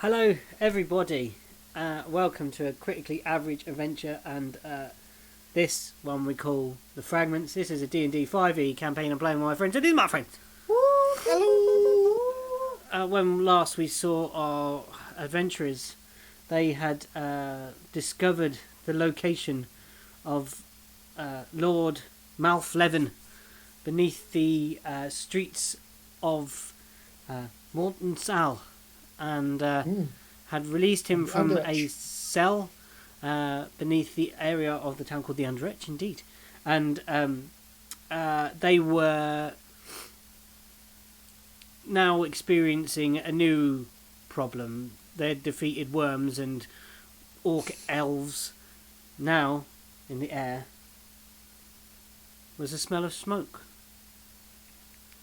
Hello, everybody. Welcome to a critically average adventure, and this one we call the Fragments. This is a D&D 5e campaign I'm playing with my friends. It is my friends. Hello. When last we saw our adventurers, they had discovered the location of Lord Malflevin beneath the streets of Morton Sal, and had released him from a cell beneath the area of the town called the Underetch, indeed. And they were now experiencing a new problem. They'd defeated worms and orc elves. Now, in the air, was a smell of smoke.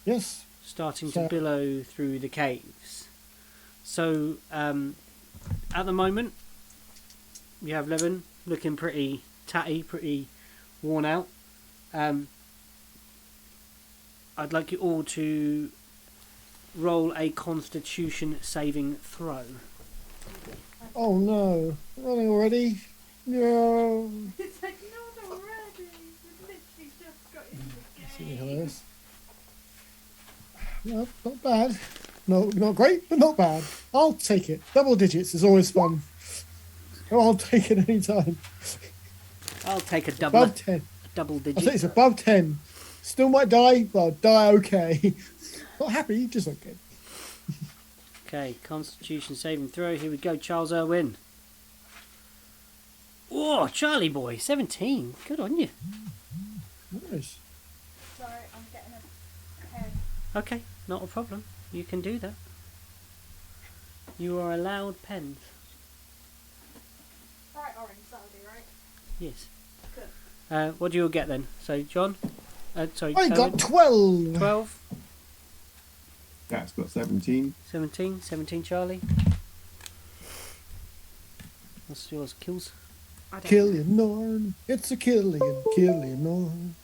Yes. Starting to billow through the caves. So, at the moment, you have Levin looking pretty tatty, pretty worn out. I'd like you all to roll a Constitution saving throw. Oh no. Running already? No. It's like, not already. We've literally just got into the See game. how it is. No, not bad. No, not great, but not bad. I'll take it. Double digits is always fun. I'll take it any time. I'll take a double. Above 10. Double I digit. think it's above 10. Still might die, but I'll die okay. Not happy, just okay. Okay, Constitution saving throw. Here we go, Charles Irwin. Oh, Charlie boy, 17. Good on you. Nice. Sorry, I'm getting a head. Okay, not a problem. You can do that. You are allowed pens. Bright orange, that'll be right. Yes. Good. What do you all get then? So, John? Sorry, I Owen? got 12. 12, That's got 17. 17, 17 Charlie. What's yours? Kills? I don't know. Killian Norn. It's a Killian Norn.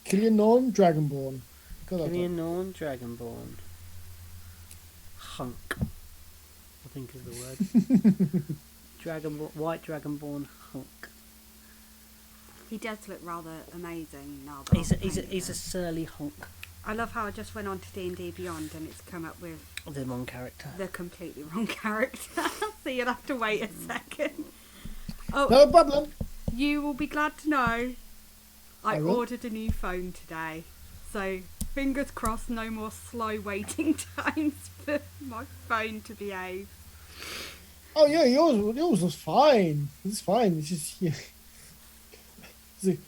Killian Norn, Dragonborn. Good on Killian Norn, Dragonborn. Hunk, I think is the word. White Dragonborn hunk. He does look rather amazing now. That He's I've a painted surly hunk. I love how I just went on to D&D Beyond and it's come up with The wrong character. the completely wrong character. So you'll have to wait a second. Oh, No problem. you will be glad to know I I will. ordered a new phone today. So fingers crossed, no more slow waiting times for my phone to behave. Oh yeah, yours was fine. It's fine. It's just yeah.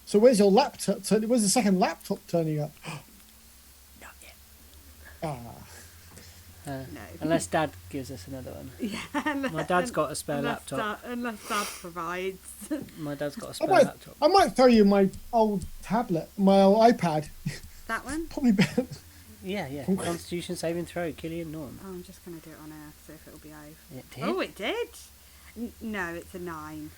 So where's your laptop? Where's the second laptop turning up? Not yet. Ah, No. Unless Dad gives us another one. Yeah, My dad's got a spare unless laptop. unless Dad provides. My dad's got a I spare might laptop. I might throw you my old tablet, my old iPad. That one? Probably better. Yeah. Constitution saving throw. Killian Norn. Oh, I'm just going to do it on air, see if it'll behave. It did. Oh, it did? No, it's a 9.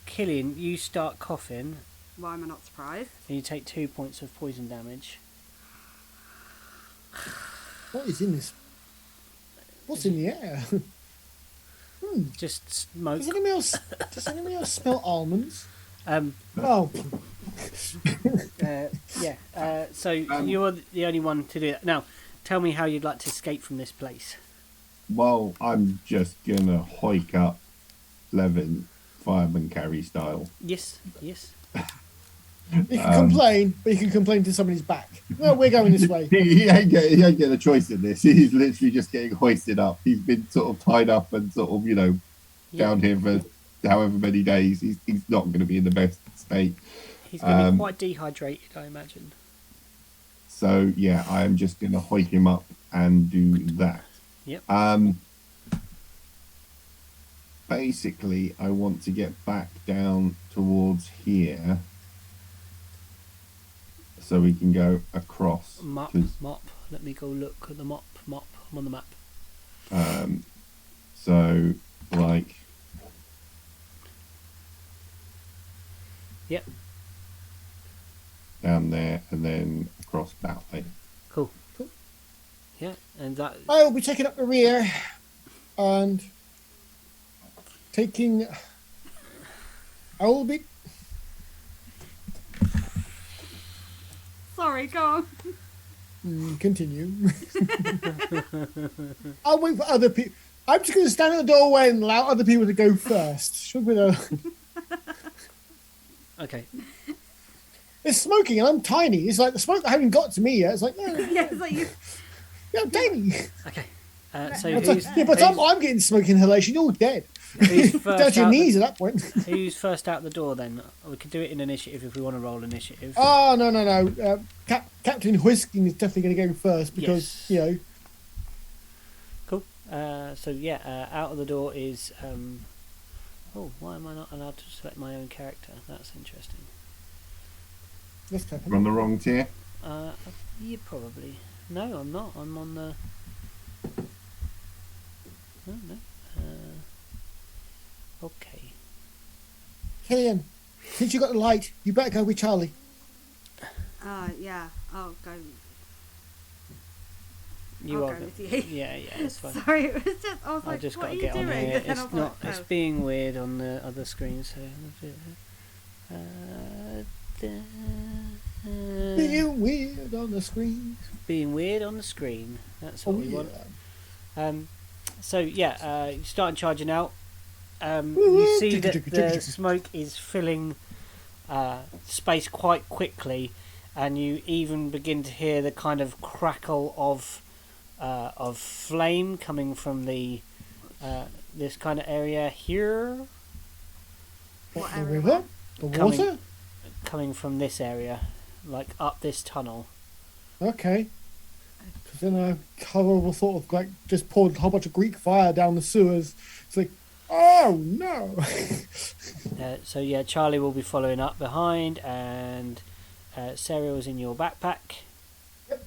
Killian, you start coughing, Why am I not surprised? and you take 2 points of poison damage. What is in this? What's in the air? Just smoke. Does anybody else smell almonds? Um, Oh, yeah. So you're the only one to do it. Now, tell me how you'd like to escape from this place. Well, I'm just gonna hike up Levin fireman carry style. Yes. you can complain, but you can complain to somebody's back. Well, we're going this way. He ain't getting a choice in this. He's literally just getting hoisted up. He's been sort of tied up and sort of, Yeah. down here for however many days. He's not going to be in the best state. He's going to be quite dehydrated, I imagine. So, yeah, I am just going to hike him up and do that. Yep. Basically, I want to get back down towards here so we can go across. Mop. 'cause, Let me go look at the mop. I'm on the map. So, like, Yep. down there and then across that way. Cool. Yeah, and that. I will be taking up the rear and taking. I will be. Sorry, go on. Continue. I'll wait for other people. I'm just going to stand at the doorway and allow other people to go first. Should we? Okay. It's smoking, and I'm tiny. It's like the smoke that hasn't got to me yet. It's like, Yeah, it's like you. yeah, I'm tiny. Okay. So It's who's, like, yeah, but I'm getting smoking inhalation. You're all dead. who's Down first to your out knees at that point. who's first out the door then? We could do it in initiative if we want to roll initiative. Oh, no. Captain Whisking is definitely going to go first because, Yes. Cool. So yeah, out of the door is. Oh, why am I not allowed to select my own character? That's interesting. Let's take We're on the wrong tier. Yeah, probably. No, I'm not. I'm on the. No. Okay. Killian, since you got the light, you better go with Charlie. Yeah, I'll go. You I'll are. go with you. Yeah, it's fine. Sorry, it was just. I was I've like, just what got are to you get doing? on here. And then I It's was not. like, It's oh. being weird on the other screen. So. Being weird on the screen. Being weird on the screen. That's what Oh, we yeah. want. So yeah, you start charging out. You see that the smoke is filling space quite quickly, and you even begin to hear the kind of crackle of flame coming from the this kind of area here, What The area? river? The water? coming from this area, like up this tunnel. Okay. Because then a horrible thought of like just poured a whole bunch of Greek fire down the sewers. It's like, oh no! So yeah, Charlie will be following up behind, and cereals in your backpack. Yep.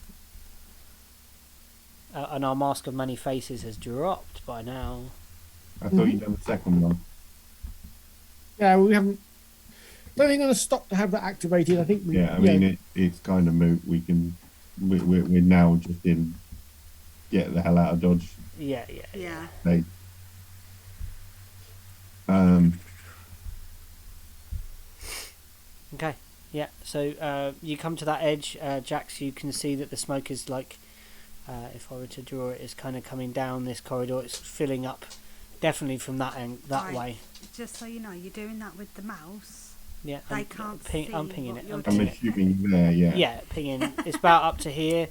And our Mask of Many Faces has dropped by now. I thought you'd done the second one. Yeah, we haven't. Don't think going to stop to have that activated. I think we. Yeah, I mean it's kind of moot. We can. We're now just in. Get the hell out of Dodge. Yeah. State. Okay. Yeah. So you come to that edge, Jax. You can see that the smoke is like, if I were to draw it, is kind of coming down this corridor. It's filling up, definitely from that Right. way. Just so you know, you're doing that with the mouse. Yeah. They I'm can't I'm see pinging what it. you're I'm I'm pinging it. assuming there. Yeah. Yeah, pinging. It's about up to here.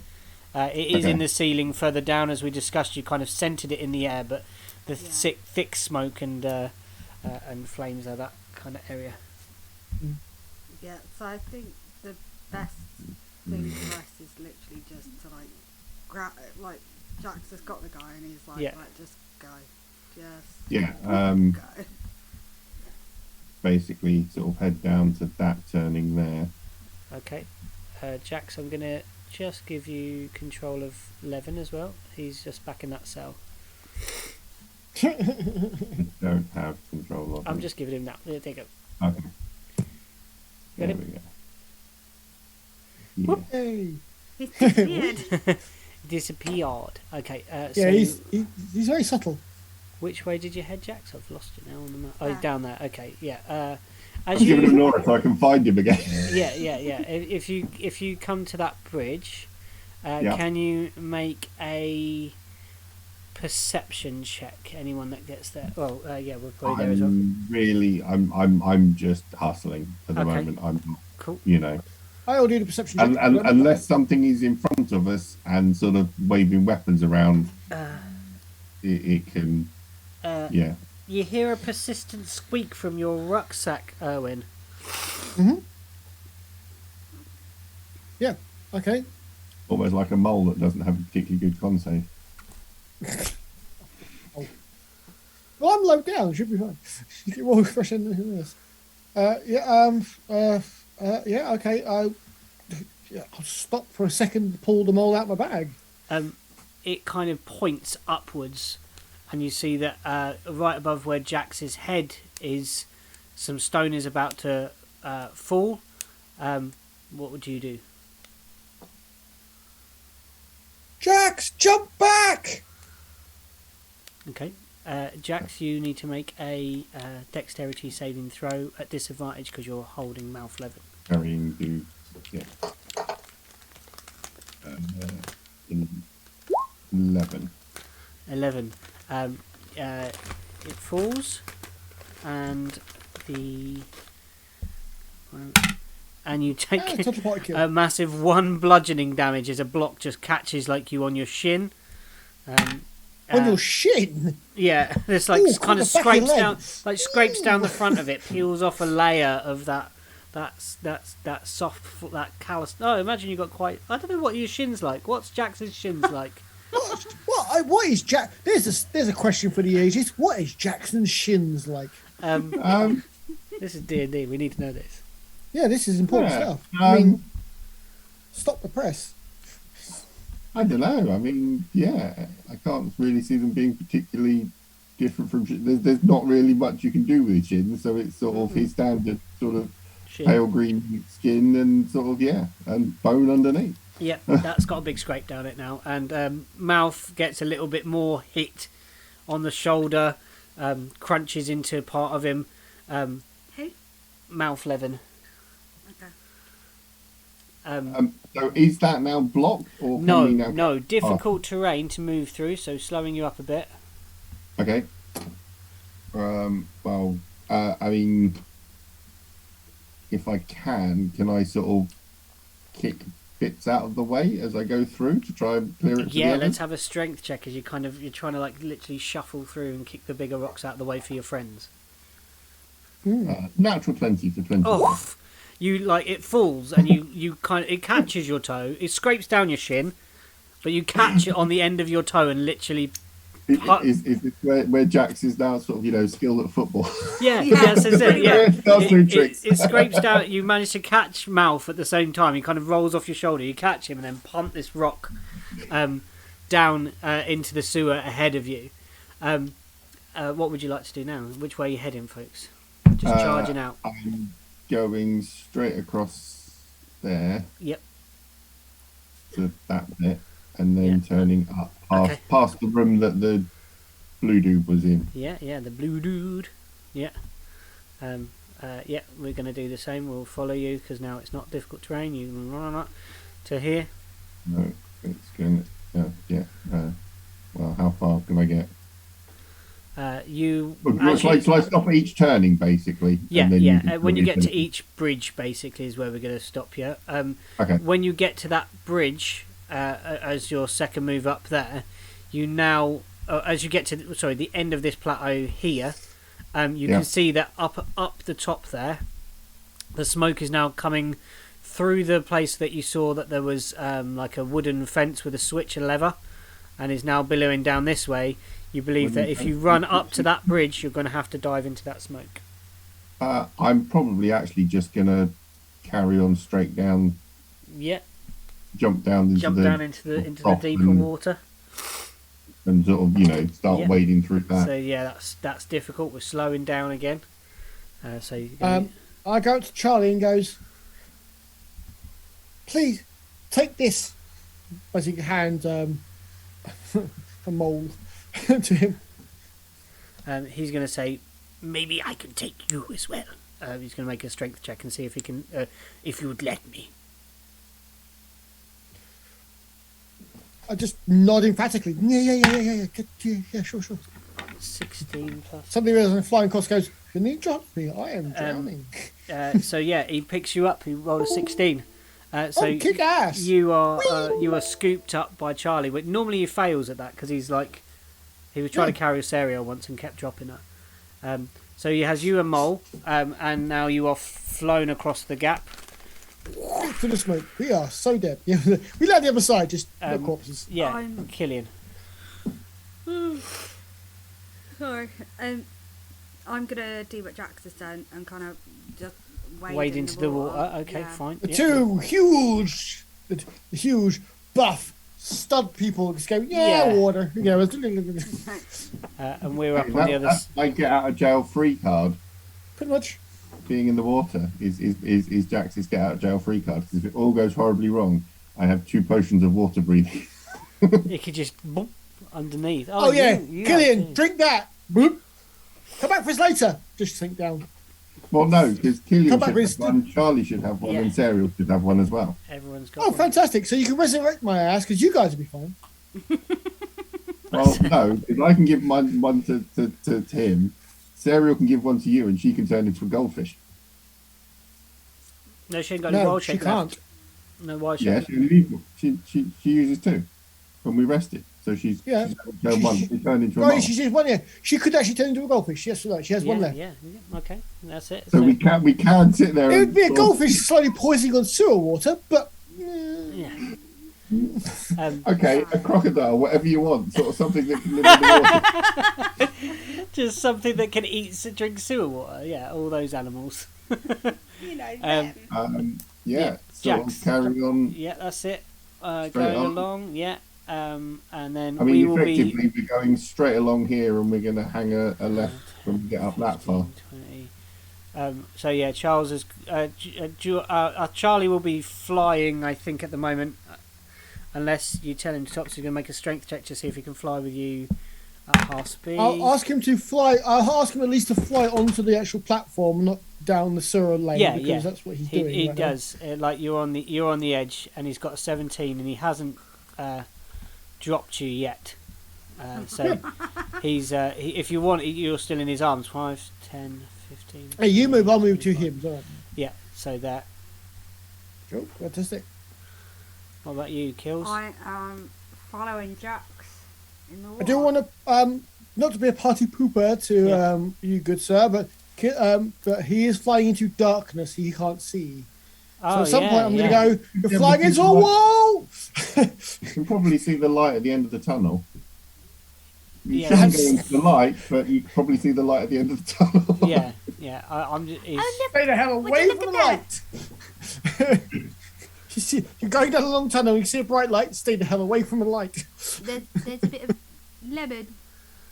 It is in Okay. the ceiling further down, as we discussed. You kind of centered it in the air, but the Yeah. thick smoke and flames are that kind of area. Yeah, so I think the best thing for us is literally just to like grab, like Jax has got the guy and he's like, Yeah. right, just go, just Yeah. go. Basically, sort of head down to that turning there. Okay, Jax, I'm gonna just give you control of Levin as well. He's just back in that cell. Don't have control of. I'm it. just giving him that. There you go. Okay. Got There him? we go. Yeah. Hey. He's disappeared. Disappeared. Okay. So Yeah, he's very subtle. which way did you head, Jax? I've lost it now on the map. Oh, There. down there. Okay. Yeah. I'm As giving you. him Nora so I can find him again. Yeah. If you come to that bridge, Yeah. can you make a perception check? Anyone that gets there. Well, yeah, we're probably there as well. I'm just hustling at the Okay. moment. I'm not, Cool. you know, I'll do the perception. and, check. unless something is in front of us and sort of waving weapons around, it can, yeah. You hear a persistent squeak from your rucksack, Erwin. Yeah. Okay. Almost like a mole that doesn't have a particularly good con save. Well, I'm low down. Should be fine. You get more refreshing than this. Yeah. Okay. I'll stop for a second. Pull them all out my bag. It kind of points upwards, and you see that right above where Jax's head is, some stone is about to fall. What would you do? Jax, Jax, jump back! Okay. Jax, you need to make a dexterity saving throw at disadvantage because you're holding mouth level. Carrying do. Yeah. 11. 11. It falls, and you take a massive 1 bludgeoning damage as a block just catches like you on your shin. On your shin? Yeah, it's like kind of scrapes down the front of it, peels off a layer of that soft, that callous. Oh, imagine you got quite. I don't know what your shins like. What's Jax's shins like? What is Jack? There's a question for the ages. What is Jackson's shins like? This is D&D. We need to know this. Yeah, this is important stuff. I mean, stop the press. I don't know. I mean, yeah, I can't really see them being particularly different from. There's not really much you can do with his shin, so it's sort of his standard sort of pale green skin and sort of and bone underneath. Yeah, that's got a big scrape down it now, and mouth gets a little bit more hit on the shoulder, crunches into part of him. Who? Mouth Levin. Okay. So is that now blocked or no, difficult terrain to move through, so slowing you up a bit. Okay. Well, I mean, if I can I sort of kick bits out of the way as I go through to try and clear it? Yeah, let's have a strength check as you're trying to like literally shuffle through and kick the bigger rocks out of the way for your friends. Natural 20 for 20. Oh, you like it falls and you kind of it catches your toe. It scrapes down your shin, but you catch it on the end of your toe and literally. Is this where Jax is now sort of skilled at football? Yeah, that's it. Yeah, it scrapes down. You manage to catch Mouth at the same time. He kind of rolls off your shoulder. You catch him and then punt this rock down into the sewer ahead of you. What would you like to do now? Which way are you heading, folks? Just charging out. I'm going straight across there. Yep. To that bit, and then turning up past the room that the blue dude was in. Yeah, the blue dude. Yeah. We're going to do the same. We'll follow you because now it's not difficult terrain. You can run up to here. No, it's going to. Well, how far can I get? Shall I stop at each turning, basically? Yeah. When you get to each bridge, basically, is where we're going to stop you. Okay. When you get to that bridge, as your second move up there, you now, as you get to the end of this plateau here, you can see that up the top there, the smoke is now coming through the place that you saw that there was like a wooden fence with a switch and lever, and is now billowing down this way. You believe that if you run up to that bridge, you're going to have to dive into that smoke. I'm probably actually just going to carry on straight down. Yeah. Jump down into the deeper water. And sort of, start wading through that. So yeah, that's difficult. We're slowing down again. I go up to Charlie and goes, "Please take this," as he hands a mole to him. He's going to say, "Maybe I can take you as well." He's going to make a strength check and see if he can, if you would let me. I just nod emphatically. Yeah, sure. 16 plus. Somebody else on the flying course goes, "Can you drop me? I am drowning." He picks you up. He rolled a 16. Kick ass! You are scooped up by Charlie. But normally he fails at that because he's like, he was trying to carry a Serial once and kept dropping her. So he has you and Mole, and now you are flown across the gap. To the smoke. We are so dead. Yeah, we land the other side, just no corpses. Yeah, Killian. Sorry. I'm gonna do what Jax has done and kind of just wade into the water. Okay, fine. The two huge, buff stud people just go, water. And we're up on the other side. I get out of jail free card. Pretty much. Being in the water is Jax's get out of jail free card, because if it all goes horribly wrong, I have 2 potions of water breathing. You could just boop underneath. Oh, yeah, you Killian, have to. drink that. Boop. Come back for us later. Just sink down. Well, no, because Killian Come back should with have one, Charlie should have one, Yeah. and Serial should have one as well. Everyone's got Oh, one. fantastic. So you can resurrect my ass because you guys will be fine. Well, no, because I can give one to him. Serial can give one to you, and she can turn into a goldfish. No, she ain't got any No, wild she shape can't. left. No wild shape Yeah, left. she only needs one. She uses two when we rested. So she's Yeah. turned one. She turned into a Right, mole. she says one. Yeah, she could actually turn into a goldfish. Yes, right. She has one left. Yeah, okay, that's it. So we can sit there. It would and be a sort of- goldfish slowly poisoning on sewer water, but Yeah. Okay, a crocodile, whatever you want, sort of something that can live in the water. Just something that can drink sewer water. Yeah, all those animals. You know, Um, them. Yeah, Yeah, sort Jax. of carry on. Yeah, that's it. Straight Going on. along. Yeah. And then I we mean, will be. effectively, we're going straight along here, and we're going to hang a left when we get up that far. 20. So yeah, Charles is. Charlie will be flying, I think, at the moment, unless you tell him to stop. So he's going to make a strength check to see if he can fly with you at half speed. I'll ask him to fly. I'll ask him at least to fly onto the actual platform, not down the sewer lane. Yeah, because yeah. that's what he's He doing. right now. does. Like you're on the edge, and he's got a 17, and he hasn't dropped you yet. So he's if you want, you're still in his arms. 5, 10, 15. Hey, you move. I'll move to 25. him. All right. Yeah. So that. Cool. Fantastic. What about you, Kills? I am following Jax in the water. I do want to not to be a party pooper to Yeah. you, good sir, but he is flying into darkness. He can't see. So Oh, at some yeah, point, I'm yeah. going to go. You're Yeah, flying but into a people like- wall. You can probably see the light at the end of the tunnel. You Yeah, shouldn't that's- go into the light, but you can probably see the light at the end of the tunnel. Yeah. I'm just. He's, Stay the hell Would away you look from the at light. You see, you're going down a long tunnel. You see a bright light. Stay the hell away from the light. There's a bit of lemon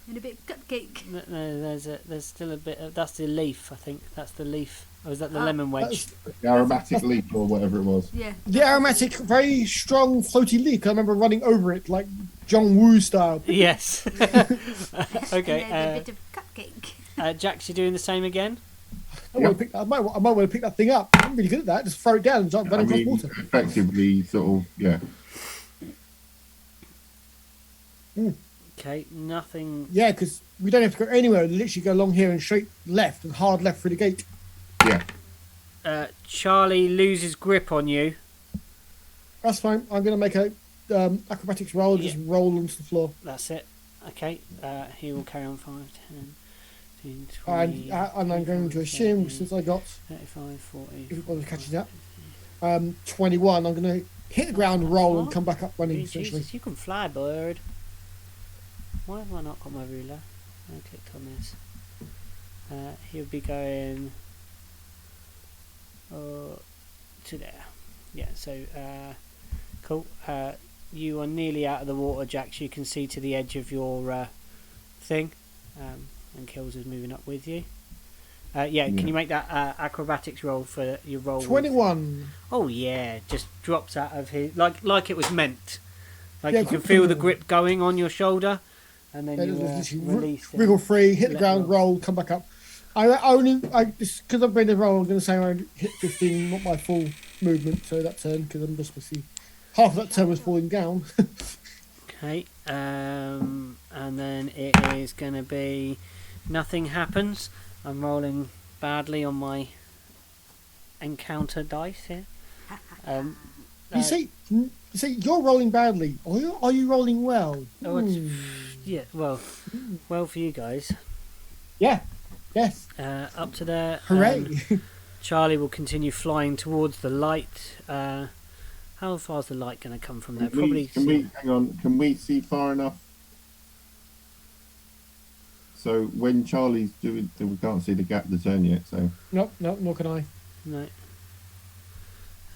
and a bit of cupcake. no, there's still a bit of. That's the leaf, I think. That's the leaf. Or is that the Oh, lemon wedge? The aromatic leaf or whatever it was. Yeah. The aromatic, very strong, floaty leak. I remember running over it like John Woo style. Yes. Okay. And there's a bit of cupcake. Jax, you doing the same again? I might want to pick that thing up. I'm really good at that. Just throw it down and start I running across mean, water. effectively, sort of, yeah. Okay. Nothing. Yeah, because we don't have to go anywhere. We literally go along here and straight left and hard left through the gate. Yeah. Charlie loses grip on you. That's fine. I'm going to make a acrobatics roll and just roll onto the floor. That's it. Okay. He will carry on 5, 10, 15, 20. And I'm going to assume, since I got, 35, 40. if it was catching up, 21, I'm going to hit the ground, roll, and come back up running, Hey, essentially. Jesus, you can fly, bird. Why have I not got my ruler? I clicked on this. He'll be going to there. Yeah, so cool. You are nearly out of the water, Jax. You can see to the edge of your thing, and Kills is moving up with you. Can you make that acrobatics roll for your roll? 21. Oh yeah, just drops out of his like it was meant. Like Yeah, you can quick feel the roll. grip going on your shoulder, and then Yeah, you just literally release it. wriggle free, hit the Let ground, roll, come back up. Because I've made a roll, I'm going to say I hit 15, not my full movement, so that turn, because I'm just supposed to see half of that turn was falling down. Okay, and then it is going to be nothing happens. I'm rolling badly on my encounter dice here. You say you're rolling badly. Are you rolling well? Oh, yeah, well for you guys. Yeah. Yes. Up to there. Hooray. Charlie will continue flying towards the light. How far is the light going to come from there? Probably. Can we see far enough? So when Charlie's doing, we can't see the gap the turn yet. So No, nor can I. No.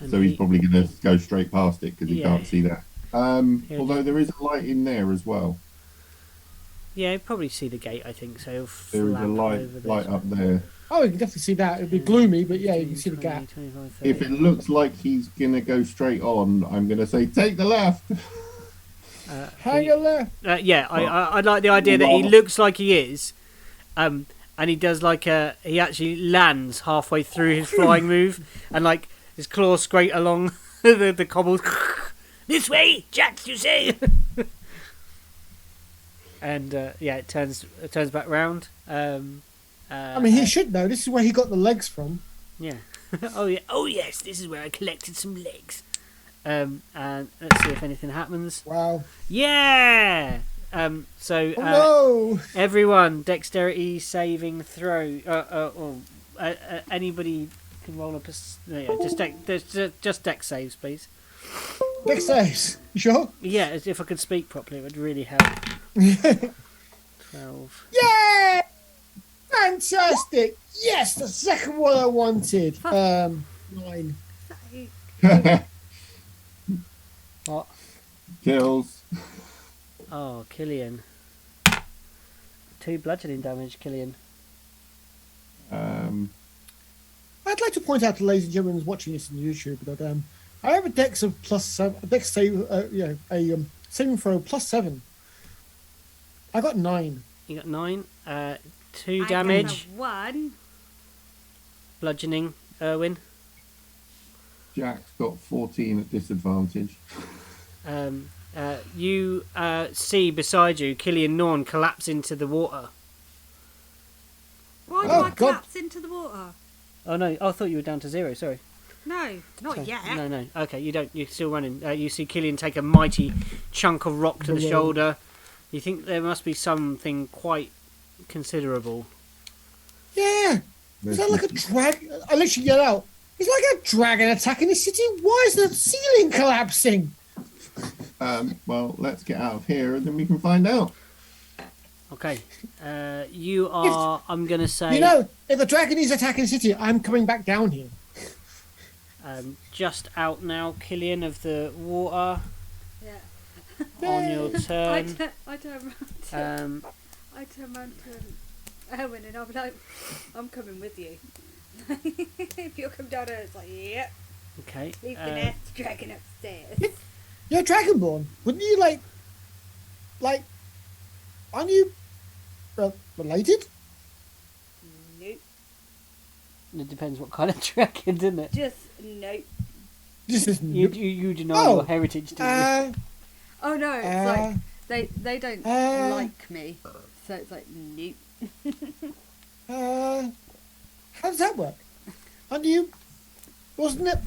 And so he's probably going to go straight past it because he Yeah. can't see that. He'll Although there is a light in there as well. Yeah, he'll probably see the gate. I think so. He'll There is flap a over light this up there. Oh, you can definitely see that. It'd be gloomy, but yeah, you can see the 20, gap. 25, 30. If it looks like he's going to go straight on, I'm going to say take the left. Hang on there. Yeah, I like the idea that he looks like he is, and he does he actually lands halfway through his flying move, and like his claws scrape along the cobbles. This way, Jax, you say. And it turns back round. I mean, he should know. This is where he got the legs from. Yeah. Oh yeah. Oh yes, this is where I collected some legs. And let's see if anything happens. Wow. Yeah. So no. Everyone, dexterity saving throw. Anybody can roll just dex saves, please. Dex saves. You sure? Yeah, if I could speak properly, it would really help. 12. Yay! Fantastic! Yes, the second one I wanted. 9. What? Kills. Oh, Killian. 2 bludgeoning damage, Killian. I'd like to point out to ladies and gentlemen who's watching this on YouTube that I have a dex of +7, a dex save, saving throw +7. I got 9. You got 9. 2 damage. 1. Bludgeoning, Erwin. Jack's got 14 at disadvantage. You see beside you Killian Norn collapse into the water. Why did I collapse into the water? Oh no! I thought you were down to 0. Sorry. No, not yet. No. Okay, you don't. You're still running. You see Killian take a mighty chunk of rock to the shoulder. You think there must be something quite considerable. Yeah. Is that like a drag? I literally yell out. It's like a dragon attacking the city. Why is the ceiling collapsing? Well, let's get out of here and then we can find out. Okay. You are. I'm going to say. You know, if a dragon is attacking the city, I'm coming back down here. Just out now, Killian, of the water. Yeah. On your turn. I turn round to Erwin and I'll be like, I'm coming with you. If you'll come down here, it's like, yep. Okay. Leave the nest dragon upstairs. You're Dragonborn. Wouldn't you aren't you related? Nope. It depends what kind of dragon, doesn't it? Just nope. Just you deny your heritage, do you? Oh no, it's like they don't like me, so it's like nope. How does that work? Aren't you? Wasn't it?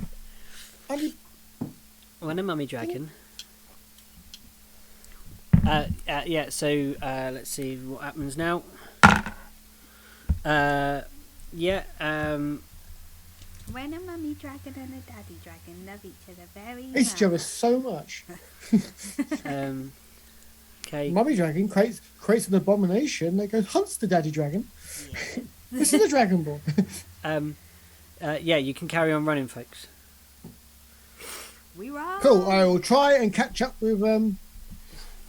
Aren't you? When a mummy dragon. Yeah. So let's see what happens now. Yeah. When a mummy dragon and a daddy dragon love each other very well. Each other so much. Okay. Mummy dragon creates an abomination that goes hunts the daddy dragon. Yeah. This is the Dragonborn. Yeah, you can carry on running, folks. We run. Cool. I will try and catch up with a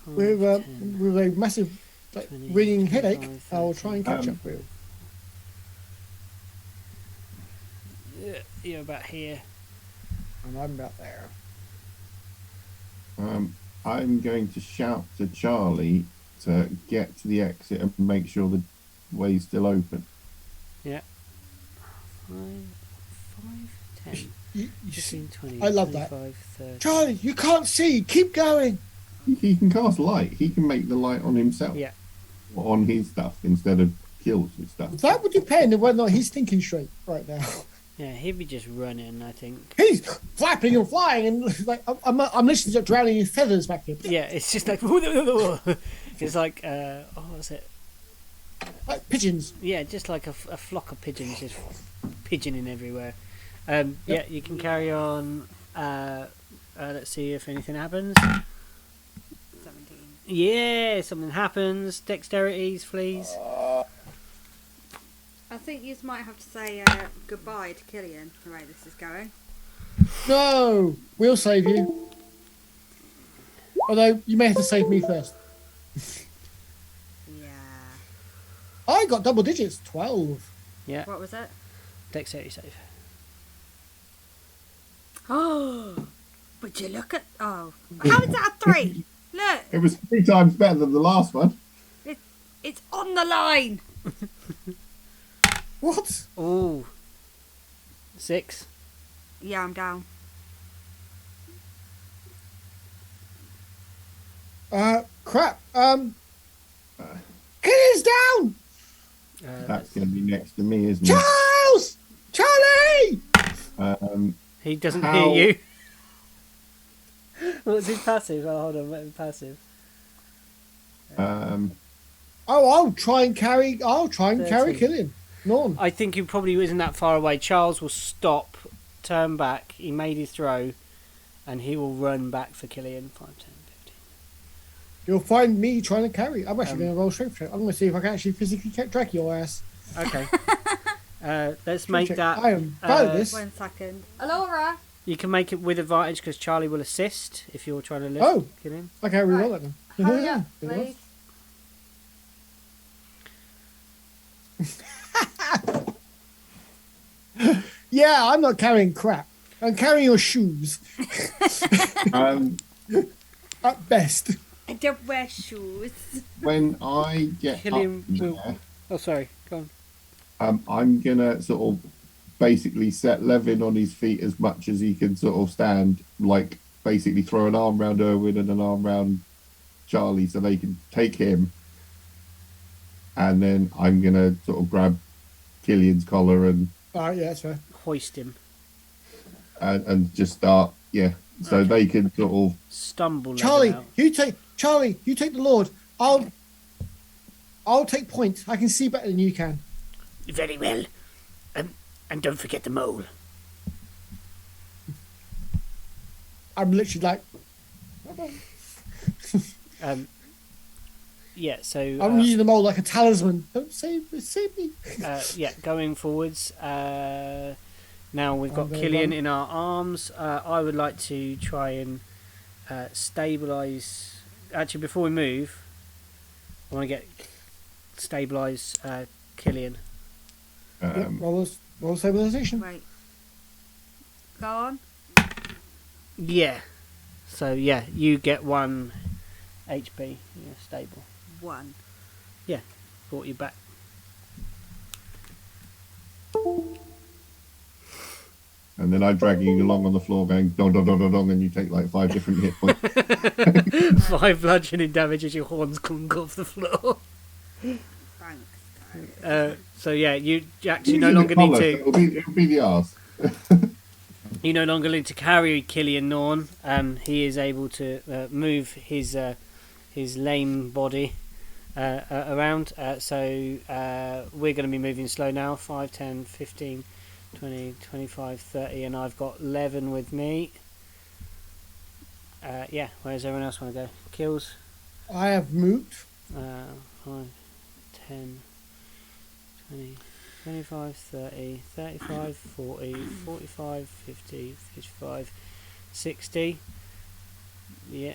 massive 20, ringing headache. 25, I will try and catch up with. You're about here. And I'm about there. I'm going to shout to Charlie to get to the exit and make sure the way's still open. Yeah. 5, 10, 15, 20. I love that. 30. Charlie, you can't see. Keep going. He can cast light. He can make the light on himself. Yeah. Or on his stuff instead of kills with stuff. That would depend on whether or not he's thinking straight right now. Yeah, he'd be just running, I think. He's flapping and flying, and like I'm listening to drowning in feathers back here. Yeah, it's just like it's like what's it? Like pigeons. Yeah, just like a flock of pigeons just pigeoning everywhere. Yeah, you can carry on. Let's see if anything happens. 17. Yeah, something happens. Dexterities, please. I think you might have to say goodbye to Killian the way this is going. No, we'll save you. Although you may have to save me first. Yeah. I got double digits, 12. Yeah, What was it? dexterity save. Oh, would you look at? Oh, how is that a 3? Look, It was 3 times better than the last one. it's on the line. What? Ooh. 6. Yeah, I'm down. Crap. Killian's down. That's going to be next to me, isn't it? Charles! Charlie! He doesn't How- hear you. What's his passive? Oh, hold on. What's his passive? Oh, I'll try and carry 13. Killian. No. I think he probably isn't that far away. Charles will stop, turn back. He made his throw, and he will run back for Killian. 5, 10, 15. You'll find me trying to carry. I'm actually going to roll strength check. I'm going to see if I can actually physically drag your ass. Okay. Let's make Check. that. I am bad at this. 1 second. Alora. You can make it with advantage because Charlie will assist if you're trying to lift Oh. Killian. Okay, we roll that then. Hurry up, please. Yeah, I'm not carrying crap. I'm carrying your shoes at best. I don't wear shoes. When I get Killian up will. there, Oh, sorry. Go on. I'm going to sort of basically set Levin on his feet as much as he can sort of stand, like basically throw an arm round Erwin and an arm round Charlie so they can take him. And then I'm going to sort of grab Killian's collar and Alright, yeah, that's fair. Hoist him. just start, yeah. So they can sort of, Stumble. Levin Charlie, out. you take the Lord. I'll take point. I can see better than you can. Very well. And don't forget the mole. I'm literally like, Yeah, so I'm using the mole like a talisman. Don't save me. yeah, going forwards. Now we've got I'm gonna Killian run. in our arms. I would like to try and stabilise. Actually, before we move, I want to get stabilise Killian. Yep, roll stabilization. Right. Go on. Yeah. So yeah, you get 1 HP. Yeah, stable. 1. Brought you back. and then I'm dragging you along on the floor going dong, dong, dong, dong, dong, and you take like 5 different hit points. 5 bludgeoning damage as your horns clunk off the floor. Thanks. So yeah, you actually no Using longer the need collar, to. so it'll be the arse. You no longer need to carry Killian Norn. He is able to move his lame body around. So we're going to be moving slow now. 5, 10, 15, 20, 25, 30, and I've got 11 with me. Yeah, where's everyone else want to go? Kills. I have moved. 5, 10, 20, 25, 30, 35, 40, 45, 50, 55, 60. Yeah.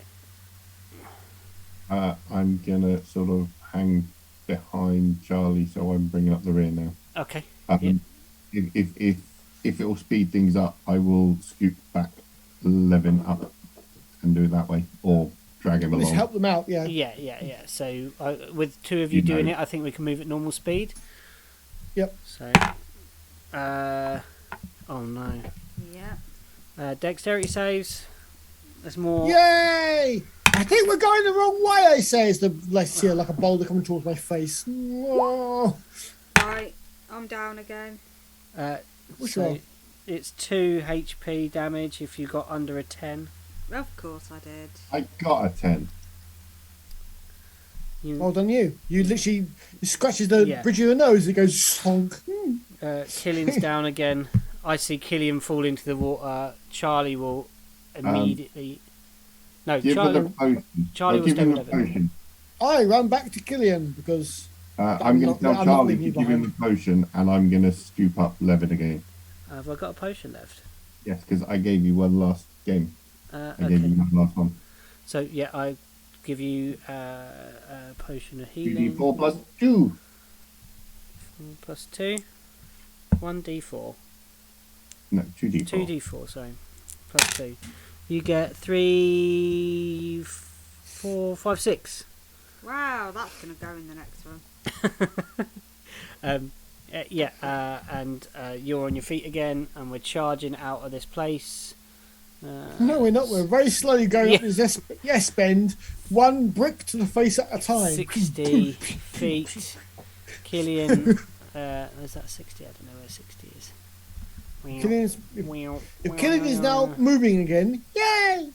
I'm gonna sort of hang behind Charlie, so I'm bringing up the rear now. Okay. If it'll speed things up, I will scoot back Levin up and do it that way, or drag him Let's along. help them out. Yeah. Yeah. So with 2 of you doing it, I think we can move at normal speed. Yep. So, oh no. Yeah. Dexterity saves. There's more. Yay! I think we're going the wrong way. I say as the let's see like a boulder coming towards my face. Oh. Right. I'm down again. Which So one? it's 2 HP damage if you got under a 10. Of course I did. I got a 10. Well done, you. You literally it scratches the Yeah. bridge of your nose. It goes honk. Killian's down again. I see Killian fall into the water. Charlie will immediately. No, Give Charlie. him a potion. Charlie I'll was give him a staying with potion. I ran back to Killian because I'm going to tell I'm not Charlie leaving to you give him a potion, and I'm going to scoop up Levin again. Have I got a potion left? Yes, because I gave you one last game. I gave Okay. you one last one. So yeah, I give you a potion of healing. 2d4 plus 2. Plus 2. 1d4. No, 2d4. 2d4, sorry. Plus 2. You get 3, 4, 5, 6. Wow, that's going to go in the next one. And you're on your feet again, and we're charging out of this place. No, we're not. We're very slowly going Yeah. up this yes bend, one brick to the face at a time. 60 feet. Killian, is that 60? I don't know where 60 is. If Killian is now moving again, yay!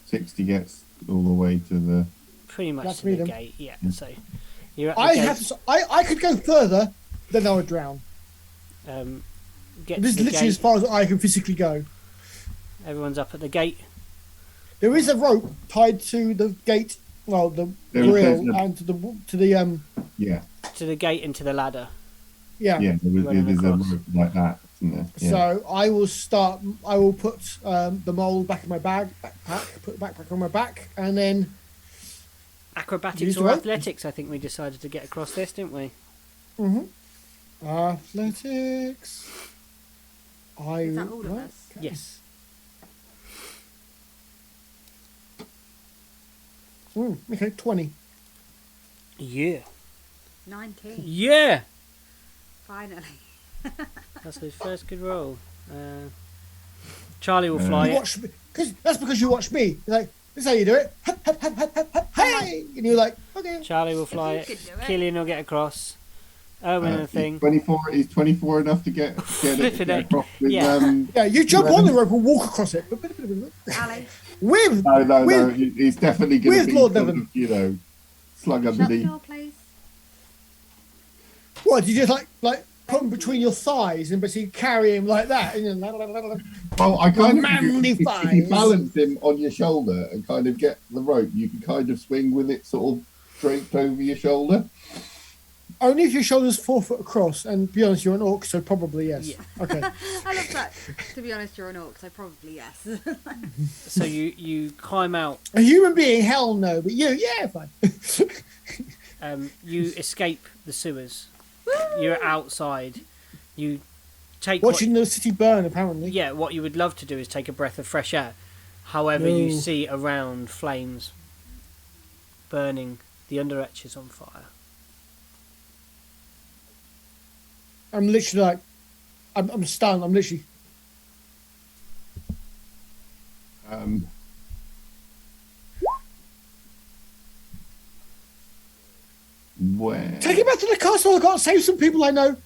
60 gets all the way to the. Pretty much That's to the me then. gate, yeah. So you're at the gate. I could go further, then I would drown. Get This is to the literally as gate. far as I can physically go. Everyone's up at the gate. There is a rope tied to the gate, well, the There's grill, a- and to the Yeah, To the gate and to the ladder. yeah. yeah. Running There's a across. rope like that, isn't there? Yeah. So I will start. I will put the mold back in my backpack, put the backpack on my back, and then Acrobatics Use the or rope. athletics, I think we decided to get across this, didn't we? athletics. Is that all of right, us? okay. Yes. Okay, 20. Yeah. 19. Yeah! Finally. That's his first good roll. Charlie will fly You it. watch me, that's because you watch me. You're like, this is how you do it. Hey, and you're like, okay. Charlie will fly you it. could do it. Killian will get across. Owen and the thing. 24 is 24 enough to get Flipping heck. across with, Yeah. Yeah, you jump on the rope and walk across it. Ali, With No, with he's definitely going to with be Lord sort Devon. of, slug shut the underneath. door, please. what? You just like put him between your thighs and basically carry him like that. And you're Well, I kind of manly if you thighs. balance him on your shoulder and kind of get the rope, you can kind of swing with it sort of draped over your shoulder. only if your shoulder's 4 foot across. And to be honest, you're an orc, so probably yes. Yeah. Okay. I love that. To be honest, you're an orc, so probably yes. So you climb out. A human being, hell no. But you, yeah, fine. You escape the sewers. You're outside. You take Watching the city burn, apparently. what you would love to do is take a breath of fresh air. However, you No. see around flames burning. The under etch is on fire. I'm literally like, I'm stunned. I'm literally. Where? Take it back to the castle. I've got to save some people I know.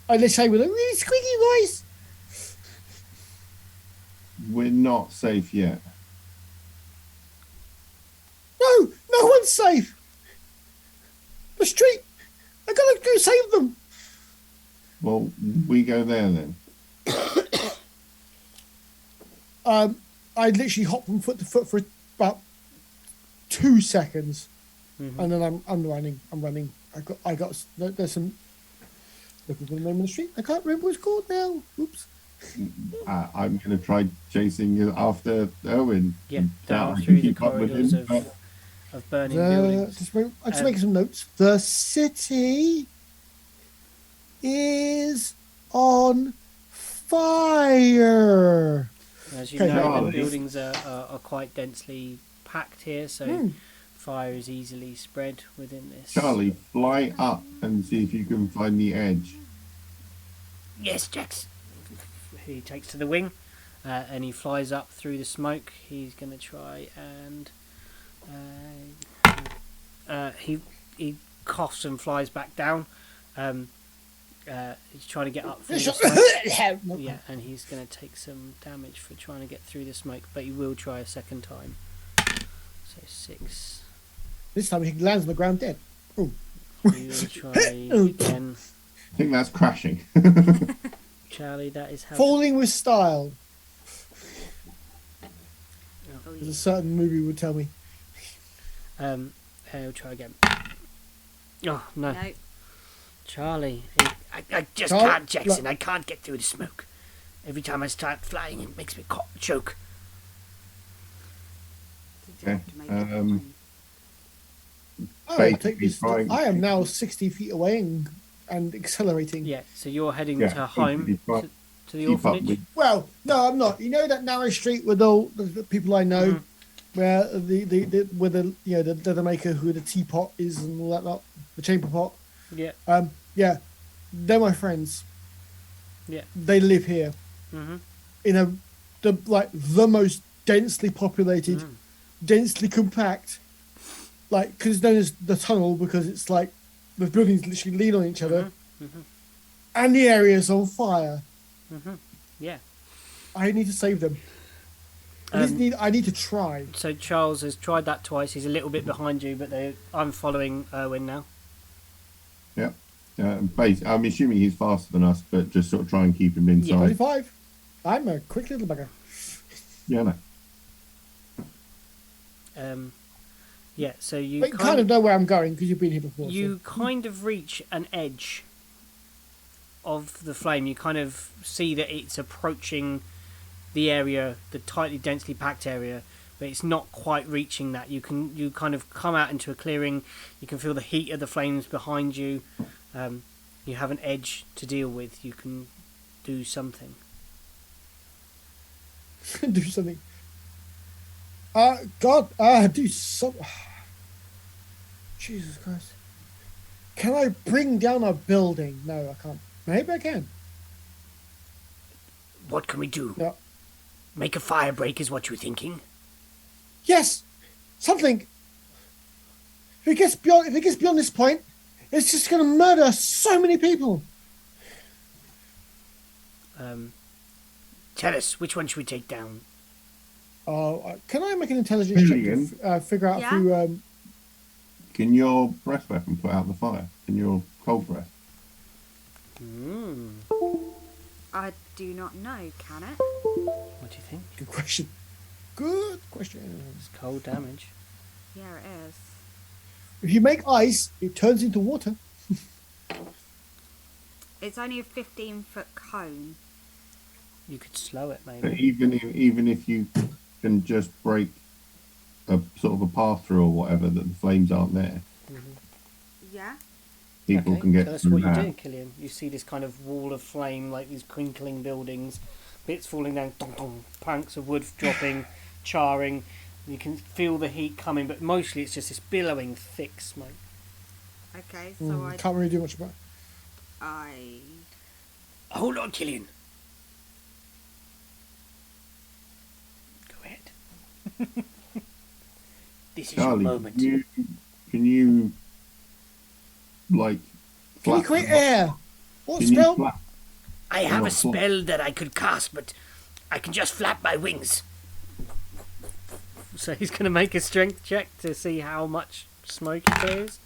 I let's say with a really squeaky voice. We're not safe yet. No, no one's safe. The street. I gotta go save them. Well, we go there then. I literally hop from foot to foot for about 2 seconds, and then I'm running. I'm running. I got. There's some. Looking for the name of the street. I can't remember what it's called now. Oops. I'm going to try chasing you after Owen. Yeah, Doubt I down can through the keep up with corridors him, but of burning buildings. I'm just making some notes. The city is on fire. As you Okay, know, the Charlie. buildings are quite densely packed here, so fire is easily spread within this. Charlie, fly up and see if you can find the edge. Yes, Jax. He takes to the wing, and he flies up through the smoke. He's going to try and he coughs and flies back down. He's trying to get up through the smoke. Yeah, and he's going to take some damage for trying to get through the smoke, but he will try a second time. So 6. This time he lands on the ground dead. Oh. He will try again. I think that's crashing. Charlie, that is how. Falling with style. Oh, As a certain movie would tell me. He'll try again. Oh no, no. Charlie! I just Charlie, can't, Jackson. look. I can't get through the smoke. Every time I start flying, it makes me choke. Did you have to make it Okay, fine? Oh, Basically take this. trying- I am now 60 feet away and accelerating. Yeah, so you're heading Yeah, to home basically try- to the Keep up orphanage. with. Well, no, I'm not. You know that narrow street with all the people I know? where where the maker who the teapot is and all that lot, the chamber pot. Yeah. Yeah, they're my friends. Yeah. They live here in the most densely populated, densely compact, like, because it's known as the tunnel because it's like the buildings literally lean on each other, and the area's on fire. Yeah. I need to save them. I need to try. So Charles has tried that twice. He's a little bit behind you, but I'm following Erwin now. Yeah. I'm assuming he's faster than us, but just sort of try and keep him inside. 25. I'm a quick little bugger. Yeah, no. Yeah, so you But you kind of know where I'm going because you've been here before. You kind of reach an edge of the flame. You kind of see that it's approaching the area, the tightly, densely packed area, but it's not quite reaching that. You kind of come out into a clearing. You can feel the heat of the flames behind you. You have an edge to deal with. You can do something. do something. Do something. Jesus Christ. Can I bring down a building? No, I can't. Maybe I can. What can we do? No. Make a fire break is what you're thinking? Yes! Something! If it gets beyond this point, it's just going to murder so many people. Tell us, which one should we take down? Can I make an intelligence check to figure out who... Can your breath weapon put out the fire? Can your cold breath? I do not know, can it? What do you think? Good question. Good question. It's cold damage. Yeah, it is. If you make ice, it turns into water. It's only a 15-foot cone. You could slow it, maybe. But even if you can just break a sort of a path through or whatever, that the flames aren't there. Yeah. People can get tell us through what that. you're doing, Killian. You see this kind of wall of flame, like these crinkling buildings, bits falling down, dong, dong, planks of wood dropping, charring. You can feel the heat coming, but mostly it's just this billowing, thick smoke. Okay, so I Can't really do much about it. Hold on, Killian. Go ahead. This is Charlie, your moment. can you like... Can you create air? What Can you spell? flap? I have a What? spell that I could cast, but I can just flap my wings. So he's going to make a strength check to see how much smoke it clears.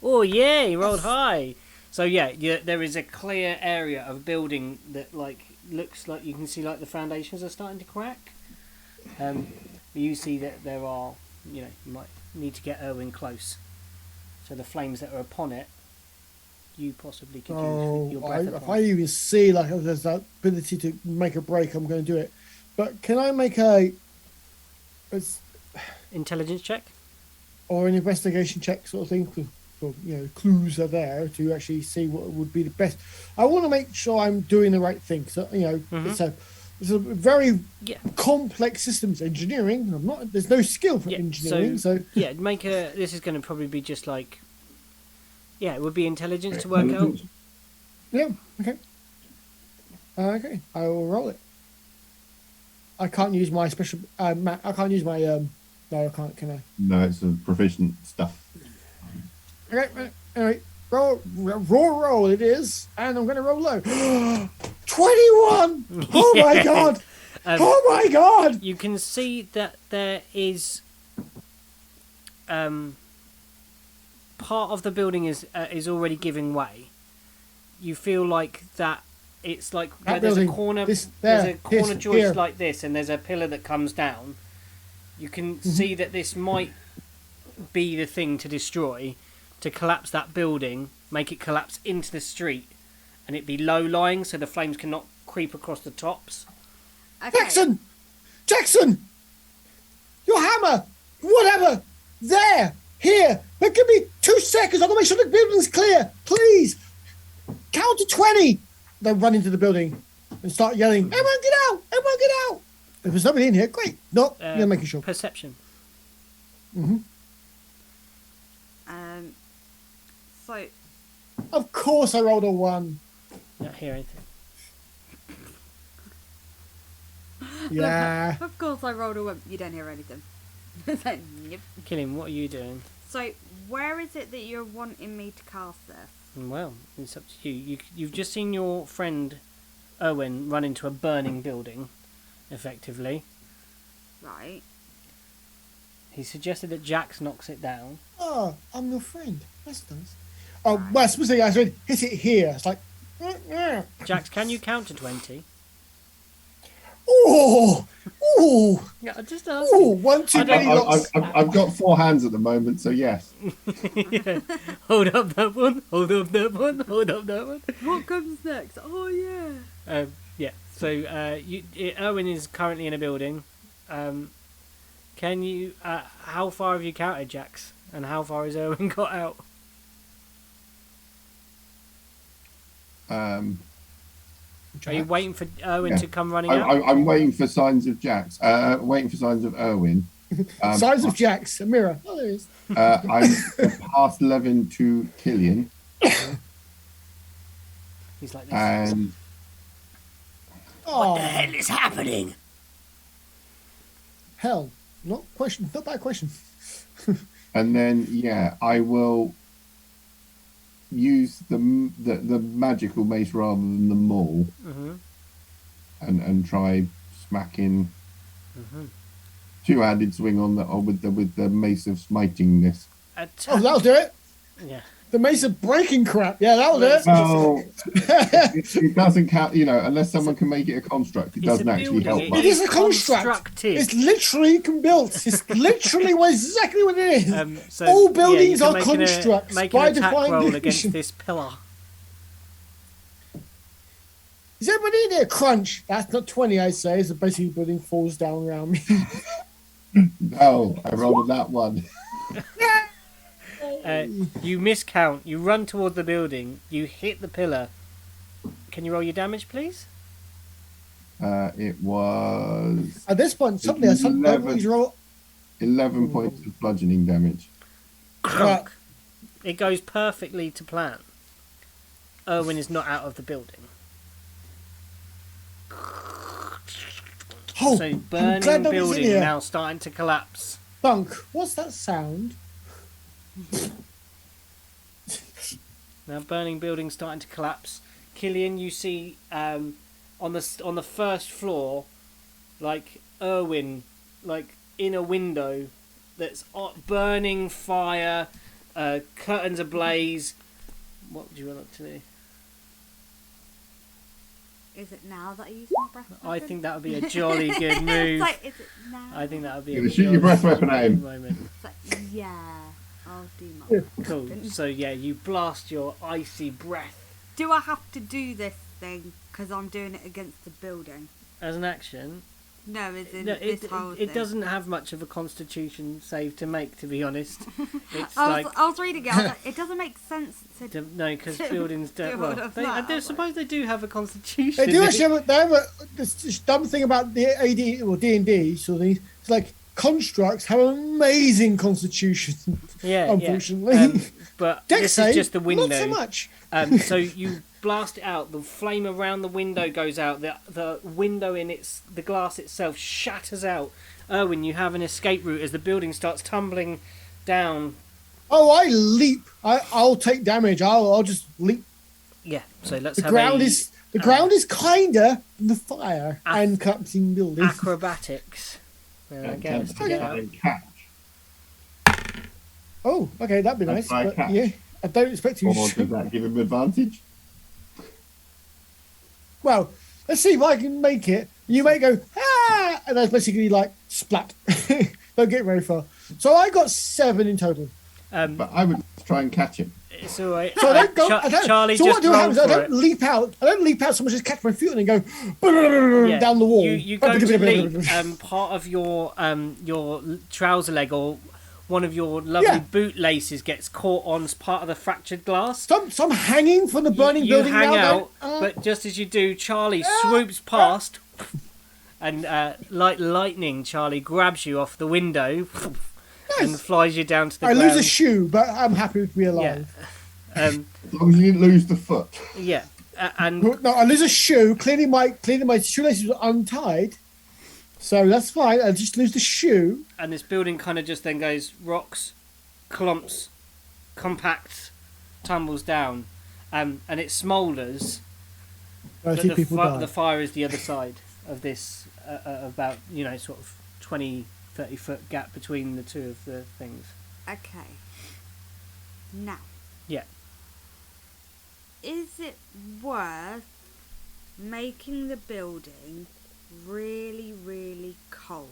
Oh, yeah, he rolled high. So, yeah, there is a clear area of building that, like, looks like you can see, like, the foundations are starting to crack. You see that there are, you might need to get Erwin close. So the flames that are upon it, you possibly could use your breath If upon. I even see like there's that ability to make a break, I'm going to do it. But can I make an Intelligence check? or an investigation check sort of thing? So, clues are there to actually see what would be the best. I want to make sure I'm doing the right thing. So it's a very complex systems engineering. There's no skill for engineering. So this is going to probably be just like, it would be intelligence to work out. Yeah. Okay. Okay. I will roll it. I can't use my special. I can't use my. No, I can't. Can I? No, it's a proficient stuff. Okay. Anyway, roll. It is, and I'm going to roll low. 21. Oh my god. Oh my god. You can see that there is part of the building is already giving way. You feel like that it's like where there's a corner joist like this, and there's a pillar that comes down. You can see that this might be the thing to destroy, to collapse that building, make it collapse into the street, and it be low lying so the flames cannot creep across the tops. Okay. Jackson, your hammer, whatever, there, here. But give me 2 seconds. I've got to make sure the building's clear. Please, count to 20. They run into the building and start yelling, "Everyone get out! Everyone get out!" If there's nobody in here, great. No, you're making sure. Perception. Mhm. So Of course, I rolled a 1. Not hear anything. Yeah. of course I rolled a 1. You don't hear anything. It's like, yep. Killing, what are you doing? So where is it that you're wanting me to cast this? Well, it's up to you. You've just seen your friend Owen run into a burning building, effectively. Right. He suggested that Jax knocks it down. Oh, I'm your friend. That's nice. Oh, well, I suppose I said, hit it here. It's like, Jax, can you count to 20? oh, oh, Yeah, I just oh, asked. one too many lots. I've got 4 hands at the moment, so yes. Yeah. Hold up that one. Hold up that one. Hold up that one. What comes next? Oh yeah. Yeah. So Owen is currently in a building. Can you? How far have you counted, Jax? And how far has Owen got out? Are you waiting for Owen to come running out? I'm waiting for signs of Jax. Waiting for signs of Erwin. Size of Jax, a mirror. Oh, there it is. I'm past 11 to Killian, He's like this. and Oh, hell is happening? hell. Not that question. then I will use the magical mace rather than the maul, and try smacking two-handed swing on with the mace of smitingness. Oh, that'll do it. Yeah. The mace of breaking crap. Yeah, that'll do it. Well, it doesn't count, unless someone can make it a construct. It It's a doesn't actually building. help much. It is a construct. Constructed. It's literally built. It's literally exactly what it is. So, All you buildings can are make constructs Make by an attack define roll definition. against this pillar. Is everybody in there? Crunch. That's not 20, I say, as the basic building falls down around me. No, I rolled that one. You miscount. You run toward the building. You hit the pillar. Can you roll your damage, please? It was At this point, suddenly, everybody's roll. 11 points of bludgeoning damage. Crunk. It goes perfectly to plan. Erwin is not out of the building. Oh, So I'm burning glad nobody's in building here. now starting to collapse. Bunk, what's that sound? Now burning building starting to collapse. Killian, you see on the first floor, like Erwin, like in a window that's burning fire, curtains ablaze. What would you want to do? Is it now that I use my breath weapon? I think that would be a jolly good move. It's like, is it now? I think that would be You're a gonna shoot your breath weapon at him. moment. It's like, yeah, I'll do my breath Cool. weapon. So yeah, you blast your icy breath Do I have to do this thing because I'm doing it against the building? as an action. No, as in No, this whole it thing. doesn't have much of a constitution save to make, to be honest. It's I like was reading it. I was like, it doesn't make sense to. no, because buildings don't. do Well, all of they, that. I I do was suppose they do have a constitution. They do actually have this dumb thing about the AD or D&D, so it's like constructs have an amazing constitution. Yeah, unfortunately. Yeah. But Dex this save, is just the window. not so much. So you blast it out. The flame around the window goes out. The window in the glass itself shatters out. Erwin, you have an escape route as the building starts tumbling down. Oh, I leap. I'll take damage. I'll just leap. Yeah. So let's The have ground a is kinder than the fire and collapsing building. acrobatics. Again, Attempt to get out and catch. Oh, okay, that'd be That's nice. my But catch. yeah, I don't expect you Or to does shoot. that give him advantage? Well, let's see if I can make it. You may go, ah! And that's basically like splat. Don't get very far. So I got 7 in total. But I would try and catch him. It's all right. So I don't go. Charlie, so just what do roll happens? I for don't it. leap out. I don't leap out so much as catch my feet and then go Yeah. down the wall. You go to leap. Part of your trouser leg or one of your lovely Yeah. bootlaces gets caught on part of the fractured glass. So I'm hanging from the burning you building hang now. out, but just as you do, Charlie swoops past, and like lightning, Charlie grabs you off the window. and flies you down to the I ground. lose a shoe, but I'm happy to be alive. Yeah. As long as you didn't lose the foot. Yeah. And No, I lose a shoe. Clearly, my shoelaces were untied, so that's fine. I just lose the shoe. and this building kind of just then goes rocks, clumps, compacts, tumbles down, and it smoulders. I But see people die. the fire is the other side of this, about sort of 20, 30 foot gap between the two of the things. Okay. Now, Yeah. is it worth making the building really, really cold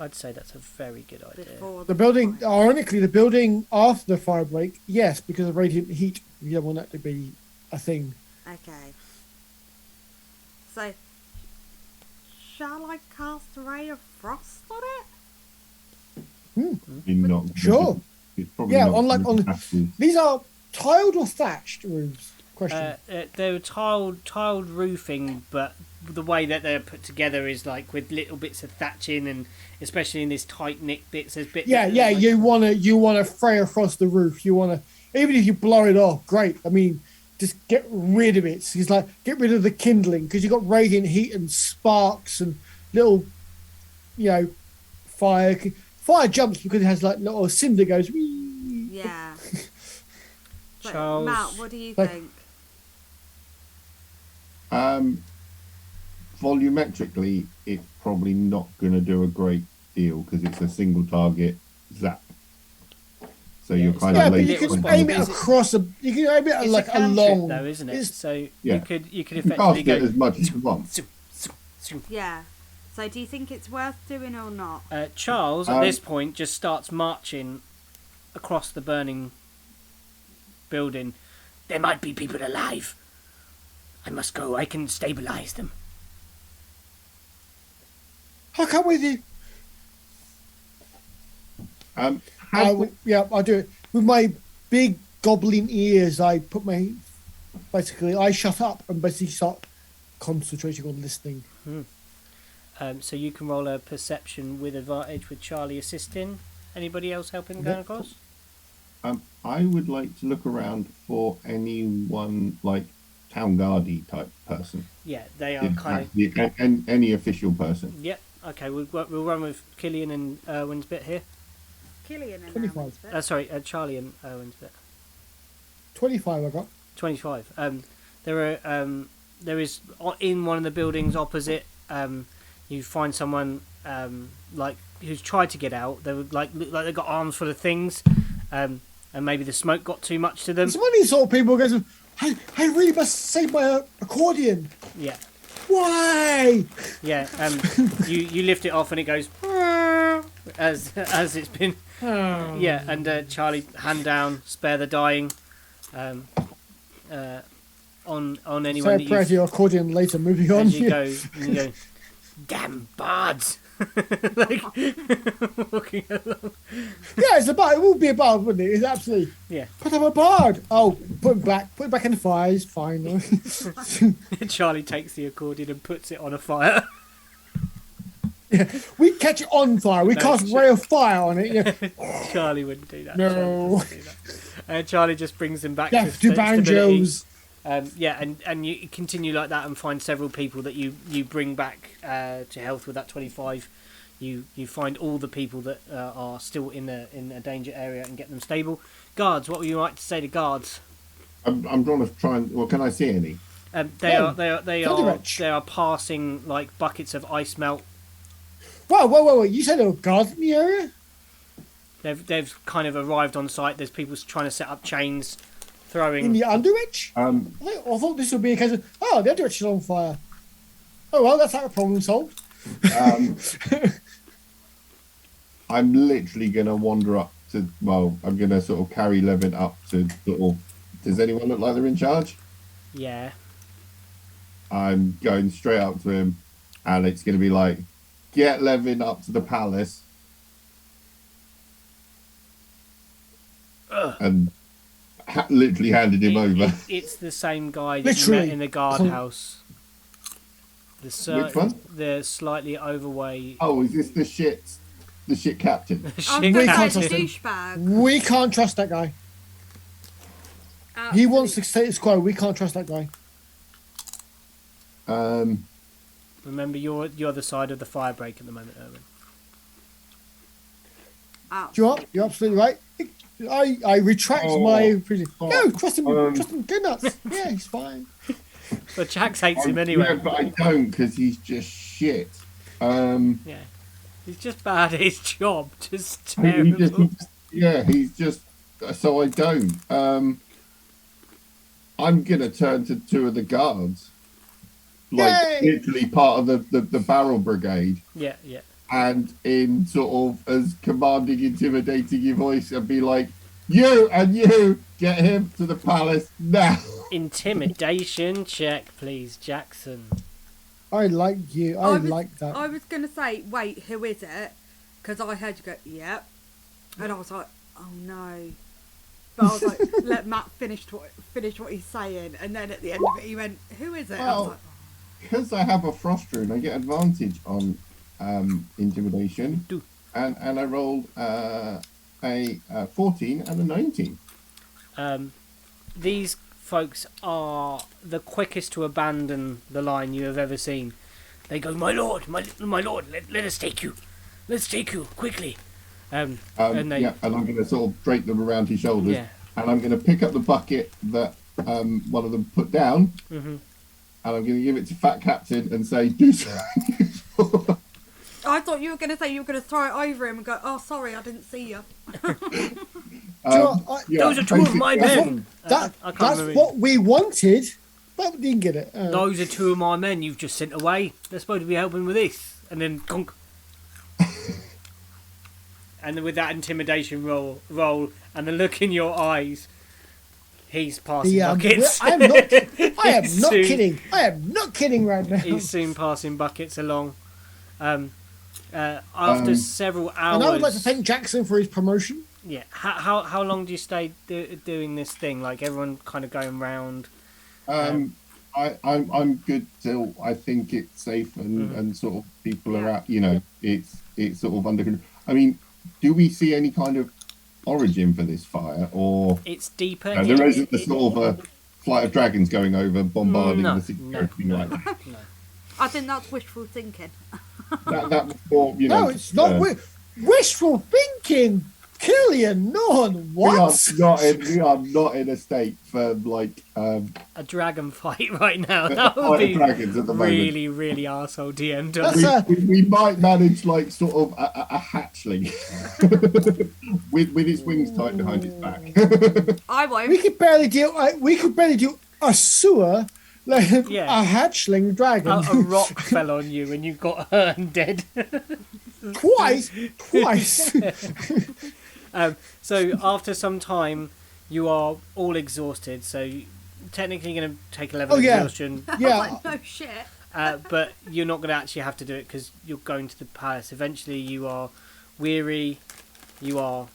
I'd say that's a very good idea. before The building, fire? ironically, the building after the fire break, yes, because of radiant heat. You don't want that to be a thing. Okay. So, shall I cast a ray of frost on it? Probably not. Sure. It's probably Yeah, not on gonna happen. these are tiled or thatched roofs. Question. They're tiled roofing, but the way that they're put together is like with little bits of thatching, and especially in this tight knit bits, there's bits. Yeah, you wanna fray across the roof. You wanna, even if you blow it off, great. I mean, just get rid of it. It's like get rid of the kindling because you've got radiant heat and sparks and little, fire. Fire jumps because it has like little cinder goes. Wee. Yeah. So, Charles. Matt, what do you Like- think? Volumetrically, it's probably not going to do a great deal because it's a single target zap. So Yeah, you're it's kind Yeah, of but late. you can little aim it Is it- across a. You can aim it It's like a cantrip, along. though, isn't it? It's- So Yeah. you could You can effectively cast it go. as much as you want. Yeah. So, do you think it's worth doing or not? Charles, at Um, this point, just starts marching across the burning building. There might be people alive. I must go. I can stabilize them. I'll come with you. Have I'll do it with my big goblin ears. I put my I shut up and basically start concentrating on listening. So you can roll a perception with advantage with Charlie assisting. Anybody else helping going Yep. across? I would like to look around for anyone like town guardy type person. Yeah, they are kind of. And any official person. Yep. Okay, we'll run with Killian and Erwin's bit here. Killian and 25. Ellen's bit. Sorry, Charlie and Erwin's bit. 25 I got. 25. There is in one of the buildings opposite. You find someone who's tried to get out. They would look like they got arms full of things, and maybe the smoke got too much to them. It's one of these sort of people who goes, I really must save my accordion. Yeah, Why? yeah. You lift it off and it goes as it's been. Yeah, and Charlie, hand down, spare the dying. On anyone Say a that prayer to you your accordion later. Moving on. as you go, you go, damn bards, like walking along. Yeah, it's a bard. It would be a bard, wouldn't it? It's absolutely. Yeah, But I'm a bard. Oh, put it back. Put it back in the fire. It's fine. Charlie takes the accordion and puts it on a fire. We catch it on fire. We No, cast sure. ray of fire on it. Yeah. Charlie wouldn't do that. No. Charlie doesn't do that. Charlie just brings them back Death to to banjos. and you continue like that and find several people that you bring back to health with that 25. You find all the people that are still in a danger area and get them stable. Guards, what would you like to say to guards? I'm trying to try and. Well, can I see any? They Thunder are passing like buckets of ice melt. Whoa. You said there were guards in the area? They've kind of arrived on site. There's people trying to set up chains, In throwing. the Underwitch? I thought this would be a case of, the Underwitch is on fire. Oh, well, that's that problem solved. I'm literally gonna wander up to. Well, I'm gonna sort of carry Levin up to sort of. Does anyone look like they're in charge? Yeah. I'm going straight up to him, and it's gonna be like, get Levin up to the palace, and literally handed him over. It's the same guy that you Literally. met in the guardhouse. Which one? The slightly overweight. Oh, is this the shit? the shit captain. I was Shit going to can't say trust him. douchebag. We can't trust that guy. He wants the status quo. We can't trust that guy. Remember, you're the side of the fire break at the moment, Erwin. Do you know what? You're absolutely right. I retract my. No, trust him. Trust him. Go nuts. Yeah, he's fine. But Jax hates him anyway. Yeah, but I don't because he's just shit. Yeah, he's just bad at his job. Just He terrible. he's just. So I don't. I'm gonna turn to two of the guards, like Yay! literally part of the barrel brigade, Yeah, yeah. and in sort of as commanding, intimidating your voice, and be like, "You and you get him to the palace now." Intimidation check, please, Jackson. I like you. I like that. I was going to say, wait, who is it? Because I heard you go, yep. And I was like, oh no. But I was like, let Matt finish what he's saying. And then at the end of it, he went, who is it? I was Well, like, because I have a frost rune, I get advantage on intimidation, and I rolled a 14 and a 19. These folks are the quickest to abandon the line you have ever seen. They go, my lord, my lord, let us take you. Let's take you, quickly. And and I'm going to sort of drape them around his shoulders, Yeah. and I'm going to pick up the bucket that one of them put down, and I'm going to give it to Fat Captain and say, do something. I thought you were going to say you were going to throw it over him and go, oh, sorry, I didn't see you. Those are two of my men. I can't That's remember. what we wanted, but we didn't get it. Those are two of my men you've just sent away. They're supposed to be helping with this. And then conk. And then with that intimidation roll, and the look in your eyes, he's passing buckets. I am not Soon- kidding. I am not kidding right now. He's soon passing buckets along. After several hours. And I would like to thank Jackson for his promotion. Yeah. How long do you stay doing this thing? Like everyone kind of going round. I'm good till I think it's safe and sort of people are out. You know, it's sort of under control. I mean, do we see any kind of origin for this fire, or It's deeper. no, there isn't the sort of a flight of dragons going over bombarding No, the city or anything like that? I think that's wishful thinking. That was more, you know. No, it's not wishful thinking. Killian, none. What? We are not in a state for like a dragon fight right now. That would fight of be dragons at the moment. really, really arsehole DM That's done. We might manage like sort of a hatchling with his wings tied behind his back. I won't. We could barely do. We could barely do a sewer, like Yeah. a hatchling dragon. A rock fell on you and you got hurt and dead. Twice. So after some time, you are all exhausted. So you're technically going to take a level of exhaustion. I was Yeah. like, no shit. But you're not going to actually have to do it because you're going to the palace. Eventually, you are weary. You are.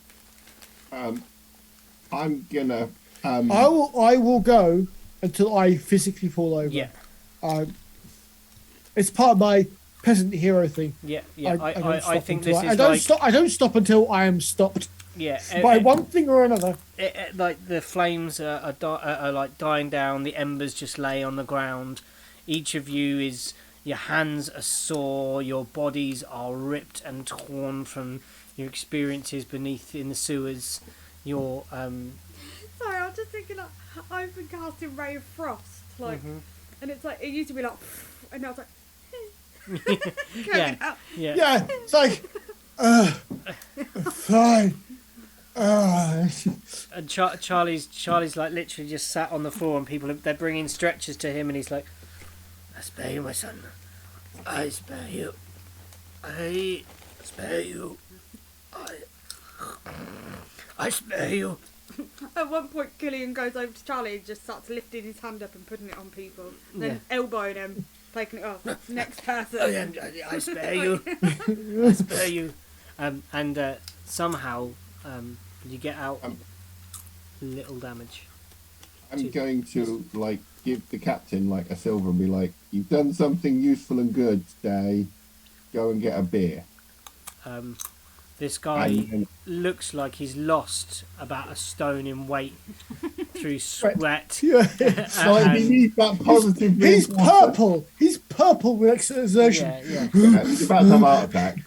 I'm gonna. I will go until I physically fall over. Yeah. It's part of my peasant hero thing. Yeah. Yeah. don't I stop think until this is I don't like. stop. I don't stop until I am stopped Yeah. by one thing or another. Like the flames are like dying down. The embers just lay on the ground. Each of you is. Your hands are sore. Your bodies are ripped and torn from your experiences beneath in the sewers. Your Sorry, I was just thinking, like, I've been casting Ray of Frost, like, and it's like, it used to be like, and now it's like, yeah, out. yeah. Yeah, it's like, fine. And Charlie's like literally just sat on the floor, and they're bringing stretchers to him, and he's like, "I spare you, my son. I spare you. I spare you. I spare you." At one point, Killian goes over to Charlie and just starts lifting his hand up and putting it on people, then elbowing him, taking it off. Next person. I spare you. I spare you. And somehow you get out little damage. I'm going to like give the captain like a silver and be like, "You've done something useful and good today. Go and get a beer." This guy And then- looks like he's lost about a stone in weight through Sweat. sweat. Yeah. So he needs that positive He's reinforcement. purple. He's purple with exertion. Yeah. He's about to have a heart attack.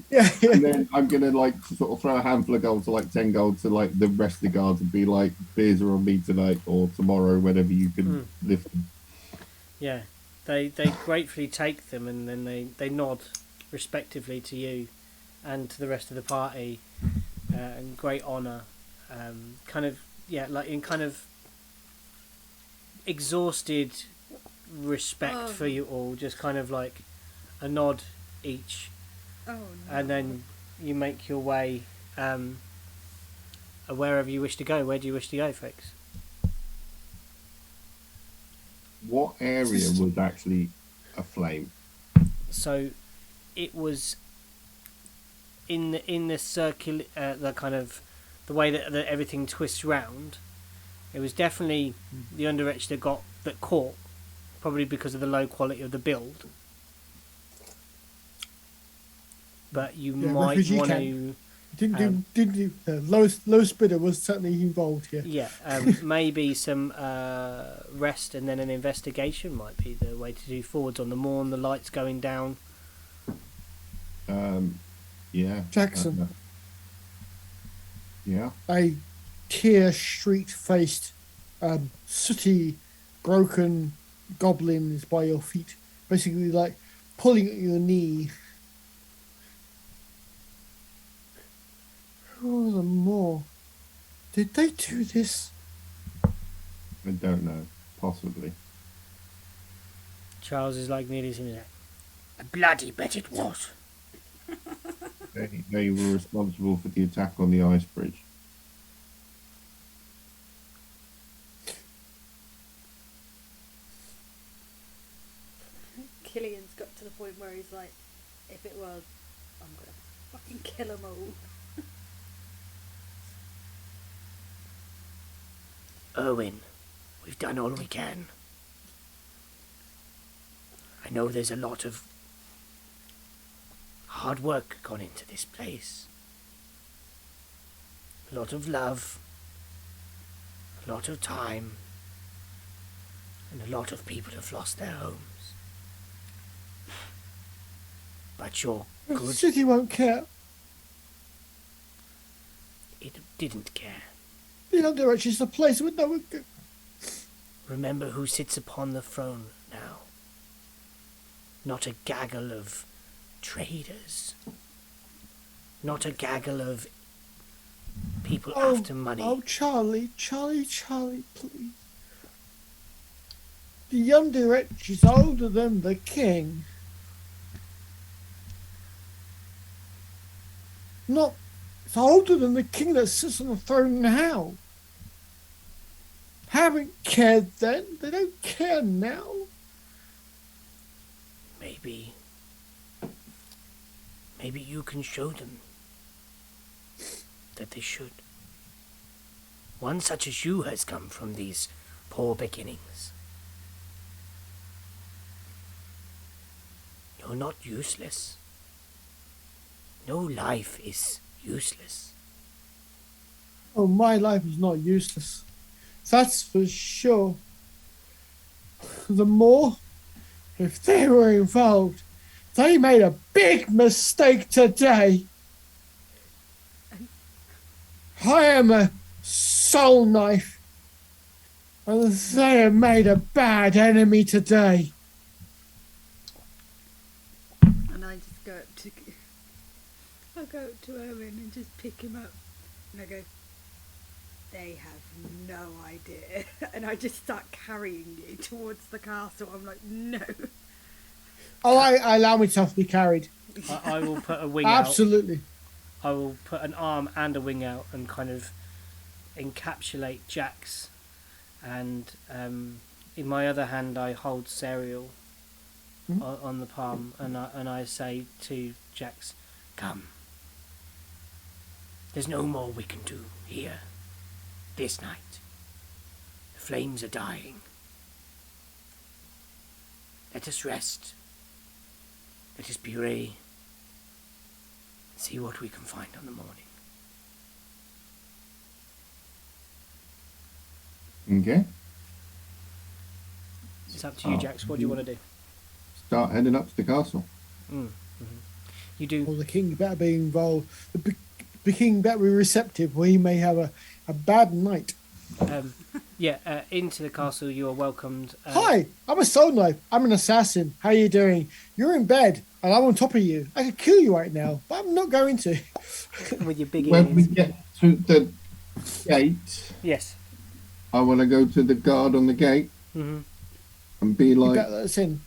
Yeah. And then I'm gonna like sort of throw a handful of gold to like 10 gold to like the rest of the guards and be like, beers are on me tonight or tomorrow, whenever you can lift them. Yeah. They gratefully take them, and then they nod respectively to you and to the rest of the party, in great honour. Like in kind of exhausted respect for you all, just kind of like a nod each. Oh, no. And then you make your way wherever you wish to go. Where do you wish to go, folks? What area was actually aflame? So it was in the circular, the kind of the way that everything twists round. It was definitely the underedge that caught, probably because of the low quality of the build. But you might refugee want camp. to. Didn't do low spinner was certainly involved here. Yeah, maybe some rest and then an investigation might be the way to do forwards on the morn, the lights going down. Yeah. Jackson. Yeah. A tear street faced, sooty, broken goblin is by your feet, basically like pulling at your knee. Who are the more? Did they do this? I don't know. Possibly. Charles is like nearly him. I bloody bet it was. They were responsible for the attack on the ice bridge. Killian's got to the point where he's like, if it was, I'm gonna fucking kill them all. Erwin, we've done all we can. I know there's a lot of hard work gone into this place. A lot of love, a lot of time, and a lot of people have lost their homes. But you're The good. city won't care. It didn't care. The underedge is the place with no one. Remember who sits upon the throne now. Not a gaggle of traders. Not a gaggle of people after money. Oh, Charlie, please. The underedge is older than the king. It's older than the king that sits on the throne now. Haven't cared then. They don't care now. Maybe you can show them that they should. One such as you has come from these poor beginnings. You're not useless. No life is useless. Oh, my life is not useless. That's for sure. The more, if they were involved, they made a big mistake today. I am a soul knife, and they have made a bad enemy today. And I just go up to Owen and just pick him up, and I go, they have no idea. And I just start carrying you towards the castle. I'm like, no. Oh, I allow myself to be carried. I will put a wing out. Absolutely. I will put an arm and a wing out and kind of encapsulate Jax. And in my other hand, I hold cereal on the palm, and I say to Jax, "Come. There's no more we can do here this night. The flames are dying. Let us rest. Let us puree. see what we can find on the morning. Okay. It's up to you, Jax. What do you want to do? Start heading up to the castle. You do. Well, the king better be involved. The king better be receptive, or he may have a bad night. Into the castle you are welcomed. Hi, I'm a soul knife. I'm an assassin. How you doing? You're in bed, and I'm on top of you. I could kill you right now, but I'm not going to. With your big When we ears. get to the gate, Yes. I want to go to the guard on the gate and be You like, better let us in.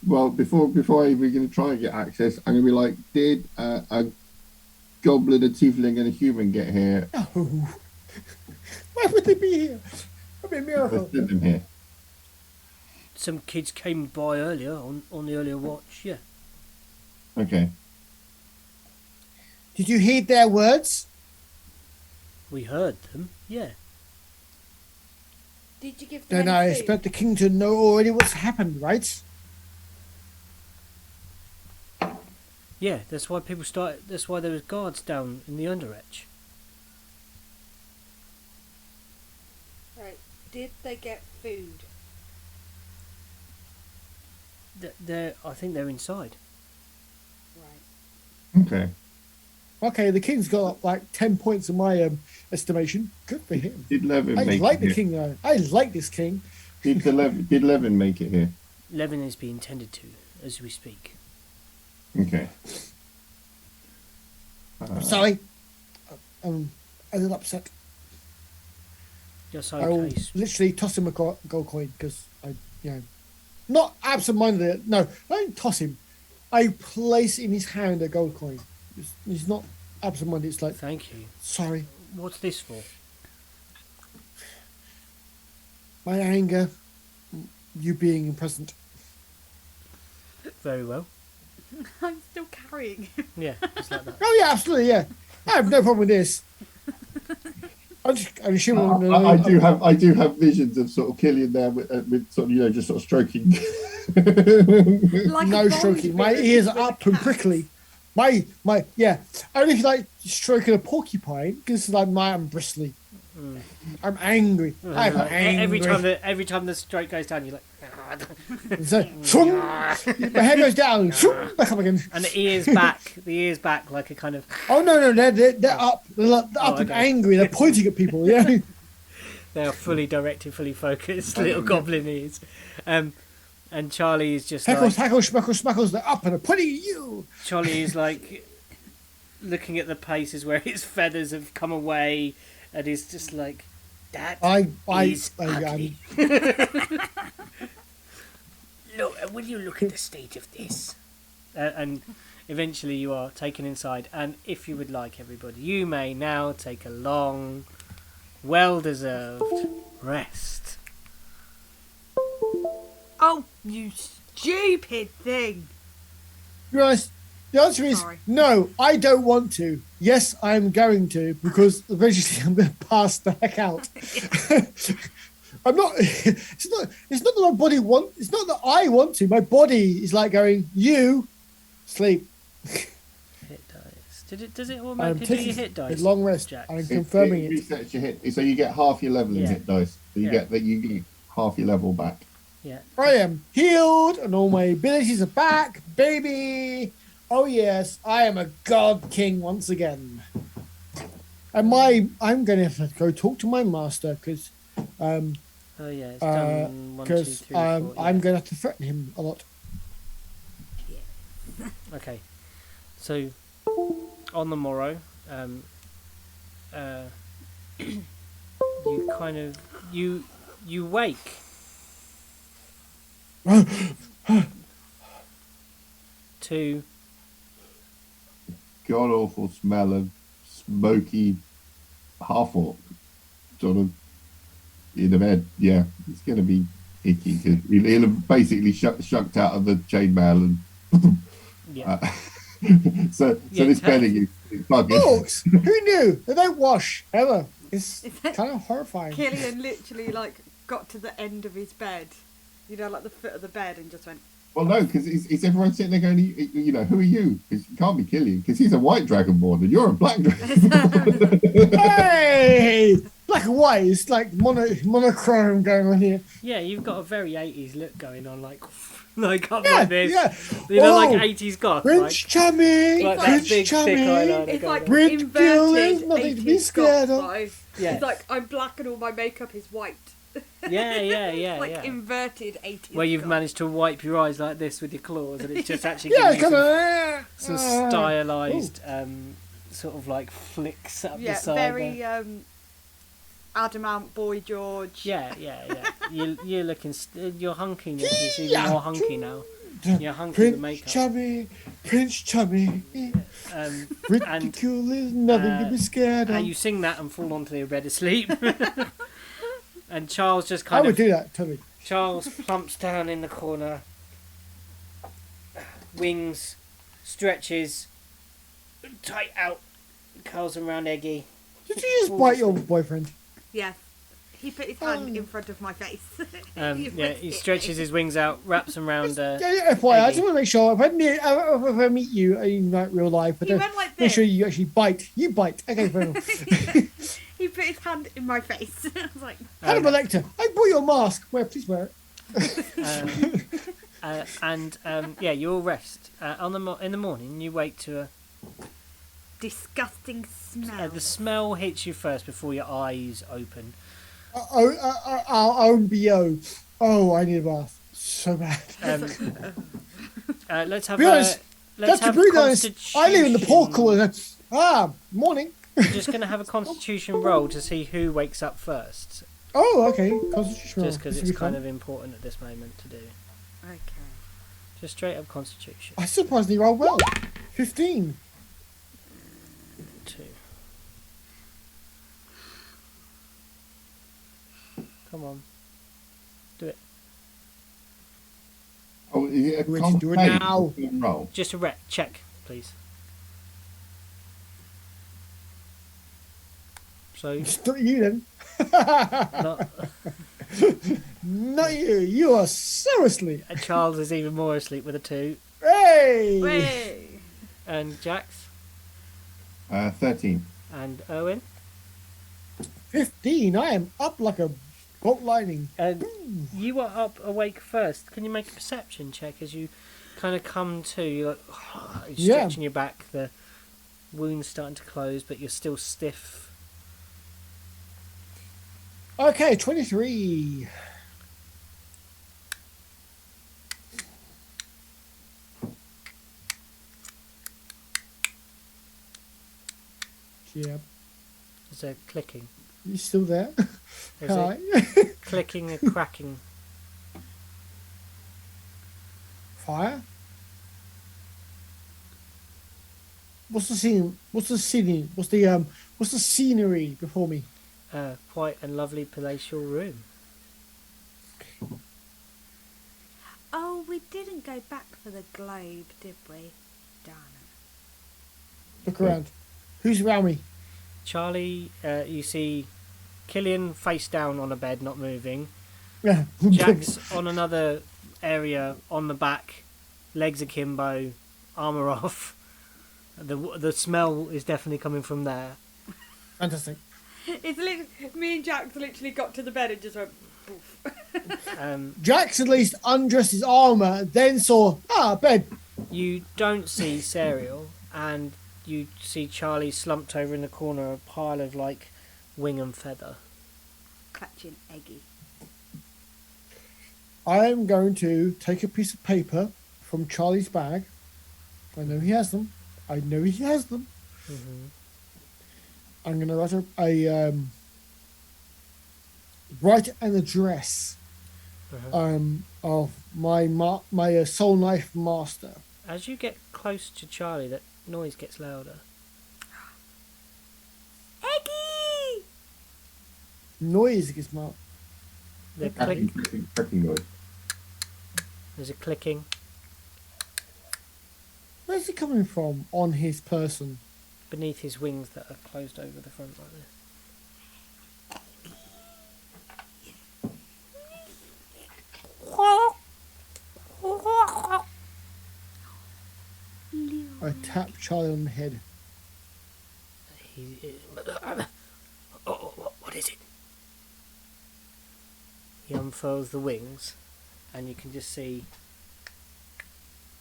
well, before I even going to try and get access, I'm going to be like, did a goblin, a tiefling, and a human get here? No. Why would they be here? That'd be a miracle. Let's send them here. Some kids came by earlier on the earlier watch. Yeah. Okay. Did you heed their words? We heard them. Yeah. Did you give them Then any I food? expect the king to know already what's happened, right? Yeah. That's why people started. That's why there was guards down in the underedge. Right. Did they get food? I think they're inside. Right. Okay. Okay, the king's got like 10 points in my estimation. Good for him. Did Levin I make like it the here? king, though. I like this king. Did Levin make it here? Levin is being tended to as we speak. Okay. I'm sorry. I'm a little upset. Just I will okay. literally toss him a gold coin because not absent-minded. No, I don't toss him. I place in his hand a gold coin. He's not absent-minded. It's like, Thank you. sorry, What's this for? my anger, you being present. Very well. I'm still carrying him. Yeah, just like that. Oh yeah, absolutely, yeah. I have no problem with this. I'm assuming. I do have visions of sort of Killian there with sort of just sort of stroking. Like no a Bond stroking. My villain ears with are a up and cat. prickly. My yeah. Only if you like stroking a porcupine because like I'm bristly. I'm angry. I'm Like, angry. every time the stroke goes down, you're like, So, swung, my head goes down, swung, back up again. and the ears back. The ears back like a kind of. Oh no, they're up. They're up and okay. angry. They're pointing at people. Yeah. They are fully directed, fully focused little goblin ears. And Charlie is just Heckles, like hackles, schmeckles, smackles. They're up and they're pointing at you. Charlie is like looking at the places where his feathers have come away, and he's just like, that is ugly. Look, will you look at the state of this? And eventually you are taken inside, and if you would like, everybody, you may now take a long, well-deserved rest. Oh, you stupid thing! Right. The answer is Sorry. no. I don't want to. Yes, I'm going to because eventually I'm going to pass the heck out. I'm not. It's not. It's not that my body wants. It's not that I want to. My body is like going. You sleep. Hit dice. Does it I'm automatically do your taking hit a dice? long rest. Jack? I'm confirming It it. resets your hit, so you get half your level in Yeah. hit dice. So you Yeah. get half your level back. Yeah. I am healed and all my abilities are back, baby. Oh yes, I am a god king once again. And I'm going to have to go talk to my master because Oh yeah, it's done 1, 2, 3, 4. I'm Yeah. going to have to threaten him a lot. Okay. So on the morrow, you kind of you wake to God awful smell of smoky half orc sort of in the bed. Yeah, it's going to be icky because he'll have basically shucked out of the chainmail and yeah. so Yeah, this bedding is bugging. Orcs? Who knew? They don't wash ever. It's kind of horrifying. Killian literally like got to the end of his bed, like the foot of the bed, and just went. Well, no, because it's everyone sitting there going, you know, who are you? Because you can't be Killian, because he's a white dragonborn and you're a black dragonborn. Hey, black and white. It's like monochrome going on here. Yeah, you've got a very 80s look going on, like up Yeah, like this. yeah. You know, like Oh, 80s goth. Prince Like, Chummy, like that Prince big, thick Chummy. eyeliner It's going like on. Red girl is inverted nothing to be 80s scared goth of. vibe. Yeah. It's like I'm black and all my makeup is white. Yeah, Like yeah. inverted 80s. Where you've goth. managed to wipe your eyes like this with your claws, and it's just actually Yeah, giving you kind some of. stylised, sort of like flicks up the side. very there. adamant boy George. Yeah. You're looking. Your hunkiness is even more hunky now. You're hunky with Prince makeup. Chummy, Prince Chummy. And Ridiculous, nothing to be scared of. you sing that and fall onto your bed asleep. And Charles just I kind would of. do that, totally. Charles plumps down in the corner. Wings, stretches, tight out, curls around Eggy. Did you just bite your boyfriend? Yes. He put his hand in front of my face. He stretches his wings out, wraps them around. Yeah, FYI, I just want to make sure if I meet you in like real life, but He went like make this. sure you actually bite. You bite. Okay, fair enough. He put his hand in my face. I was like, Hannibal Lecter, I bought your mask. Please wear it. You all rest. In the morning, you wake to a. disgusting smell. The smell hits you first before your eyes open. Our own BO. Oh, I need a bath so bad. Let's have Be honest, let's to have be honest, I live in the pork corner. Morning. We're just going to have a constitution roll to see who wakes up first. Oh, okay. Constitution. Just because it's kind of important at this moment to do. Okay. Just straight up constitution. I surprisingly rolled well. 15. 2. Come on. Do it. Oh, is it a We're going to do it now. roll? Just a check, please. So, It's not you then. not, Not you. You are so asleep. Charles is even more asleep with a 2. Hey! Way. And Jax 13. and Owen. 15. I am up like a bolt lightning. And you are up awake first. Can you make a perception check as you kind of come to? You're like, you're stretching your back. The wound's starting to close, but you're still stiff. Okay, 23. Yeah. There's a clicking. You still there? There's Hi. a clicking and cracking. Fire? What's the scene? What's the scene? What's the scenery before me? Quite a lovely palatial room. Oh, we didn't go back for the globe, did we? Darn Look around. Who's around me? Charlie, you see Killian face down on a bed, not moving. Yeah. Jax on another area on the back, legs akimbo, armour off. The smell is definitely coming from there. Fantastic. it. Me and Jax literally got to the bed and just went, poof. Jax at least undressed his armour, then saw, bed. You don't see Serial, and you see Charlie slumped over in the corner, a pile of like wing and feather. Clutching Eggy. I am going to take a piece of paper from Charlie's bag. I know he has them. Mm-hmm. I'm going to write an address of my soul knife master. As you get close to Charlie, that noise gets louder. Eggy! Noise gets marked. The click. Cracking noise. There's a clicking. Where's it coming from on his person? Beneath his wings that are closed over the front like this. tap Charlie on the head. What is it? He unfurls the wings, and you can just see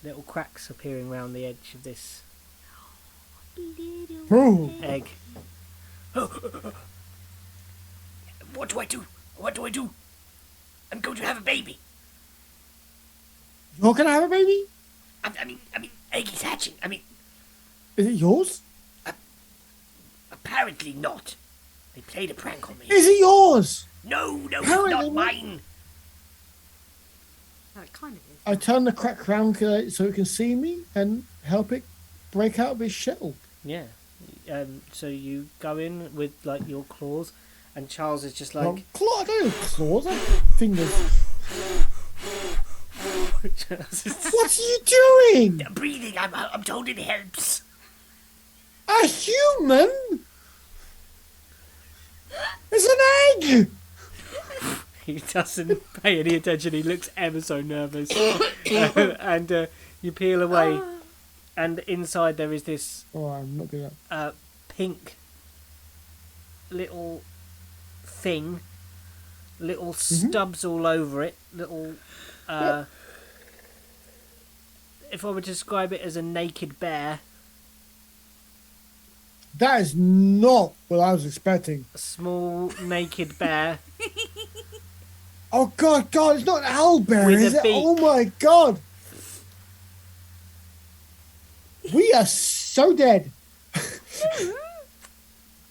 little cracks appearing around the edge of this Oh, egg. What do I do? What do I do? I'm going to have a baby. you're gonna have a baby? I mean, egg is hatching. I mean, Is it yours? apparently not. They played a prank on me. Is it yours? No, it's Apparently not not. mine. That kind of is. I turn the crack round so it can see me and help it break out of its shell. Yeah. So you go in with like your claws, and Charles is just like. Well, I don't have claws, I have fingers. What are you doing? Breathing. I'm told it helps. A human? It's an egg! He doesn't pay any attention. He looks ever so nervous, and you peel away, and inside there is this Oh, I'm not good at pink little thing, little stubs all over it, little. If I were to describe it as a naked bear, That is not what I was expecting. a small naked bear Oh, God, it's not an owlbear, With is a it? beak. Oh, my God. We are so dead.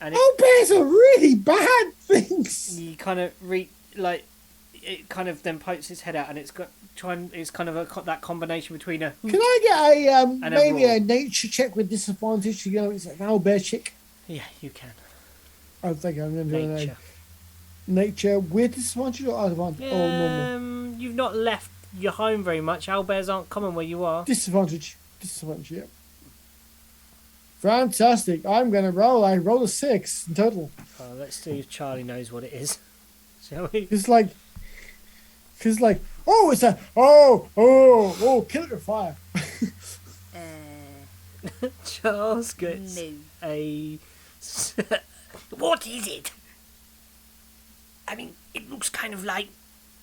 and Owlbears are really bad things. you kind of it kind of then pokes its head out, and it's kind of that combination between a Can I get And a maybe roar. a nature check with disadvantage? You know, it's an owlbear chick. yeah, you can I think I'm going to do nature. nature with disadvantage or advantage? Or normal? You've not left your home very much. Owlbears aren't common where you are. Disadvantage, yeah. Fantastic. I'm going to roll. I rolled a 6 in total. Oh, let's see if Charlie knows what it is. Shall we? It's like, oh, it's a, kill it with fire. Charles gets No. a. What is it? I mean, it looks kind of like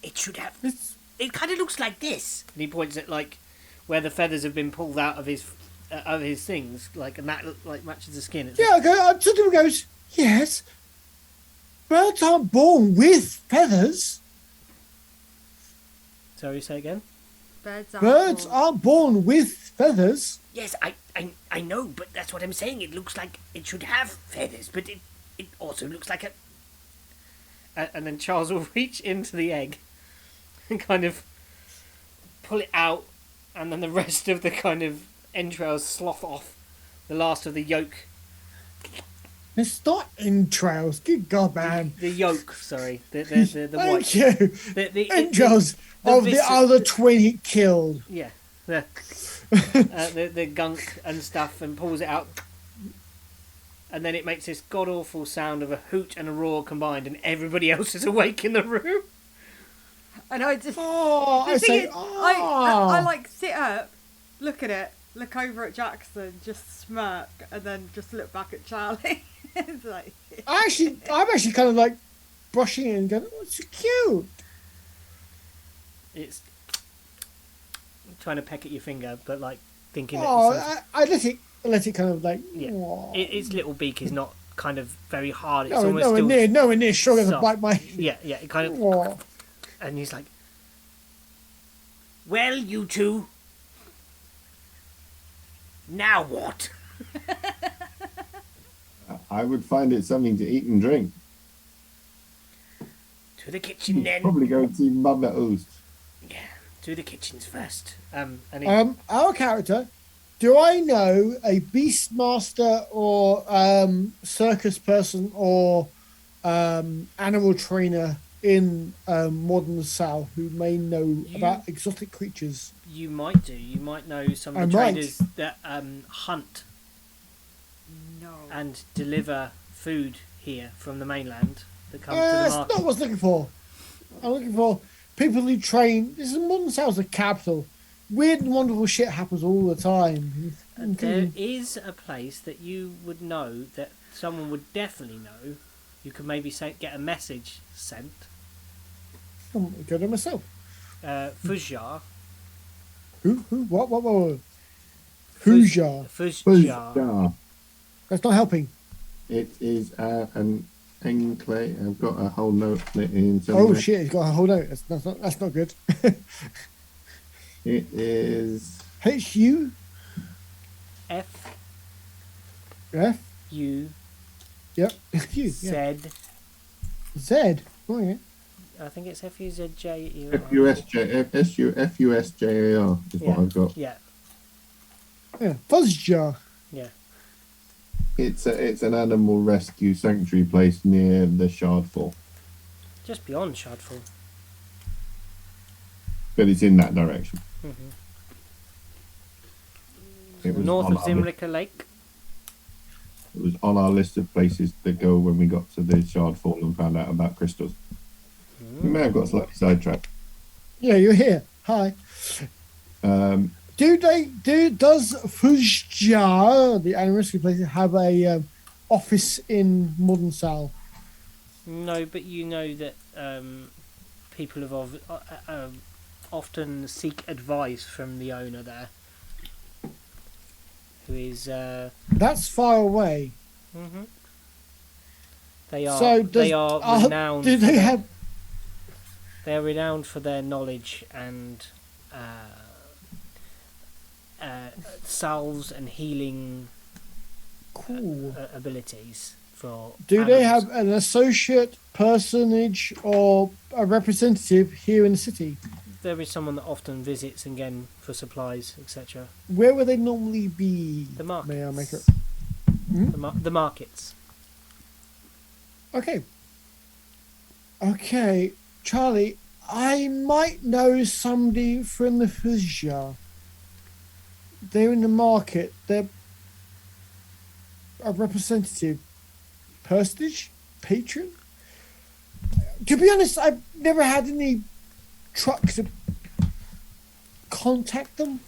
it should have. It's, It kind of looks like this. And he points at like where the feathers have been pulled out of his things, like, and that like matches the skin. It's yeah, okay, something goes, yes, birds aren't born with feathers. Sorry, say again. Birds aren't born with feathers. Yes, I know, but that's what I'm saying. It looks like it should have feathers, but it also looks like a. And then Charles will reach into the egg and kind of pull it out, and then the rest of the kind of entrails slough off. The last of the yolk. It's not entrails. Good God, man. The yolk, sorry. The Thank white. you. The Entrails of the viscera- other twin he killed. Yeah. The gunk and stuff, and pulls it out. And then it makes this god-awful sound of a hoot and a roar combined, and everybody else is awake in the room. And I just. Oh, The I thing say, is, oh. I like sit up, look at it, look over at Jackson, just smirk, and then just look back at Charlie. It's like. I'm actually kind of like brushing it and going, oh, it's so cute. It's trying to peck at your finger, but like thinking Oh, that I let it kind of like, yeah. oh. Its little beak is not kind of very hard. It's No, almost nowhere still nowhere near strong enough to soft. bite my. Yeah, it kind of. Oh. And he's like, "Well, you two, now what?" I would find it something to eat and drink. To the kitchen then. Probably go and see Mum at Oost. Yeah, to the kitchens first. And he, Our character. Do I know a beastmaster or circus person or animal trainer in modern South who may know about exotic creatures? you might do. You might know some of I the might. traders that hunt No. and deliver food here from the mainland that come to the That's market. not what I was looking for. I'm looking for people who train. This is modern South's a capital. Weird and wonderful shit happens all the time. There is a place that you would know that someone would definitely know. You could maybe get a message sent. I'm going to myself. Fuzjar. Who? What? Fuzjar. Fuzjar. That's not helping. It is an enclave. I've got a whole note on it in somewhere. Oh shit! He's got a whole note. That's not good. It is HU F. F U. Yep. U. Z. Z. Oh yeah. I think it's FUZJ. FUSJAR is what I've got. Yeah. Yeah. Fuzzjar. Yeah. It's an animal rescue sanctuary place near the Shardfall, Just beyond Shardfall. but it's in that direction. Mm-hmm. It was North on of our Zimrica Lake. It was on our list of places to go when we got to the Shardfall and found out about crystals. We may have got slightly sidetracked. Yeah, you're here. Hi. Um, Does Fuzzjar, the animal rescue place, have a office in Modern Sal? No, but you know that people have often seek advice from the owner there, who is. That's far away. Mm-hmm. They are. So they are renowned. Do they have? They are renowned for their knowledge and salves and healing Cool. abilities for. Do they animals. have an associate personage or a representative here in the city? There is someone that often visits again for supplies, etc. Where would they normally be? The markets. May I make it? The markets. Okay. Okay, Charlie, I might know somebody from the Fuzzjar. They're in the market. They're a representative. Personage? Patron? To be honest, I've never had any truck to contact them.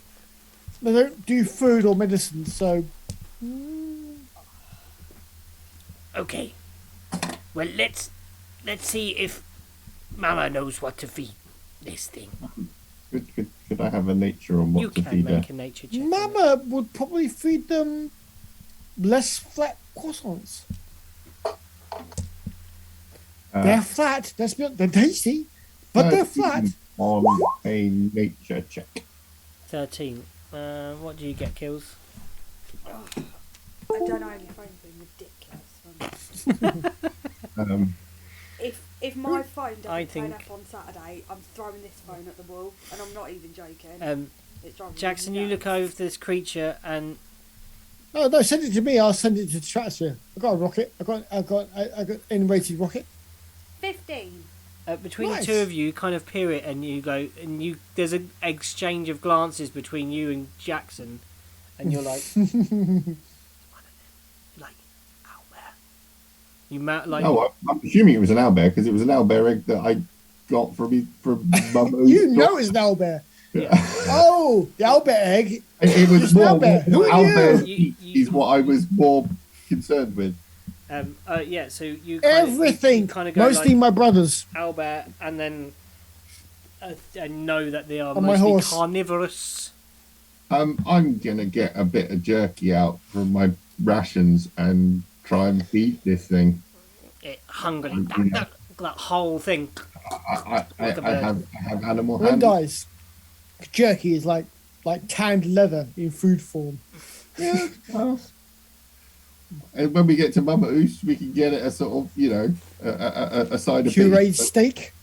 They don't do food or medicine, so... Okay. Well, let's see if Mama knows what to feed this thing. could I have a nature on what You to can feed her? make a nature check. Mama would probably feed them less flat croissants. They're flat. They're tasty, but they're flat. On a nature check. 13. What do you get, Kills? I don't know if phone's been ridiculous. If my phone doesn't turn up on Saturday, I'm throwing this phone at the wall, and I'm not even joking. It's driving Jackson, me you nuts. look over this creature and No, send it to me. I'll send it to the stratosphere. I got a rocket. I got an N-rated rocket. 15. between Nice. the two of you, kind of peer it, and you go, and you. There's an exchange of glances between you and Jackson, and you're like, like owlbear. You like. Oh, I'm assuming it was an owlbear because it was an owlbear egg that I got from Mum. You know it's an owlbear. Yeah. Oh, the owlbear egg. It was It's more owlbear. Who are owlbears you? eat is what I was more concerned with. Yeah. So you Everything. kind of go Mostly like my brothers. owlbear, and then I know that they are On my mostly horse. carnivorous. I'm gonna get a bit of jerky out from my rations and try and feed this thing. It hungry. Yeah. That whole thing. I Like a bird. have animal When hand. dies, jerky is like canned leather in food form. Yeah. Well, and when we get to Mama Oos, we can get it a sort of, a side of Pureed beef. steak.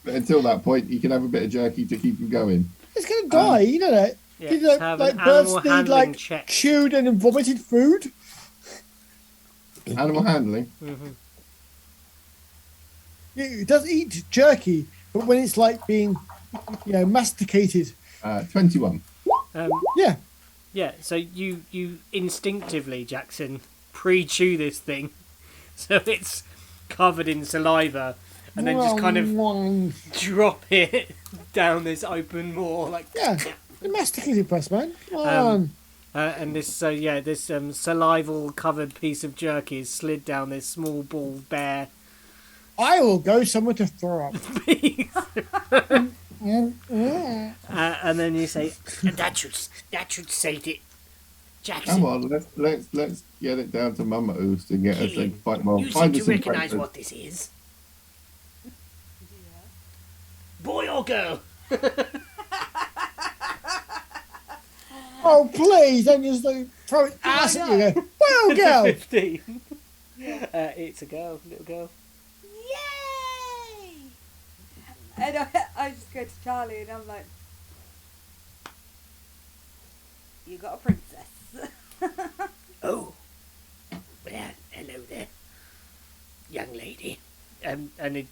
But until that point, you can have a bit of jerky to keep him going. It's gonna die. You know that. Yeah, You know, have like an birds animal need handling check. chewed and vomited food. Animal handling. It does eat jerky, but when it's like being, masticated. 21. Yeah. Yeah, so you instinctively, Jackson, pre-chew this thing, so it's covered in saliva, and then just kind of drop it down this open moor, like. Yeah. The masticated press, man. Come on. And this salival covered piece of jerky is slid down this small bald bear. I will go somewhere to throw up. And then you say, and that should sate it. Jackson, Come on, let's get it down to Mama Oost and get us a Killian, fight. Well, you seem find to us some recognise breakfast. what this is. Boy or girl? Oh, please, don't just like, throw it ass at you. Go, well, girl. 15. It's a girl, little girl. Yay! And I just go to Charlie and I'm like, you got a princess. Oh, well, hello there, young lady. And he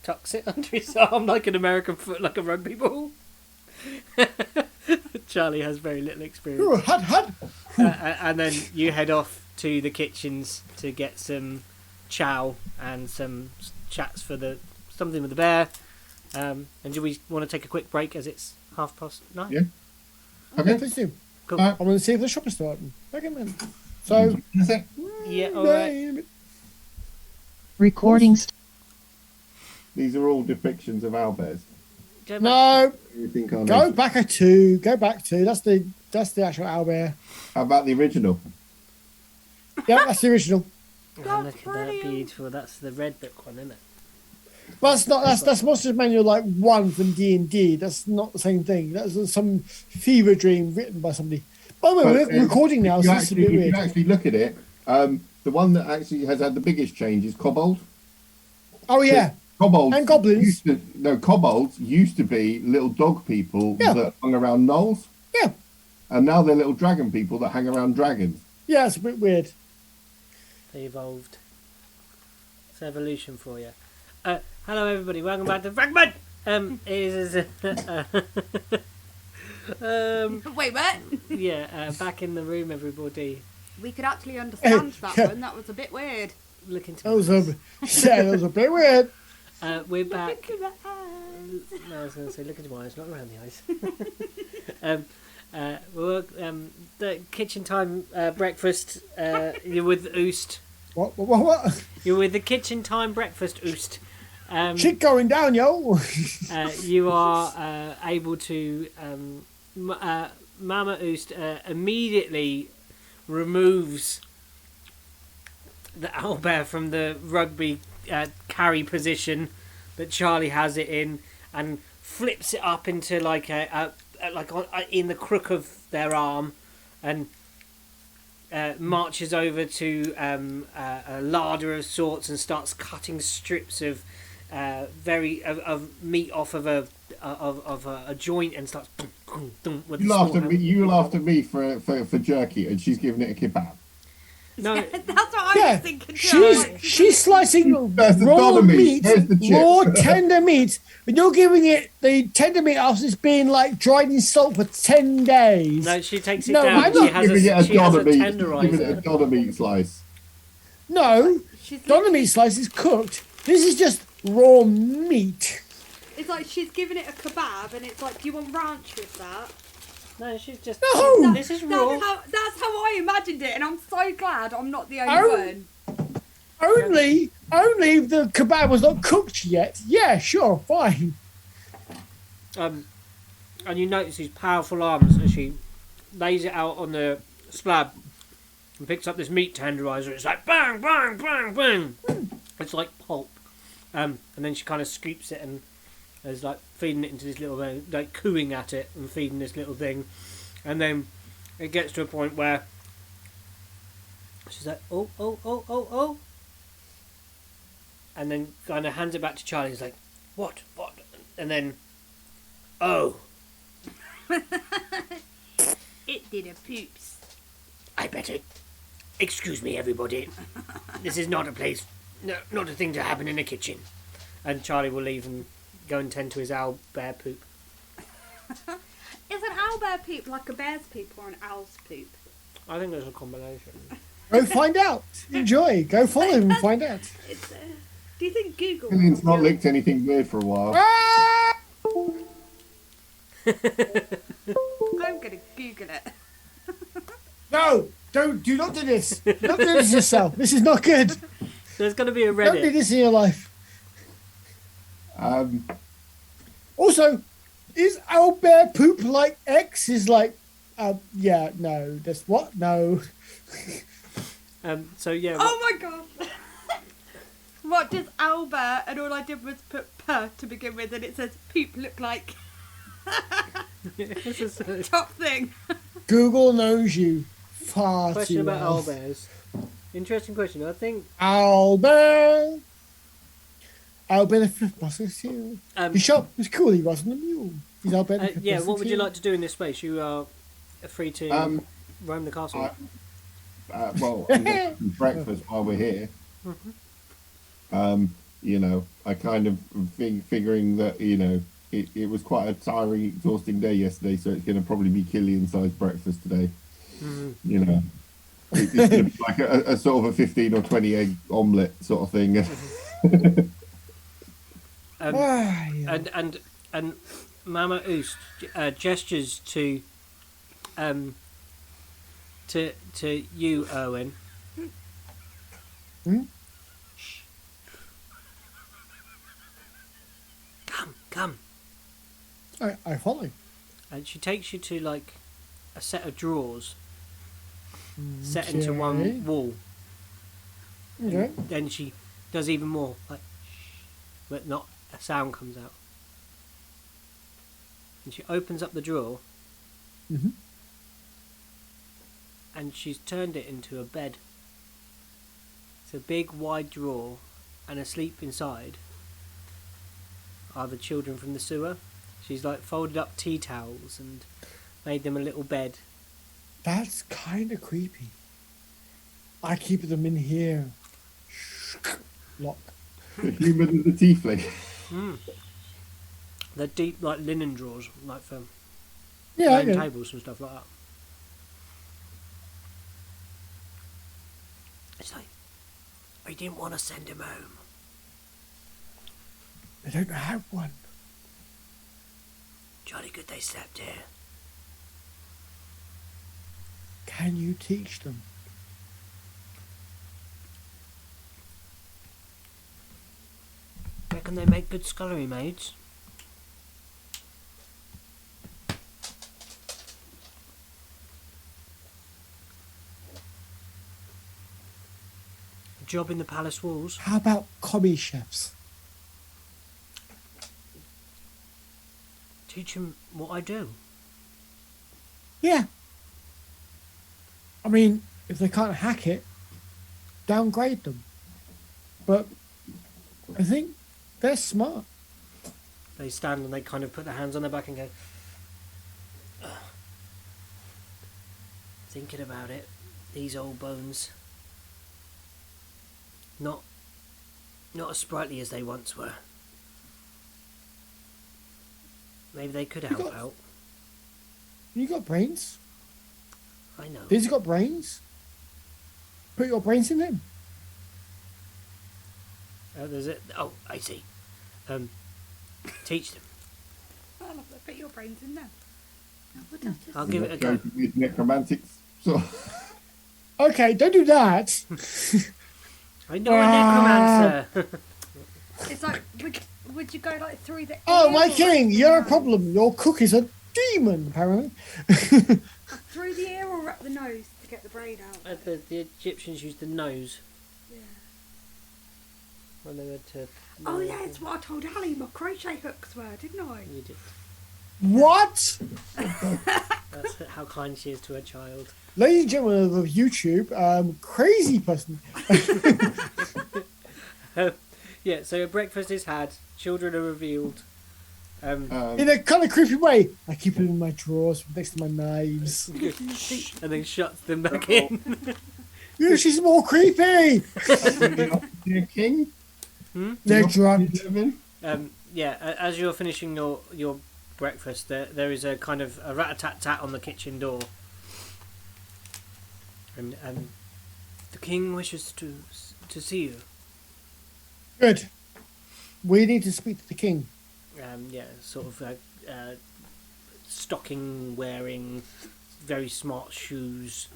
tucks it under his arm like an American foot, like a rugby ball. Charlie has very little experience. Ooh, hut. And then you head off to the kitchens to get some chow and some chats for something with the bear. And do we want to take a quick break as it's 9:30? Yeah. Okay, Okay. please do. Cool. I'm going to see if the shop is still open. Okay, man. So, That's it. Yeah, all right. Recording These are all depictions of owlbears. No, Everything go back a 2. Go back 2. That's the actual owlbear. How about the original? Yeah, that's the original. Oh, look at that, brilliant. beautiful. That's the red book one, isn't it? But that's not. That's Monsters Manual like 1 from D&D. That's not the same thing. That's some fever dream written by somebody. By the way, we're recording now, If so you it's a bit actually, if weird. you actually look at it, the one that actually has had the biggest change is kobold. Oh yeah, Kobolds And goblins. Kobolds used to be little dog people Yeah. that hung around gnolls, yeah, and now they're little dragon people that hang around dragons. yeah. It's a bit weird. They evolved. It's evolution for you. Hello, everybody. Welcome back to Fragment. Wait, what? Back in the room, everybody. We could actually understand that Yeah. one. That was a bit weird. Look into That was that was a bit weird. we're back. Look at my eyes. No, I was going to say, look into my eyes, not around the eyes. The kitchen time breakfast. You're with Oost. What? You're with the kitchen time breakfast Oost. Shit going down, yo. You are able to. Mama Oost immediately removes the owlbear from the rugby carry position that Charlie has it in, and flips it up into like in the crook of their arm, and marches over to a larder of sorts and starts cutting strips of meat off of a joint and starts with You the laughed small at me. You laughed at me for jerky, and she's giving it a kebab. No, That's what I Yeah, was thinking too. she's slicing There's the raw doner meat. meat, There's the chip. raw tender meat, and you're giving it the tender meat after it's been like dried in salt for 10 days. no, she takes it No, down. I'm She not has Giving it a doner meat. Giving it a tenderizer. doner meat slice. No, She's doner literally- meat slice is cooked. This is just raw meat. It's like she's giving it a kebab, and it's like, do you want ranch with that? No, she's just. No! This is raw. That's how I imagined it, and I'm so glad I'm not the only Oh. one. Only if the kebab was not cooked yet. Yeah, sure, fine. And you notice these powerful arms as she lays it out on the slab and picks up this meat tenderizer. It's like bang, bang, bang, bang. It's like pulp. And then she kind of scoops it and is like feeding it into this little thing, like cooing at it and feeding this little thing. And then it gets to a point where she's like, oh. And then kind of hands it back to Charlie. He's like, what? And then, oh. It did a poops. I better. Excuse me, everybody. This is not a place, not a thing to happen in a kitchen. And Charlie will leave and go and tend to his owl bear poop. Is an owlbear poop like a bear's poop or an owl's poop? I think there's a combination. Go find out. Enjoy. Go follow him and find out. It's, do you think Google? Killian's not licked anything weird for a while. Ah! I'm gonna Google it. No, do not do this. Do not do this yourself. This is not good. There's going to be a Don't do Reddit. this in your life. Also, is owlbear poop like X? Is like, yeah, no. That's what? No. So yeah. Oh my god. What does Albert, and all I did was put per to begin with, and it says poop look like This is a top thing. Google knows you far question too about well. owlbears. Interesting question. I think Owlbear. Owlbear the fifth muscle too. um, He shot. It was cool. He wasn't a mule. He's Owlbear the fifth yeah. muscle What would you too. like to do in this space? You are free to roam the castle. Well, I'm gonna have some breakfast while we're here. You know, I kind of figuring that, you know, it was quite a tiring, exhausting day yesterday, so it's going to probably be Killian-sized breakfast today. You know, it's going to be like a sort of a 15 or 20 egg omelette sort of thing. Yeah. And Mama Oost gestures to you, Erwin. Hmm? Come. I follow. And she takes you to like a set of drawers set into Okay. one wall. Okay. Then she does even more, like, but not a sound comes out. And she opens up the drawer, Mm-hmm. and she's turned it into a bed. It's a big wide drawer, and asleep inside are the children from the sewer. She's like folded up tea towels and made them a little bed. That's kind of creepy. I keep them in here. Lock. The human and the tiefling. They're deep, like linen drawers, like for Yeah, laying yeah. tables and stuff like that. It's like, I didn't want to send him home. They don't have one. Jolly good they slept here. Can you teach them? Reckon they make good scullery maids. A job in the palace walls. How about commie chefs? Teach them what I do. Yeah. I mean, if they can't hack it, downgrade them. But I think they're smart. They stand and they kind of put their hands on their back and go, "Ugh. Thinking about it, these old bones. Not as sprightly as they once were. Maybe they could help out. You got brains? I know. These got brains? Put your brains in them. There's it. Oh, I see. Teach them. I love that. Put your brains in there. No, what does this? I'll give it a go. With necromantics. So, Okay, don't do that. I know a necromancer. It's like, would you go like through the Oh, ear my or king, up the you're a nose? problem. Your cook is a demon, apparently. Through the ear or up the nose to get the brain out? The Egyptians used the nose Yeah. when they were to. Oh yeah, it's what I told Ali my crochet hooks were, didn't I? You did. What? That's how kind she is to her child. Ladies and gentlemen of YouTube, crazy person. Yeah, so breakfast is had, children are revealed. In a kind of creepy way. I keep it in my drawers next to my knives. And then shuts them back in. Yeah, she's more creepy. dear king. They're drugged. Yeah, as you're finishing your breakfast, there is a kind of a rat-a-tat-tat on the kitchen door. And the king wishes to see you. Good. We need to speak to the king. Yeah, sort of stocking wearing, very smart shoes,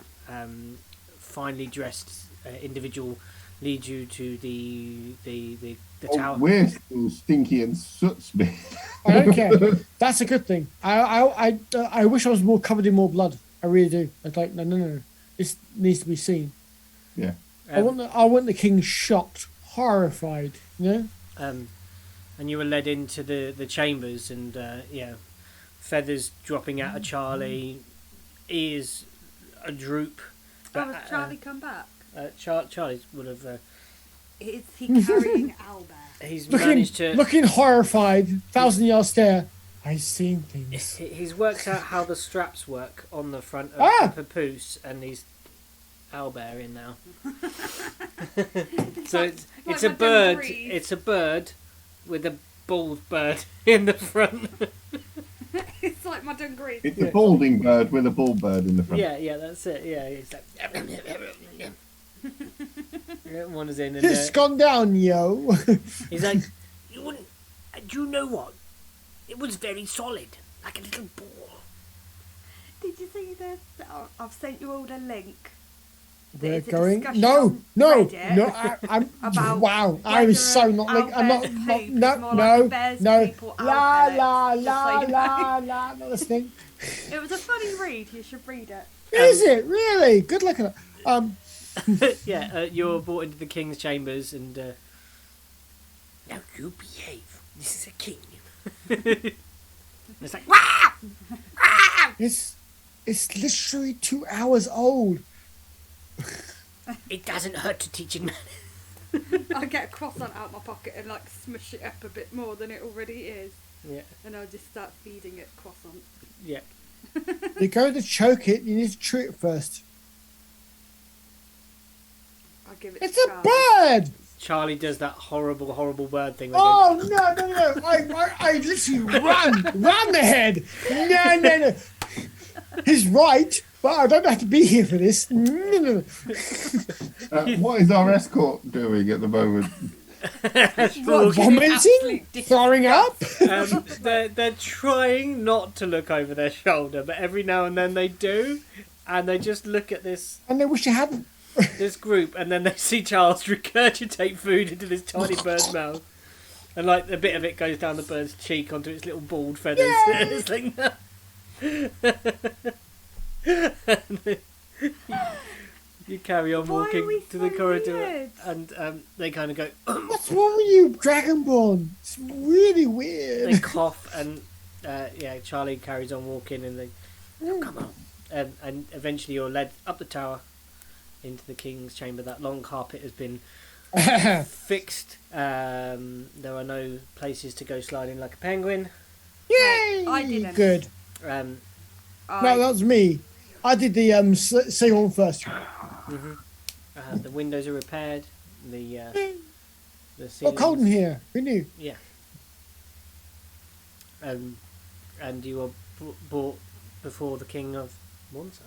finely dressed individual lead you to the tower. We're still stinky and soot smith. I don't care. That's a good thing. I wish I was more covered in more blood. I really do. It's like no. This needs to be seen. Yeah. I want the king shocked, horrified. You know. And you were led into the chambers, and feathers dropping out of Charlie, ears a droop. Oh, has Charlie come back? Charlie would have. Is he carrying Albert? He's managed to. Looking horrified, 1,000-yard stare. I've seen things. He's worked out how the straps work on the front of the papoose, and he's owlbear in now. So it's a bird. It's a bird with a bald bird in the front. It's like my dungaree. It's a balding bird with a bald bird in the front. Yeah, that's it. Yeah, he's like. One is in, and It's gone down, yo. he's like, you wouldn't. Do you know what? It was very solid, like a little ball. Did you see this? I've sent you all the link. We're There's a going. discussion No. on Reddit I'm. about Wow. I'm so not like. I'm not. Owlbear's No. poop is more No. like bears, No. people, La owl la pellets, just so la you know. la. Not listening. It was a funny read. You should read it. Is it really? Good looking. You're brought into the king's chambers, and now you behave. This is a king. It's like, wow! It's literally 2 hours old. It doesn't hurt to teach it manners. I get a croissant out my pocket and like smush it up a bit more than it already is, Yeah, and I'll just start feeding it croissant. yeah. You're going to choke it. You need to treat it first. I'll give it. It's to a Charlie. bird. Charlie does that horrible bird thing. Again. Oh no! I literally ran the head. No. He's right, but I don't have to be here for this. No. What is our escort doing at the moment? Vomiting, Absolute throwing up. They're trying not to look over their shoulder, but every now and then they do, and they just look at this And they wish they hadn't. group, and then they see Charles regurgitate food into this tiny bird's mouth, and like a bit of it goes down the bird's cheek onto its little bald feathers. It's like no. You carry on Why are walking we to the so corridor, weird? and they kind of go. What's wrong with you, Dragonborn? It's really They weird. cough, and Charlie carries on walking, and they come on, and eventually you're led up the tower into the king's chamber. That long carpet has been fixed. There are no places to go sliding like a penguin. Yay! I didn't. Good. Um, No, that was me. I did the seahorn first. the windows are repaired. The Got ceiling. cold in here. Who knew? Yeah. And you are brought before the king of Monza.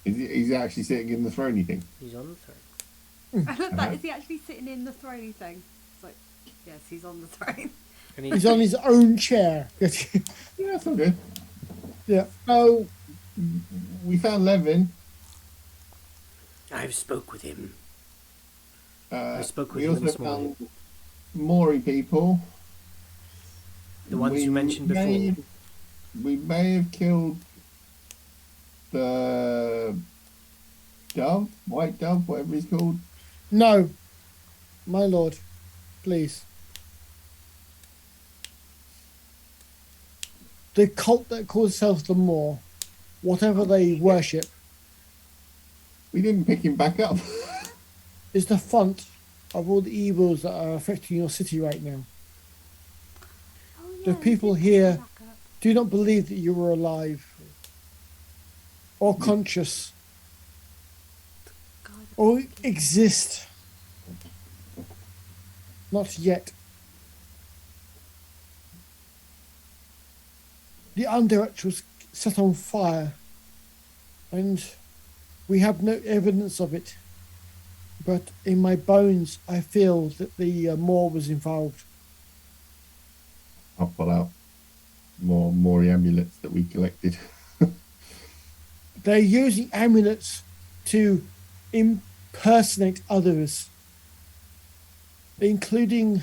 He's actually sitting in the throny thing. He's on the throne. I love that. Is he actually sitting in the throny thing? It's like, yes, he's on the throne. And He's on his own chair. Yeah, that's all good. Yeah. Oh, we found Levin. I've spoke with him. I spoke with we him also this morning. found Maury people. The ones you mentioned before. We may have killed the dove, white dove, whatever he's called. No, my lord, please. The cult that calls itself the Moor, whatever they worship, We didn't pick him back up. is the font of all the evils that are affecting your city right now. Oh, The people here do not believe that you were alive or conscious or exist. Not yet. The underearth was set on fire, and we have no evidence of it. But in my bones, I feel that the Moor was involved. I'll pull out more Maury amulets that we collected. They're using amulets to impersonate others, including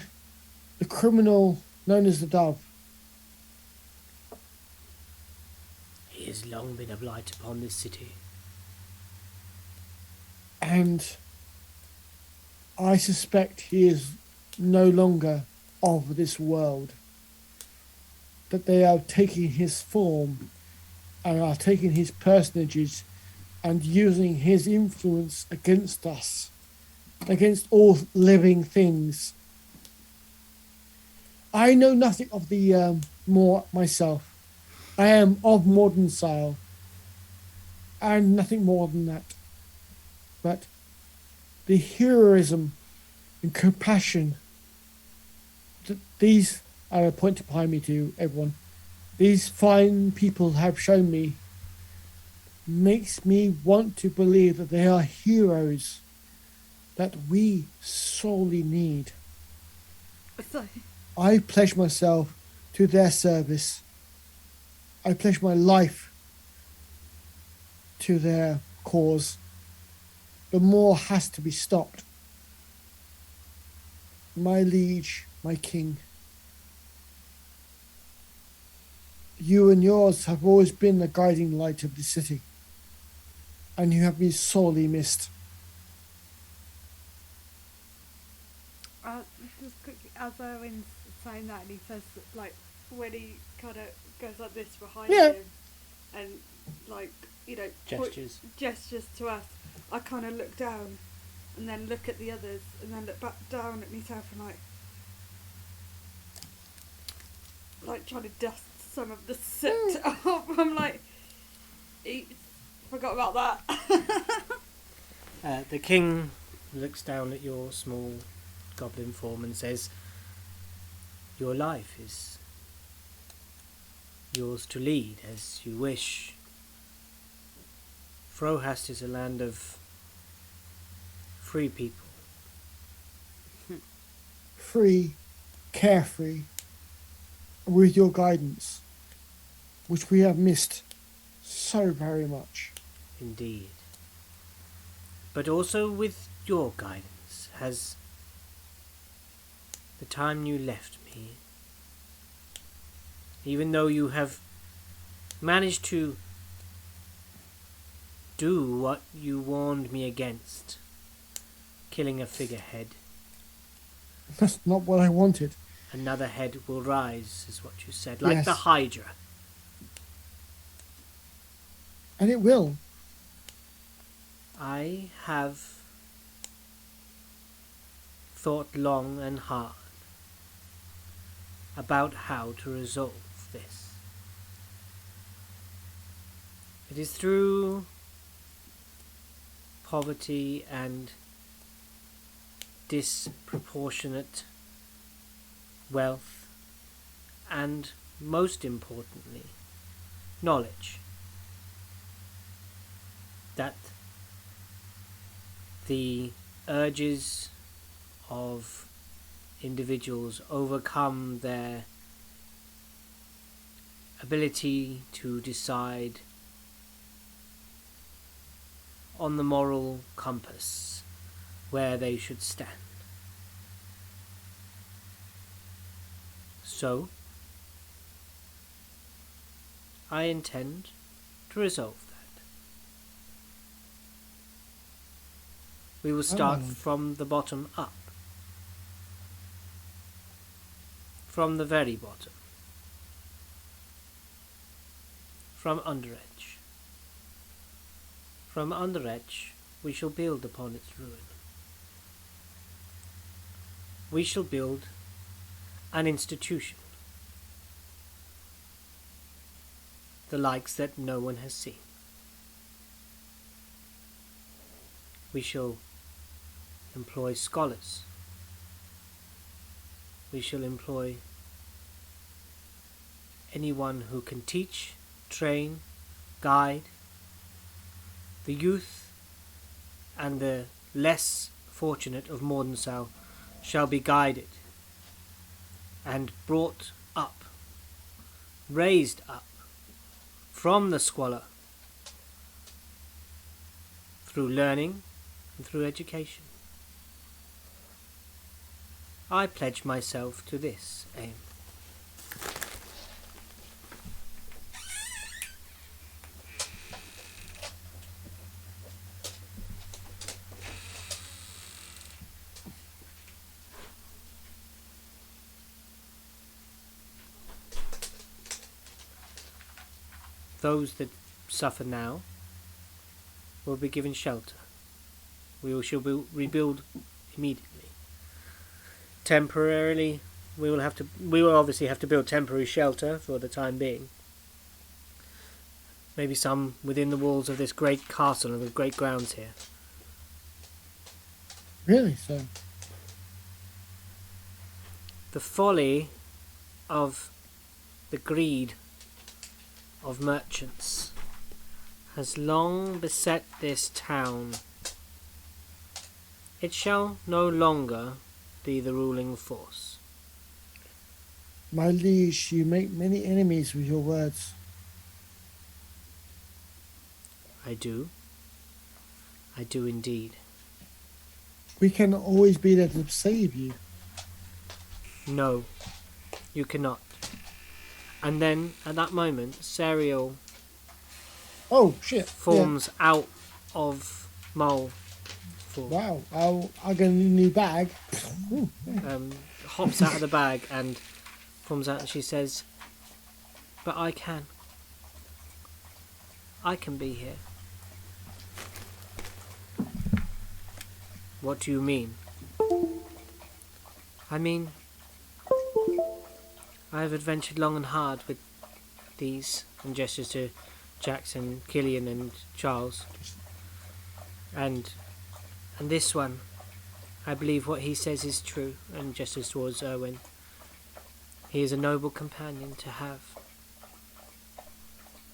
the criminal known as the Dove. He has long been a blight upon this city. And I suspect he is no longer of this world. That they are taking his form and are taking his personages and using his influence against us, against all living things. I know nothing of the Moor myself. I am of modern style, and nothing more than that. But the heroism and compassion that these, I will point behind me to everyone, these fine people have shown me makes me want to believe that they are heroes that we sorely need. So, I pledge myself to their service. I pledge my life to their cause. The Moor has to be stopped. My liege, my king. You and yours have always been the guiding light of the city, and you have been sorely missed. just quickly, as Owen's saying that, and he says, like, when he kind of goes like this behind Yeah. him, and, like, you know, Gestures. gestures to us, I kind of look down, and then look at the others, and then look back down at myself, and like trying to dust some of the soot off. I'm like, forgot about that. The king looks down at your small goblin form and says, "Your life is yours to lead as you wish. Frohast is a land of free people. Free, carefree, with your guidance, which we have missed so very much." Indeed. But also with your guidance has the time you left me, even though you have managed to do what you warned me against, killing a figurehead. That's not what I wanted. Another head will rise, is what you said, like Yes. the Hydra. And it will. I have thought long and hard about how to resolve this. It is through poverty and disproportionate wealth, and most importantly, knowledge, that the urges of individuals overcome their ability to decide on the moral compass where they should stand. So, I intend to resolve that. We will start from the bottom up. From the very bottom. From Underedge. From Underedge, we shall build upon its ruin. We shall build an institution, the likes that no one has seen. We shall employ scholars. We shall employ anyone who can teach, train, guide. The youth and the less fortunate of Mordensow shall be guided and brought up, raised up from the squalor through learning and through education. I pledge myself to this aim. Those that suffer now will be given shelter. We shall rebuild immediately. Temporarily, we will obviously have to build temporary shelter for the time being. Maybe some within the walls of this great castle and the great grounds here. Really? So, The folly of the greed of merchants has long beset this town. It shall no longer be the ruling force. my liege, you make many enemies with your words. I do indeed. We can always be there to save you. No, you cannot. And then, at that moment, Serial Oh shit! forms out of Mole. Wow! I'll get a new bag. Ooh, Hops out of the bag and forms out, and she says, "But I can. I can be here." What do you mean? I mean, I have adventured long and hard with these, and gestures to Jackson, Killian and Charles. And this one, I believe what he says is true, and gestures towards Erwin. He is a noble companion to have.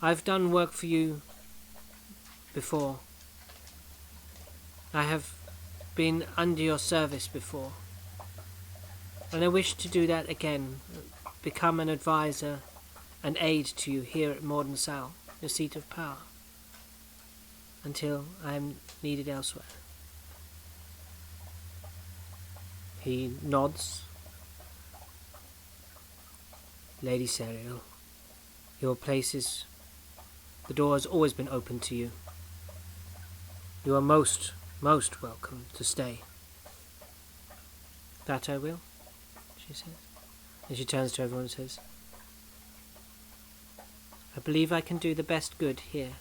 I've done work for you before. I have been under your service before. And I wish to do that again, become an advisor, an aid to you here at Morden Sal, your seat of power, until I am needed elsewhere. He nods. Lady Serial, your place is... the door has always been open to you. You are most welcome to stay. That I will, she says. And she turns to everyone and says, I believe I can do the best good here.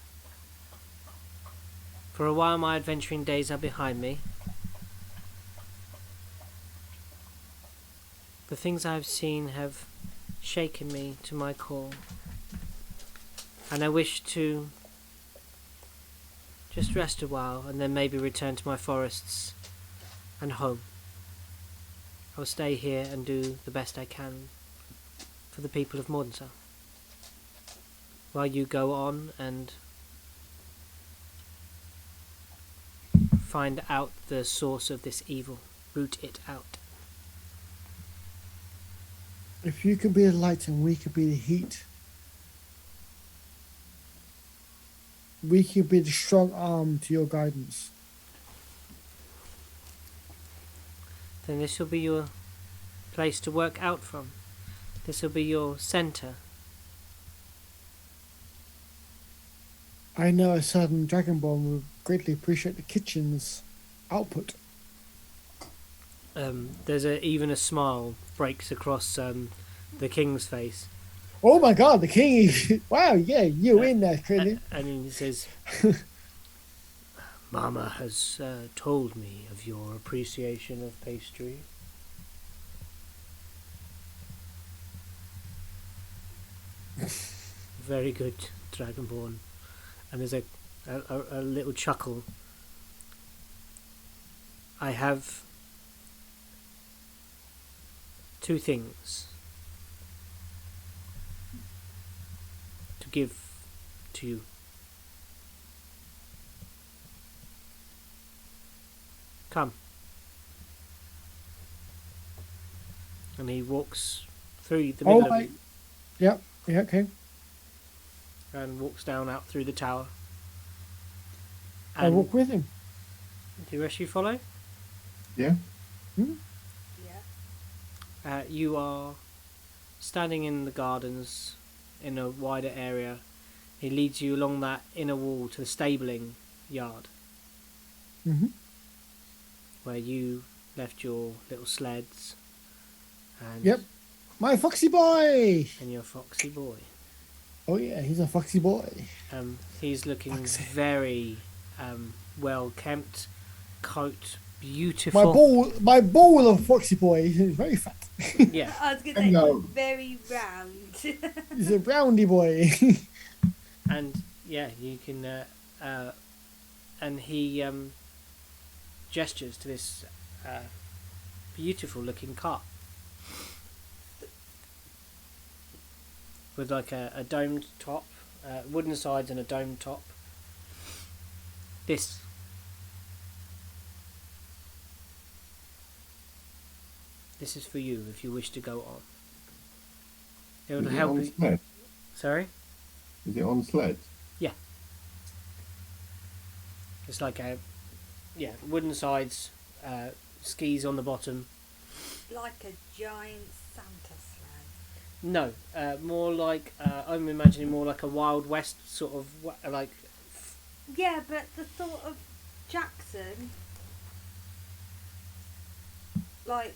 For a while my adventuring days are behind me. The things I have seen have shaken me to my core. And I wish to just rest a while and then maybe return to my forests and home. I will stay here and do the best I can for the people of Mordensa, while you go on and find out the source of this evil, root it out. If you could be the light and we could be the heat, we could be the strong arm to your guidance. Then this will be your place to work out from. This will be your centre. I know a certain Dragonborn would greatly appreciate the kitchen's output. There's even a smile breaks across the king's face. Oh my god, the king! Wow, yeah, you in there, clearly. And he says, Mama has told me of your appreciation of pastry. Very good, Dragonborn. And there's a little chuckle. I have two things to give to you. Come. And he walks through the middle of it Yeah, okay. and walks down out through the tower. I walk with him. Do the rest of you follow? Yeah. Yeah. You are standing in the gardens in a wider area. He leads you along that inner wall to the stabling yard Mm-hmm. where you left your little sleds and, Yep. My foxy boy. and your foxy boy. Oh yeah, he's a foxy boy. He's looking Foxy. very well kempt, coat, beautiful. My ball of foxy boy is very fat. Yeah, I was going to say, No. very round. He's a brownie boy. and yeah, you can. And he gestures to this beautiful-looking cart with like a domed top, wooden sides, and a domed top. This is for you if you wish to go on. It Is will it help on you. sled? Sorry. Is it on sled? It's like wooden sides, skis on the bottom. Like a giant Santa sled. No, more like I'm imagining more like a Wild West sort of like. Yeah, but the thought of Jackson, like,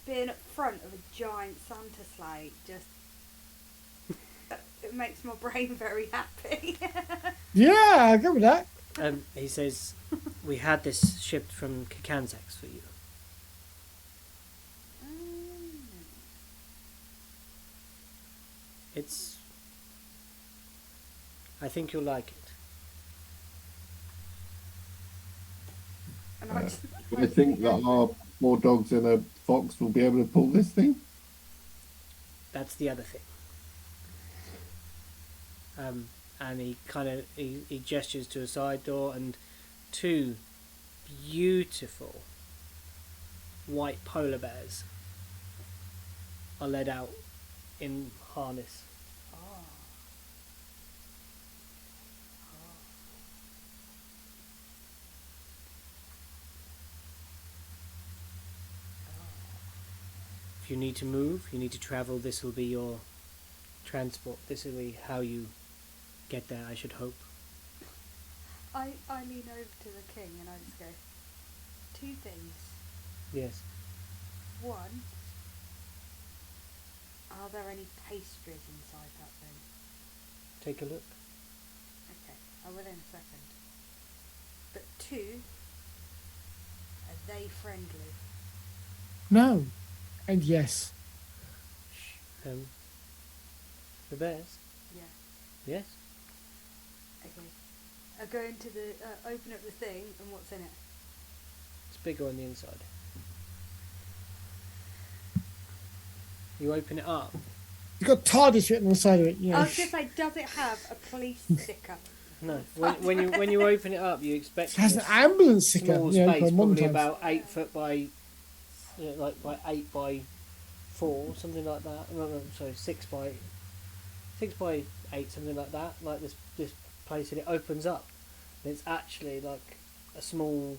being up front of a giant Santa sleigh, just it makes my brain very happy. Yeah, I'll go with that. He says, "We had this shipped from Kansas for you." It's. I think you'll like it. And I just, Do I think that our 4 dogs and a fox will be able to pull this thing? That's the other thing. And he kind of he gestures to a side door, and 2 beautiful white polar bears are led out in harness. If you need to move, you need to travel, this will be your transport. This will be how you get there, I should hope. I lean over to the king and I just go, 2 things. Yes. 1, are there any pastries inside that thing? Take a look. Okay, I will in a second. But 2, are they friendly? No. And yes. The bears? Yeah. Yes. Okay. I go into the, open up the thing, and what's in it? It's bigger on the inside. You open it up. You've got TARDIS written on the side of it. I Yeah. was going to say, does it have a police sticker? No. When you open it up, you expect It has a an ambulance sticker. small Yeah, space, for modern probably times. about 8 foot by, like by 8 by 4, something like that. No, sorry, 6 by 8, something like that. Like this place, and it opens up, and it's actually like a small,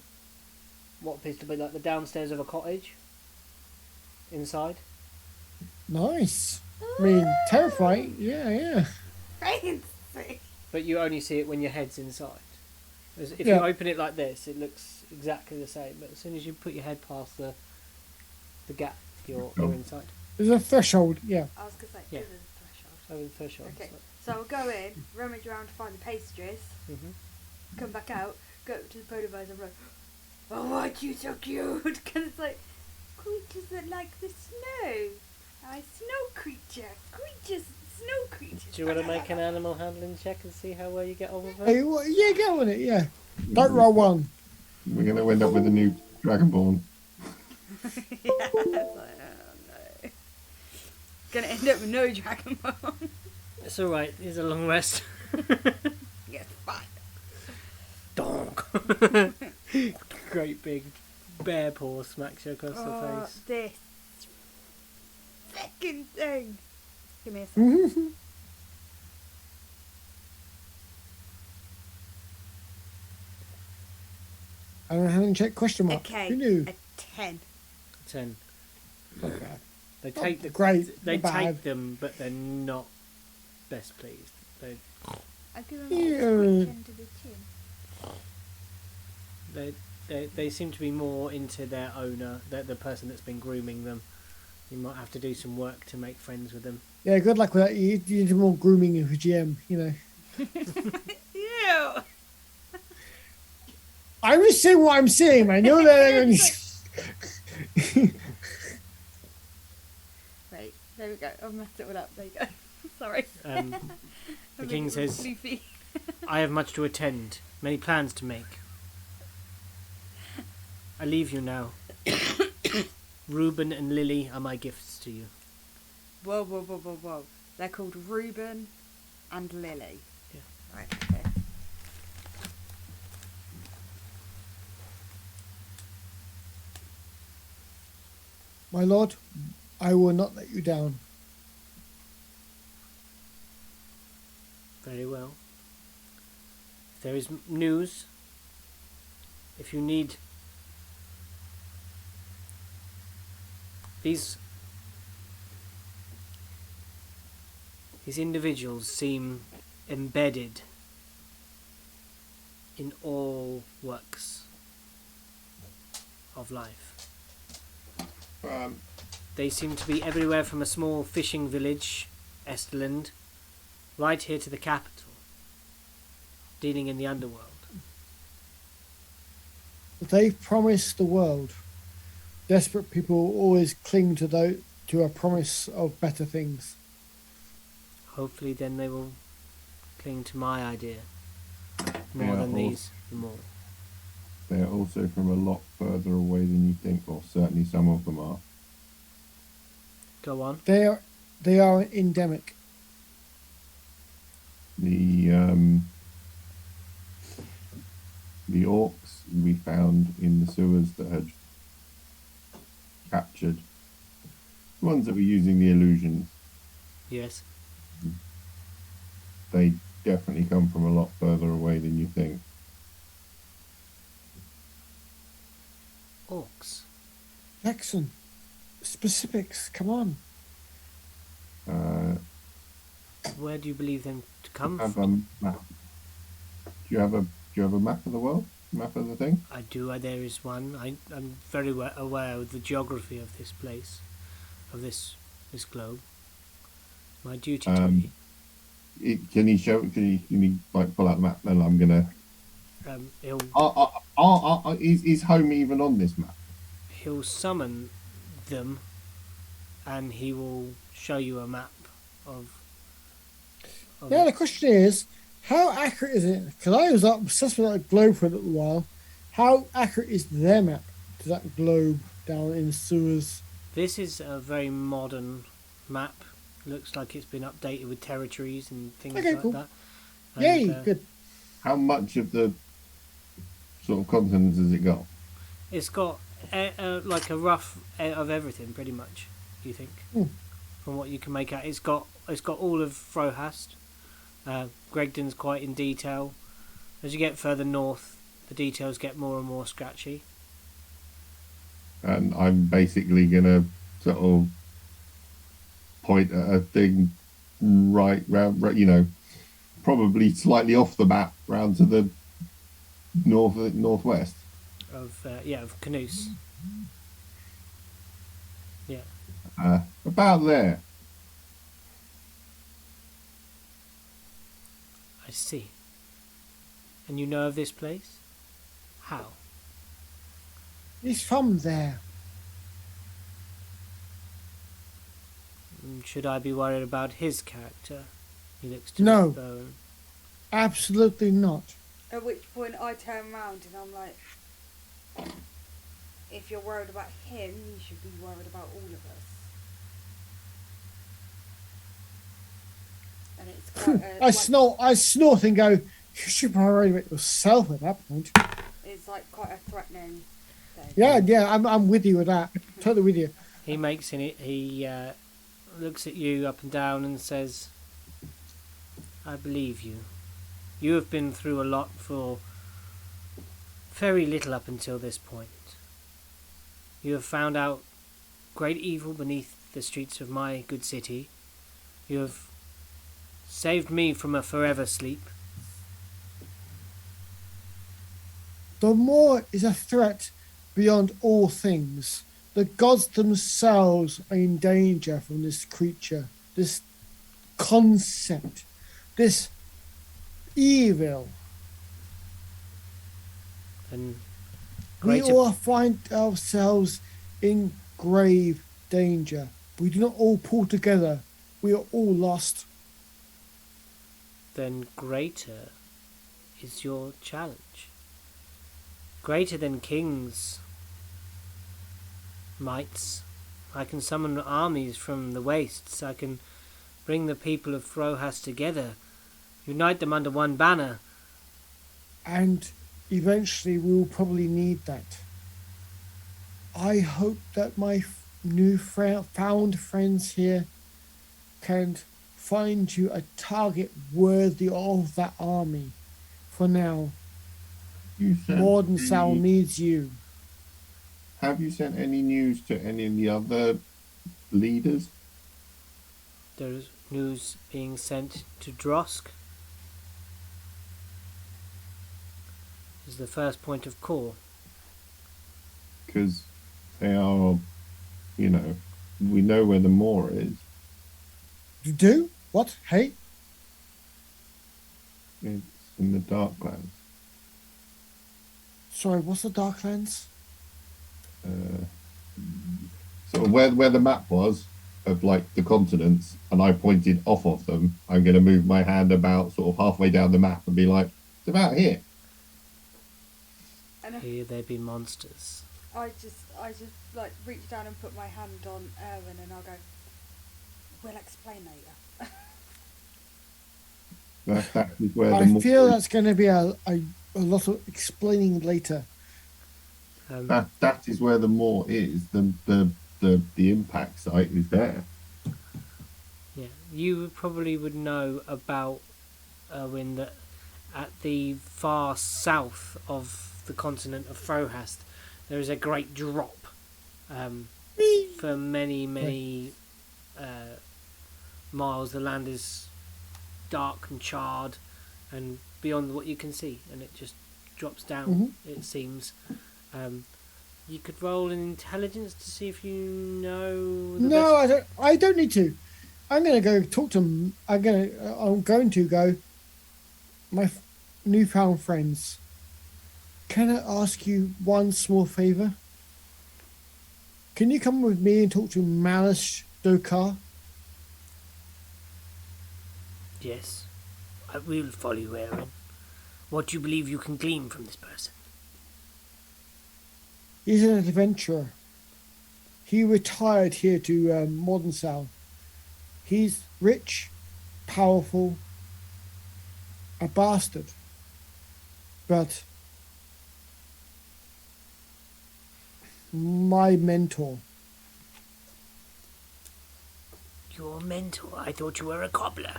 what appears to be like the downstairs of a cottage. Inside. Nice. I mean, terrifying. Yeah, yeah. Fancy! But you only see it when your head's inside. If Yeah. you open it like this, it looks exactly the same. But as soon as you put your head past the gap, you're inside. There's a threshold. Yeah. I was going to say, Yeah. over the threshold. Over the threshold. Okay, so I'll go in, rummage around to find the pastries, come back out, go up to the polar bears and be like, oh, aren't you so cute? Because it's like, creatures that like the snow. Snow creature. Snow creatures. Do you want to make an animal handling check and see how well you get on with it? Hey, yeah, go on it. Yeah. Don't roll 1. We're going to end up with a new Dragonborn. Yeah, it's like, oh no. Gonna end up with no Dragon Ball. It's alright, here's a long rest. Yes, fine. Donk! Great big bear paw smacks you across the face. This fucking thing. Give me a second. talent check? Question mark. Okay, Who knew? a 10. 10. Not bad. They Not take the great, They not take bad. them, but they're not best pleased. I give him Yeah. a chin to the chin. They seem to be more into their owner, the person that's been grooming them. You might have to do some work to make friends with them. Yeah, good luck with that. You need more grooming of a GM, you know. Ew! I'm just saying what I'm saying, man. You're there and Right, there we go. I've messed it all up. There you go. Sorry. The king says, Floofy. I have much to attend, many plans to make. I leave you now. Reuben and Lily are my gifts to you. Whoa, whoa, whoa, whoa, whoa. They're called Reuben and Lily. Yeah. Right, okay. my lord, I will not let you down. Very well. If there is news, if you need these individuals seem embedded in all works of life. They seem to be everywhere from a small fishing village, Esterland, right here to the capital, dealing in the underworld. They promise the world. Desperate people always cling to a promise of better things. Hopefully then they will cling to my idea more Yeah, than or- these, the more. They're also from a lot further away than you think, or certainly some of them are. Go on. They are endemic. The orcs we found in the sewers that had captured the ones that were using the illusions, Yes. they definitely come from a lot further away than you think. Orcs. Jackson, specifics, come on. Where do you believe them to come Have from? a map. Do you have a map of the world? Map of the thing? I do. There is one. I'm very aware of the geography of this place, of this globe. My duty to you. Can you show? Can you like pull out the map? Then I'm gonna. Is home even on this map? He'll summon them, and he will show you a map of. Yeah, the it. question is, how accurate is it? Because I was obsessed with that globe for a little while. How accurate is their map to that globe down in the sewers? This is a very modern map. Looks like it's been updated with territories and things Okay, like cool. that. Yay, And, good. How much of the sort of continents has it got? It's got like a rough of everything, pretty much. You think, from what you can make out, it's got all of Frohast. Gregdon's quite in detail. As you get further north, the details get more and more scratchy. And I'm basically gonna sort of point at a thing right round, probably slightly off the map, round to the northwest. Of Canoes. Yeah. About there. I see. And you know of this place? How? He's from there. Should I be worried about his character? He looks to No. his bone. Absolutely not. At which point I turn around and I'm like, if you're worried about him, you should be worried about all of us. And it's quite I snort and go, you should be worried about yourself at that point. it's like quite a threatening thing. Yeah, I'm with you with that. Totally with you. He makes in it. He looks at you up and down and says, "I believe you. You have been through a lot for Very little up until this point. You have found out great evil beneath the streets of my good city. You have saved me from a forever sleep. The Moor is a threat beyond all things. The gods themselves are in danger from this creature, this concept, this evil. And We greater, all find ourselves in grave danger. We do not all pull together. We are all lost. then greater is your challenge. Greater than kings' mights. I can summon armies from the wastes. I can bring the people of Frohas together, unite them under one banner. And eventually we will probably need that. I hope that my found friends here can find you a target worthy of that army. For now, You sent Morden any- Sal needs you. Have you sent any news to any of the other leaders? There's news being sent to Drosk. Is the first point of call. Because they are, you know, we know where the moor is. You do? What? Hey? It's in the Darklands. Sorry, what's the Darklands? Sort of where the map was of like the continents, and I pointed off of them. I'm going to move my hand about sort of halfway down the map and be like, it's about here. And Here there be monsters. I just like reach down and put my hand on Erwin and I'll go, we'll explain later. That is where the I moor feel is. that's going to be a lot of explaining later. That is where the moor is. The impact site is there. Yeah, you probably would know about Erwin that at the far south of the continent of Frohast, there is a great drop for many miles. The land is dark and charred and beyond what you can see, and it just drops down, it seems. You could roll an intelligence to see if you know the No, best. I don't need to. I'm going to go talk to them. I'm going to go. My newfound friends. Can I ask you one small favor? Can you come with me and talk to Malice Dokar? Yes, I will follow you, Aaron. What do you believe you can glean from this person? He's an adventurer. He retired here to Modern South. He's rich, powerful, a bastard. But my mentor. Your mentor? I thought you were a cobbler.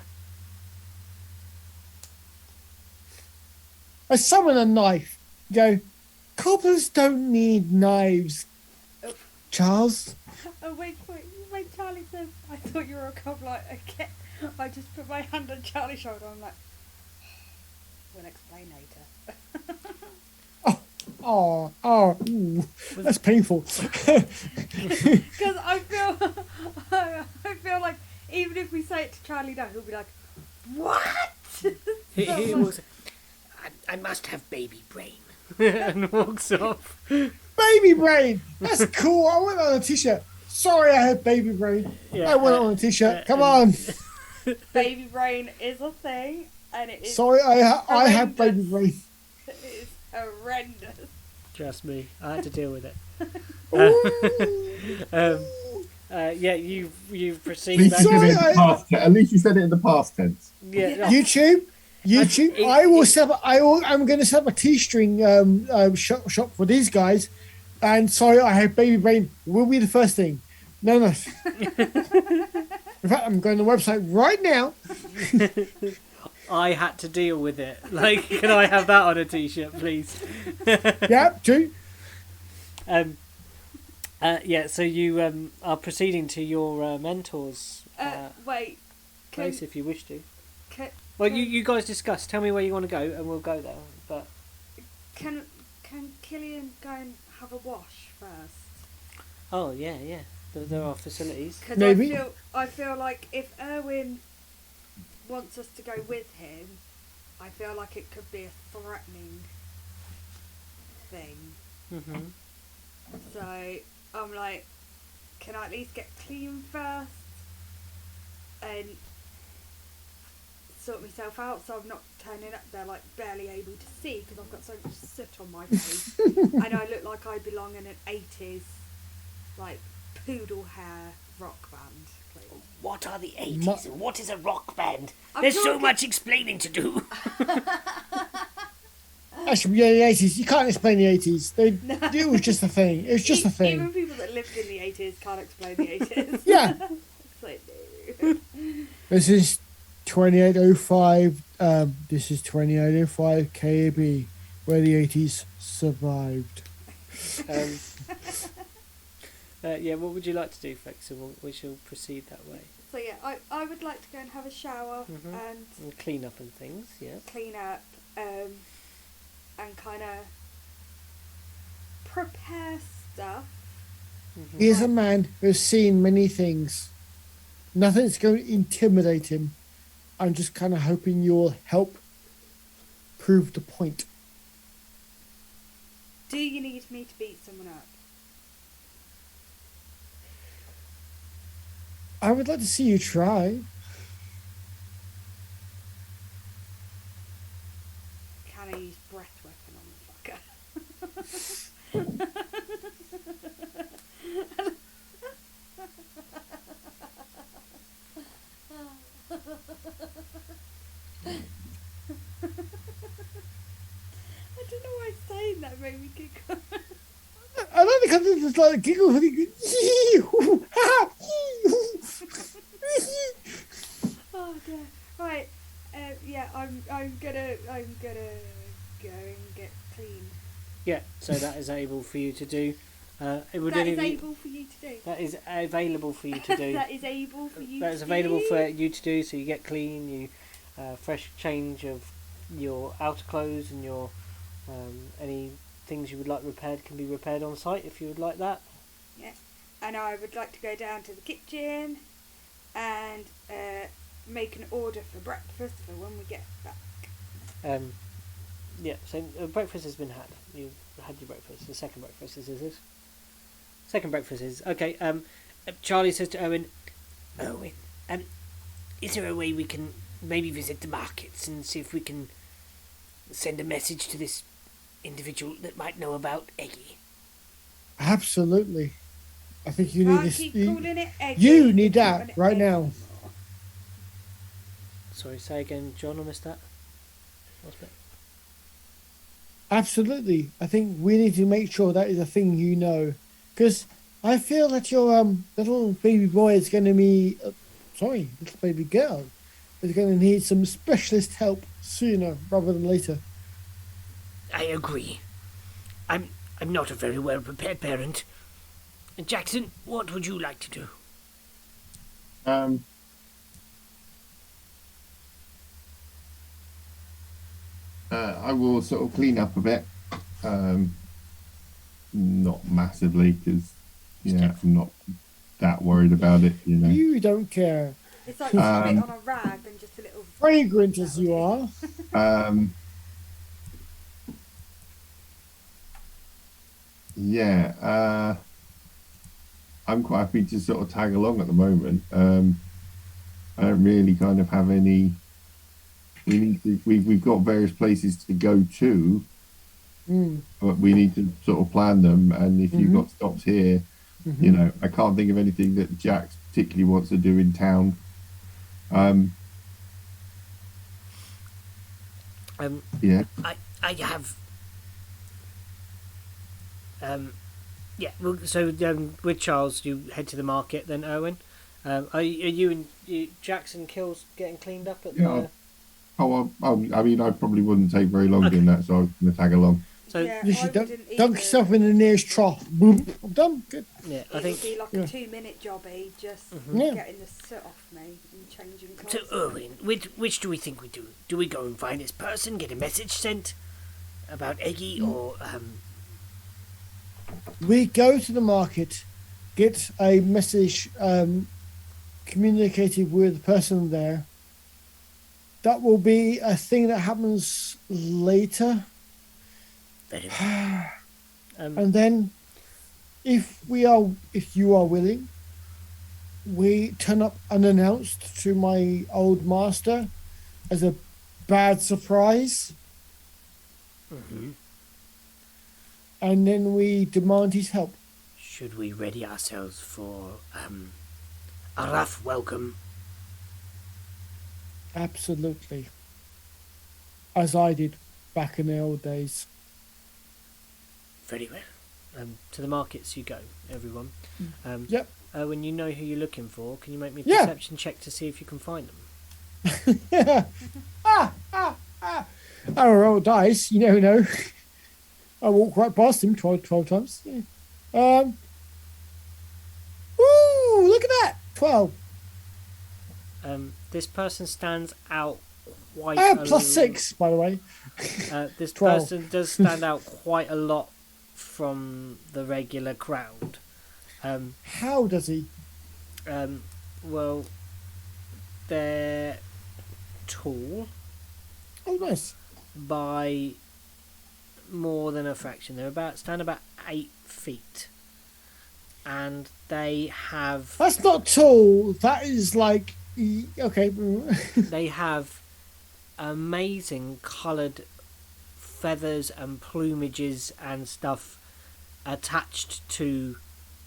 I summon a knife. Go, cobblers don't need knives, Charles. Oh wait, when Charlie says, I thought you were a cobbler again, I just put my hand on Charlie's shoulder. I'm like, we'll explain later. Ooh, that's painful. Because I feel like even if we say it to Charlie now, he'll be like, what? He walks. I must have baby brain, and walks off. Baby brain. That's cool. I want that on a t-shirt. Sorry, I had baby brain. Yeah, I want it on a t-shirt. Come on. Baby brain is a thing, and it is Sorry, I have baby brain. it is horrendous. Trust me, I had to deal with it. Ooh. Yeah, you At proceed least, back. you said it in Sorry, the past at least you said it in the past tense. Yeah, YouTube. I- I will set up. I'm going to set up a T-string shop for these guys. And sorry, I have baby brain. Will be the first thing. No. In fact, I'm going to the website right now. I had to deal with it. Like, can I have that on a t-shirt, please? Yeah, true. Yeah, so you are proceeding to your mentor's Wait. place if you wish to. Can, Well, you guys discuss. Tell me where you want to go, and we'll go there. But can Killian go and have a wash first? oh yeah. There are facilities. Because Maybe. I feel like if Erwin wants us to go with him, I feel like it could be a threatening thing. Mm-hmm. So I'm like, can I at least get clean first and sort myself out so I'm not turning up there like barely able to see because I've got so much soot on my face and I look like I belong in an 80s like poodle hair rock band. Please. What are the 80s and what is a rock band? I'm There's so talking- much explaining to do. Actually, yeah, the 80s. You can't explain the 80s. It was just a thing. It was just a thing. Even people that lived in the 80s can't explain the 80s. Yeah. It's like, no. This is 2805. This is 2805 KAB, where the 80s survived. Yeah, what would you like to do, Flex? And we shall proceed that way. So yeah, I would like to go and have a shower and And clean up and things, yeah. clean up and kind of prepare stuff. He is a man who has seen many things. Nothing's going to intimidate him. I'm just kind of hoping you'll help prove the point. Do you need me to beat someone up? I would like to see you try. Can I use breath weapon on the fucker? I don't know why saying that made me giggle. I like the kind of just like giggle. Oh dear. Right. Yeah, I'm gonna go and get clean. Yeah, so that is able for you to do. It would That only is be- able for you to do. That is available for you to do. That is able for you. That is to available do. for you to do. So you get clean, you fresh change of your outer clothes and your any things you would like repaired can be repaired on site if you would like that. Yeah, and I would like to go down to the kitchen and make an order for breakfast for when we get back. Yeah, so breakfast has been had. You've had your breakfast. The second breakfast is this. Second breakfast is okay. Charlie says to Owen, is there a way we can maybe visit the markets and see if we can send a message to this individual that might know about Eggy? Absolutely. I think you need Can't this. keep calling it eggy. You need Keep that calling it right eggy now. anymore. Sorry, say again, John. I missed that. What's that? Absolutely. I think we need to make sure that is a thing you know. Because I feel that your little baby boy is going to be... little baby girl is going to need some specialist help sooner rather than later. I agree. I'm not a very well prepared parent. Jackson, what would you like to do? I will sort of clean up a bit. Not massively, because I'm not that worried about it. You don't care. It's like just a bit on a rag and just a little. Fragrant as you are. I'm quite happy to sort of tag along at the moment. I don't really kind of have any. We've got various places to go to, but we need to sort of plan them. And if you've got stops here, I can't think of anything that Jax particularly wants to do in town. Yeah. I have. Yeah. Well, so with Charles, you head to the market. Then Owen, are you and Jackson Kills getting cleaned up at Yeah. I mean, I probably wouldn't take very long doing that, so I was going to tag along. So Yeah, You I should wouldn't dunk either. yourself in the nearest trough. Boom. I'm done. Good. yeah, I It think would be like yeah. a 2-minute jobby, just Yeah. getting the soot off me and changing clothes. so. Erwin, which do we think we do? Do we go and find this person, get a message sent about Eggy, or We go to the market, get a message communicated with the person there. That will be a thing that happens later. Very well. And then, if you are willing, we turn up unannounced to my old master as a bad surprise. Mhm. And then we demand his help. Should we ready ourselves for a rough welcome? Absolutely. As I did back in the old days. Very well. To the markets you go, everyone. Yep. When you know who you're looking for, can you make me a Yeah. perception check to see if you can find them? I roll dice, you never know. I walk right past him 12 times. Yeah. Ooh, look at that! 12. This person stands out quite. I have +6, by the way. This 12. person does stand out quite a lot from the regular crowd. How does he? Well, they're tall Oh, nice. by more than a fraction. They're stand about 8 feet, and they have That's not tall. That is like okay. they have amazing coloured feathers and plumages and stuff attached to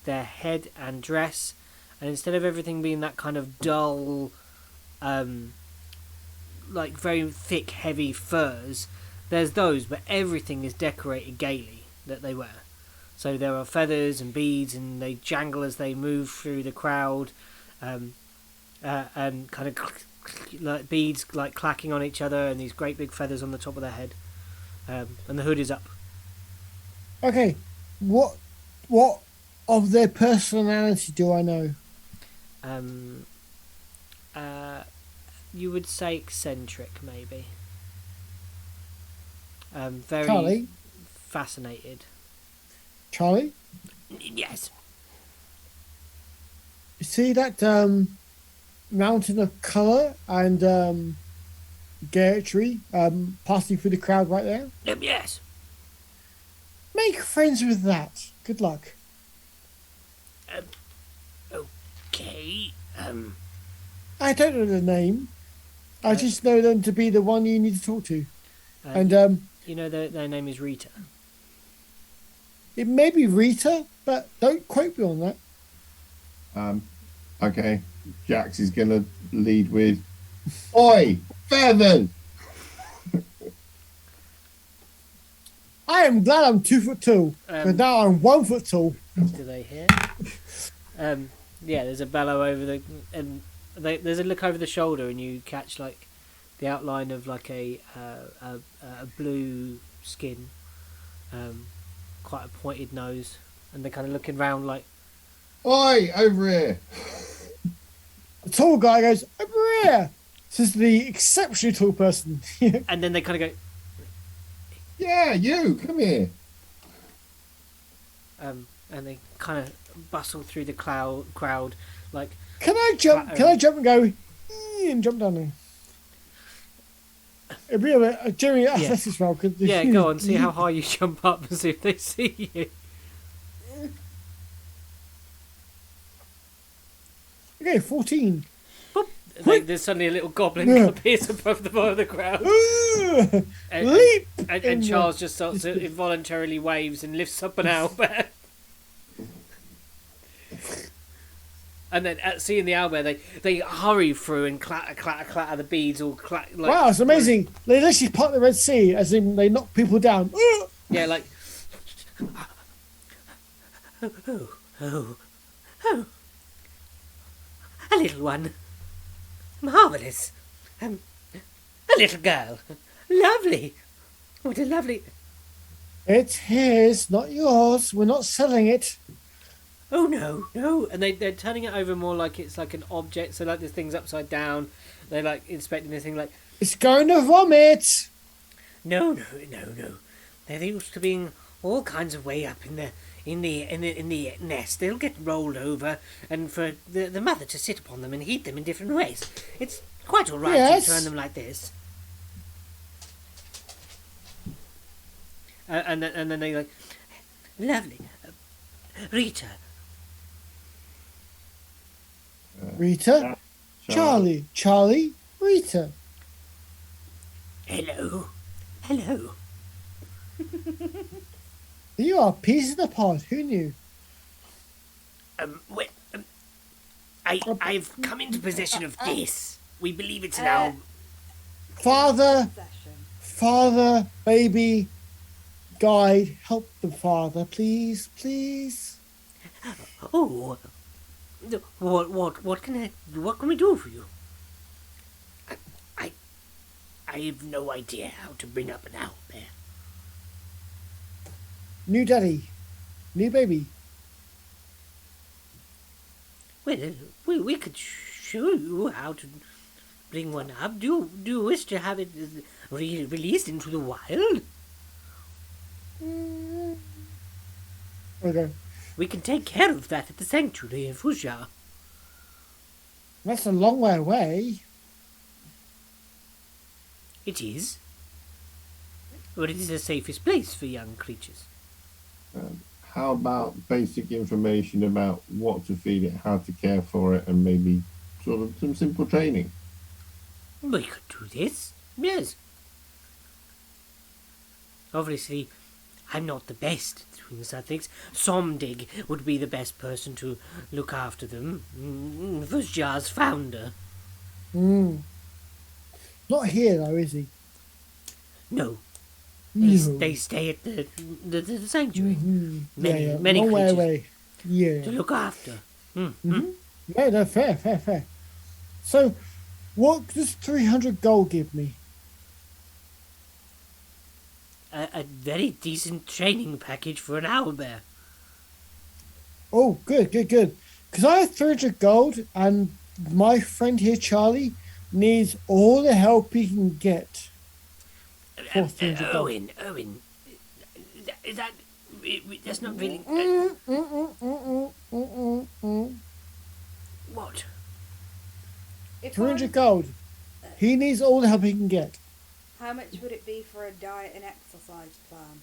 their head and dress, and instead of everything being that kind of dull like very thick heavy furs, there's those, but everything is decorated gaily that they wear. So there are feathers and beads, and they jangle as they move through the crowd, and kind of like beads like clacking on each other, and these great big feathers on the top of their head, and the hood is up. Okay, what of their personality do I know? You would say eccentric, maybe. Very Charlie? fascinated. Charlie? Yes. You see that mountain of colour and gayetry passing through the crowd right there? Yes. Make friends with that. Good luck. Okay. I don't know the name. I just know them to be the one you need to talk to. And you know their name is Rita. it may be Rita, but don't quote me on that. Okay, Jax is going to lead with, "Oi, feathers!" I am glad I'm 2'2", but now I'm 1 foot tall. Do they hear? Yeah, there's a bellow over the, and there's a look over the shoulder, and you catch like the outline of like a blue skin, quite a pointed nose, and they're kind of looking round like, "Oi, over here!" The tall guy goes, over here. This is the exceptionally tall person. and then they kind of go, "Yeah, you come here." and they kind of bustle through the crowd like. Can I jump? Can I jump and go and jump down there? It'd be a Jerry athletics roll. Yeah, go on, see how high you jump up and see if they see you. Okay, 14. There's suddenly a little goblin appears above the crowd. And, Leap! and Charles just starts to involuntarily waves and lifts up an owlbear. And then seeing the owlbear, they hurry through and clatter the beads all like, Wow, it's amazing. They literally part the Red Sea, as in they knock people down. Yeah, like oh, a little one, marvelous. A little girl. Lovely. What a lovely... It's his, not yours. We're not selling it. Oh, no, no. And they're turning it over more like it's like an object. So, like, this thing's upside down. They're, like, inspecting this thing like... It's going to vomit. No. They're used to being all kinds of way up in the nest. They'll get rolled over, and for the mother to sit upon them and heat them in different ways. It's quite all right Yes. to turn them like this. And then they like, lovely, Rita. Rita, Charlie, Rita. Hello. You are pieces apart. Who knew? I've come into possession of this. We believe it's now. Father, Possession. baby, guide, help the father, please. Oh, what can we do for you? I have no idea how to bring up an owlbear. New daddy, new baby. Well, we could show you how to bring one up. Do you wish to have it released into the wild? Okay, We can take care of that at the sanctuary in Fuja. that's a long way away. It is. But it is the safest place for young creatures. How about basic information about what to feed it, how to care for it, and maybe sort of some simple training? We could do this, yes. Obviously, I'm not the best at doing such things. Somdig would be the best person to look after them. Fuzjar's founder. Not here though, is he? No. No. They stay at the sanctuary. Many long way creatures away. Yeah. to look after. Yeah, no, fair. So, what does 300 gold give me? A very decent training package for an owlbear. Oh, good. Because I have 300 gold, and my friend here, Charlie, needs all the help he can get. For 300 gold. Owen, that's not really... What? If 300 I'm- gold. He needs all the help he can get. How much would it be for a diet and exercise plan?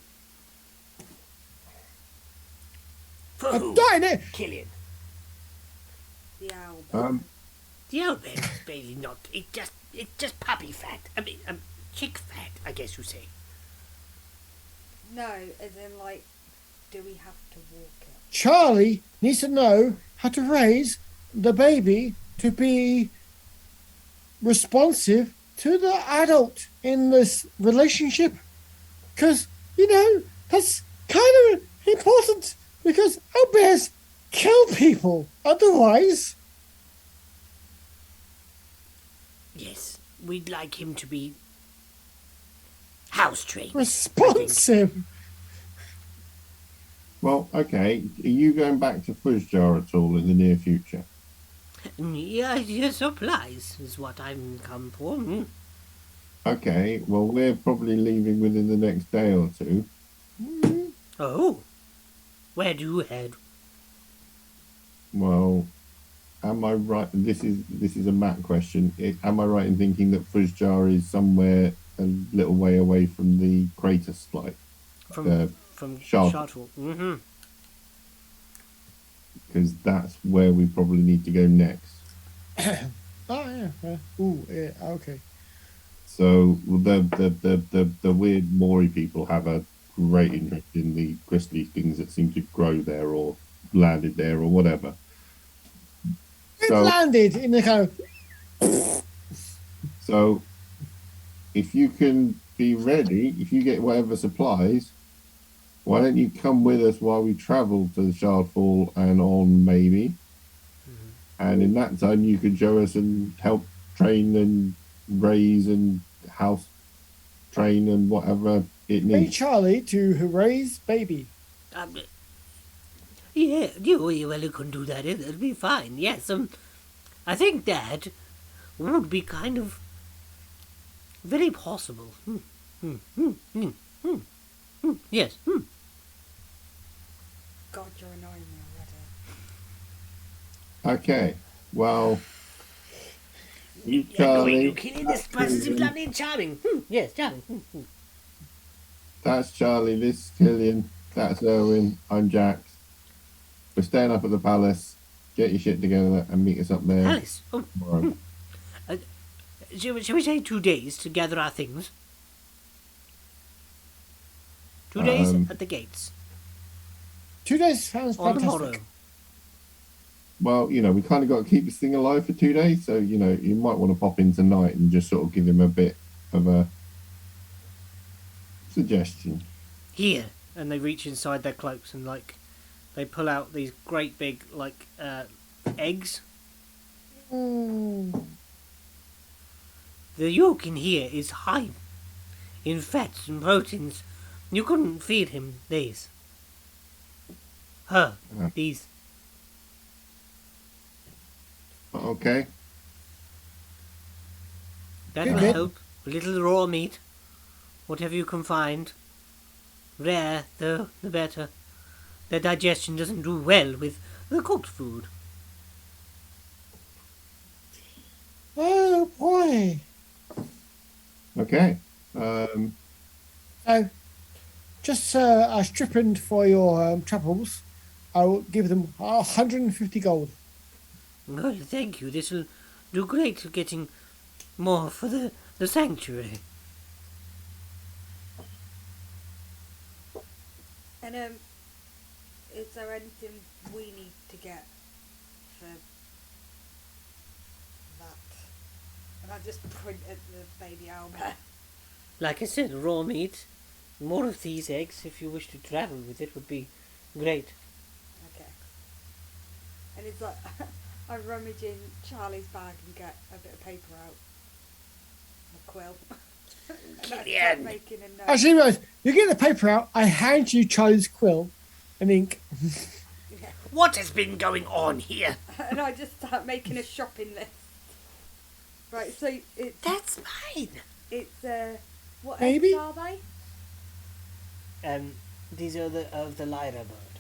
For I'm who? dying it. Killian. The owl. The owlbear is barely not... It's just puppy fat. I mean, chick fat, I guess you say. No, as in like, do we have to walk it? Charlie needs to know how to raise the baby to be responsive to the adult in this relationship. Because, that's kind of important because owlbears kill people otherwise. Yes, we'd like him to be house trained. Responsive. Well, okay. Are you going back to Fuzjar at all in the near future? Yeah, supplies is what I'm come for. Okay, well, we're probably leaving within the next day or two. Oh, where do you head? Well, am I right? This is a Matt question. Am I right in thinking that Fuzjar is somewhere a little way away from the Kratos flight? From Shard. Shardfall. Mm-hmm. Because that's where we probably need to go next. Oh, yeah. Ooh, yeah, okay. So the weird Mori people have a great interest in the crystally things that seem to grow there or landed there or whatever. It So, landed in the kind of... so if you can be ready, if you get whatever supplies, why don't you come with us while we travel to the Shardfall and on maybe? And in that time you could show us and help train and raise and house train and whatever it Hey, needs. Charlie to raise baby. Yeah, you can do that. It'll be fine. Yes, I think that would be kind of very possible. Yes. God, you're annoying me already. Okay, well, you, Annoying, Charlie, you killing this person seems lovely and charming. Yes, charming. that's Charlie, this is Killian, that's Erwin, I'm Jax. We're staying up at the palace. Get your shit together and meet us up there Alice, tomorrow. shall we say 2 days to gather our things? 2 days at the gates. 2 days sounds On the morrow. fantastic. Well, you know, we kind of got to keep this thing alive for 2 days, so, you know, you might want to pop in tonight and just sort of give him a bit of a suggestion. Here. And they reach inside their cloaks and, like, they pull out these great big, like, eggs. Mm. The yolk in here is high in fats and proteins. You couldn't feed him these. These. Okay. That will Good. help. A little raw meat. Whatever you can find. Rare, though, the better. Their digestion doesn't do well with the cooked food. Oh boy. Okay. So, just a stipend for your troubles. I will give them 150 gold. Well, thank you. This will do great for getting more for the sanctuary. And is there anything we need to get for that? And I just point at the baby owlbear. Like I said, raw meat. More of these eggs, if you wish to travel with it, would be great. Okay. And it's like I rummage in Charlie's bag and get a bit of paper out, a quill, and I start Killian. making a note. Actually, Rose, you get the paper out. I hand you Charlie's quill and ink. Yeah. What has been going on here? And I just start making a shopping list. Right, so That's mine. it's what Maybe. eggs are they? These are of the lyra bird.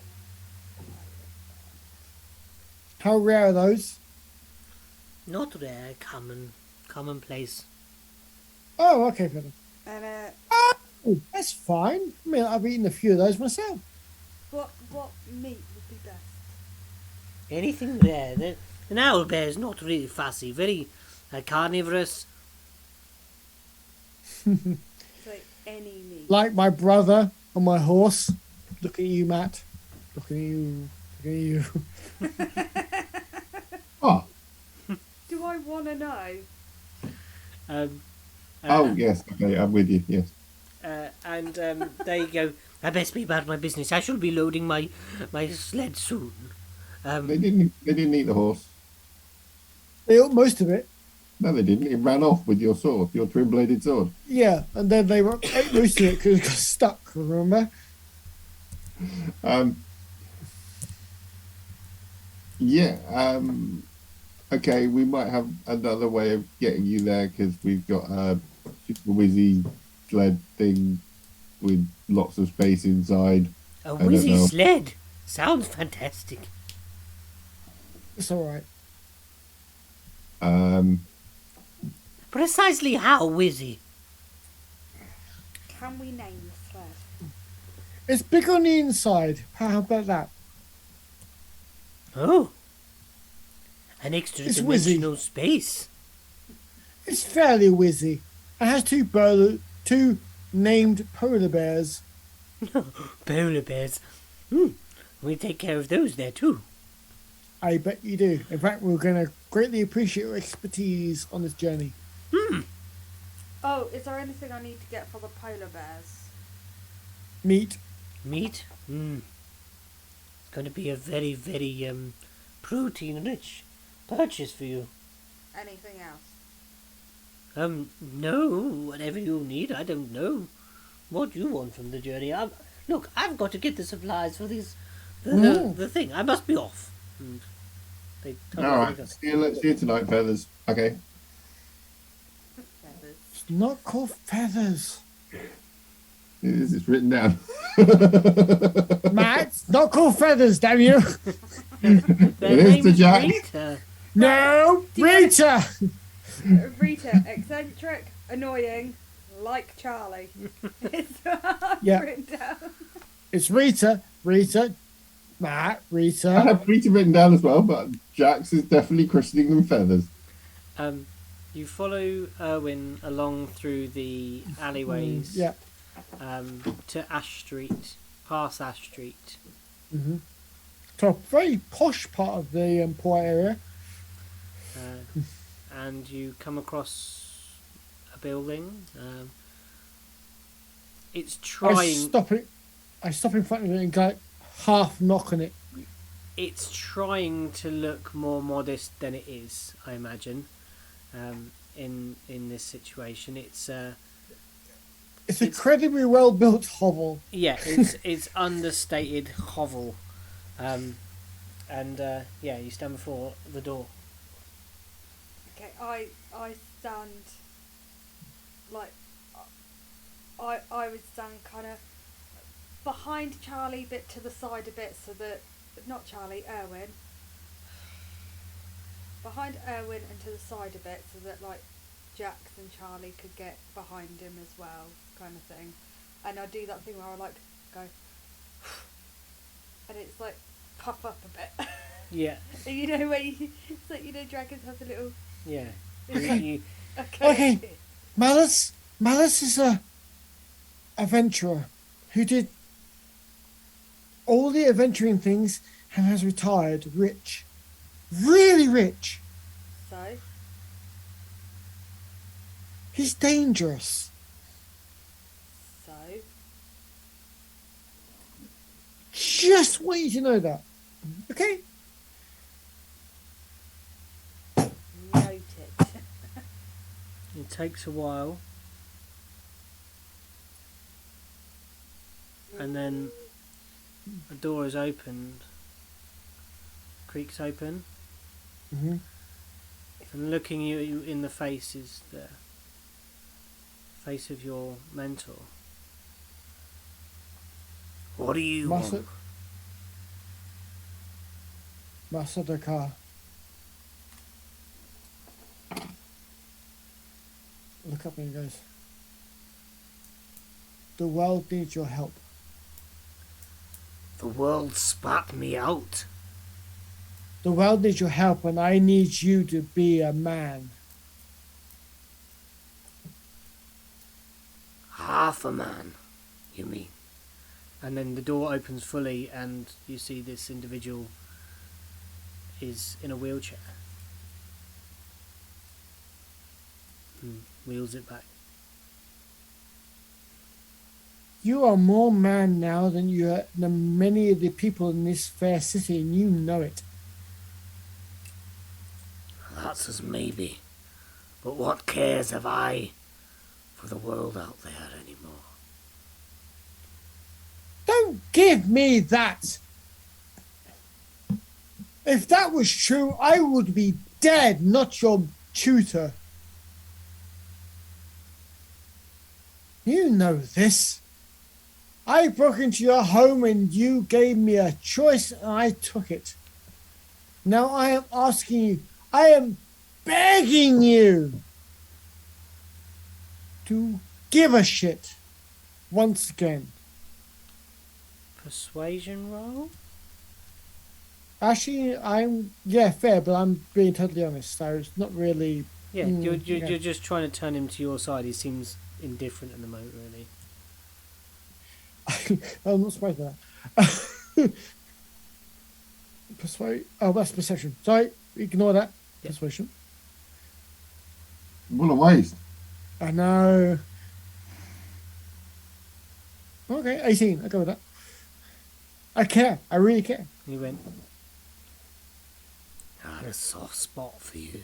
How rare are those? Not rare, commonplace. Oh, okay, Philip. And Oh, that's fine. I mean, I've eaten a few of those myself. what meat would be best? Anything rare. An owl bear is not really fussy, very carnivorous. So any meat. Like my brother on my horse. Look at you, Matt. Look at you. Look at you. Oh, Do I want to know? oh yes. Okay, I'm with you. Yes. And there you go. I best be about my business. I shall be loading my sled soon. They didn't eat the horse. They ate most of it. No, they didn't. It ran off with your sword, your twin-bladed sword. Yeah, and then they ate most of it because it got stuck, remember? Yeah. Okay, we might have another way of getting you there because we've got a super whizzy sled thing with lots of space inside. A don't know. whizzy sled. Sounds fantastic. It's alright. Precisely how whizzy? Can we name the sled? It's big on the inside. How about that? Oh. An extra It's dimensional space. It's fairly whizzy. It has two named polar bears. Polar bears. We take care of those there too. I bet you do. In fact, we're going to greatly appreciate your expertise on this journey. Oh, is there anything I need to get for the polar bears? Meat. Meat? It's going to be a very, very protein-rich purchase for you. Anything else? No, whatever you need, I don't know what you want from the journey. Look, I've got to get the supplies for the thing. I must be off. And they All totally right. See you tonight, feathers. Okay. Feathers. It's not called feathers. It is. It's written down. Matt, it's not called feathers, damn you. Their It is name to is Jack. Rita. No, Do you wanna- Rita. Rita, eccentric, annoying, like Charlie. It's Yeah. written down. It's Rita. Rita. Matt, I Rita. have Rita written down as well, but Jax is definitely christening them feathers. You follow Erwin along through the alleyways Yeah. to Ash Street, past Ash Street. Mm-hmm. To a very posh part of the port area. And you come across a building. It's trying. I stop in front of it and go half knock on it. It's trying to look more modest than it is, I imagine. In this situation, It's incredibly well built hovel. yeah, it's understated hovel, and yeah, you stand before the door. Okay, I stand like I would stand kind of behind Charlie, bit to the side a bit, so that not Charlie, Erwin. Behind Erwin and to the side a bit, so that like Jax and Charlie could get behind him as well, kind of thing. And I do that thing where I like go, and it's like puff up a bit. Yeah, You know where it's like, you know, dragons have the little. yeah. It's like, You, Okay. Malice is a adventurer who did all the adventuring things and has retired rich. Really rich. So He's dangerous. Just want you to know that. Okay? noted. it takes a while, and then the door is opened, creaks open, Mm-hmm. and looking you in the face is the face of your mentor. What do you want? Master Dakar. Look up and he goes, the world needs your help. The world spat me out. The world needs your help and I need you to be a man. Half a man, you mean? And then the door opens fully and you see this individual is in a wheelchair. And wheels it back. You are more man now than than many of the people in this fair city, and you know it. That's as maybe. But what cares have I for the world out there anymore? Don't give me that! If that was true, I would be dead, not your tutor. You know this. I broke into your home and you gave me a choice and I took it. Now I am asking you, I am begging you to give a shit once again. Persuasion roll? Actually, fair, but I'm being totally honest, so it's not really. Yeah, yeah. you're just trying to turn him to your side. He seems indifferent at the moment, really. I'm not surprised by that. Persuade. Oh, that's perception. Sorry, ignore that. Yeah. Persuasion. What a waste. I know. Okay, 18. I go with that. I care. I really care. And he went, I had a soft spot for you.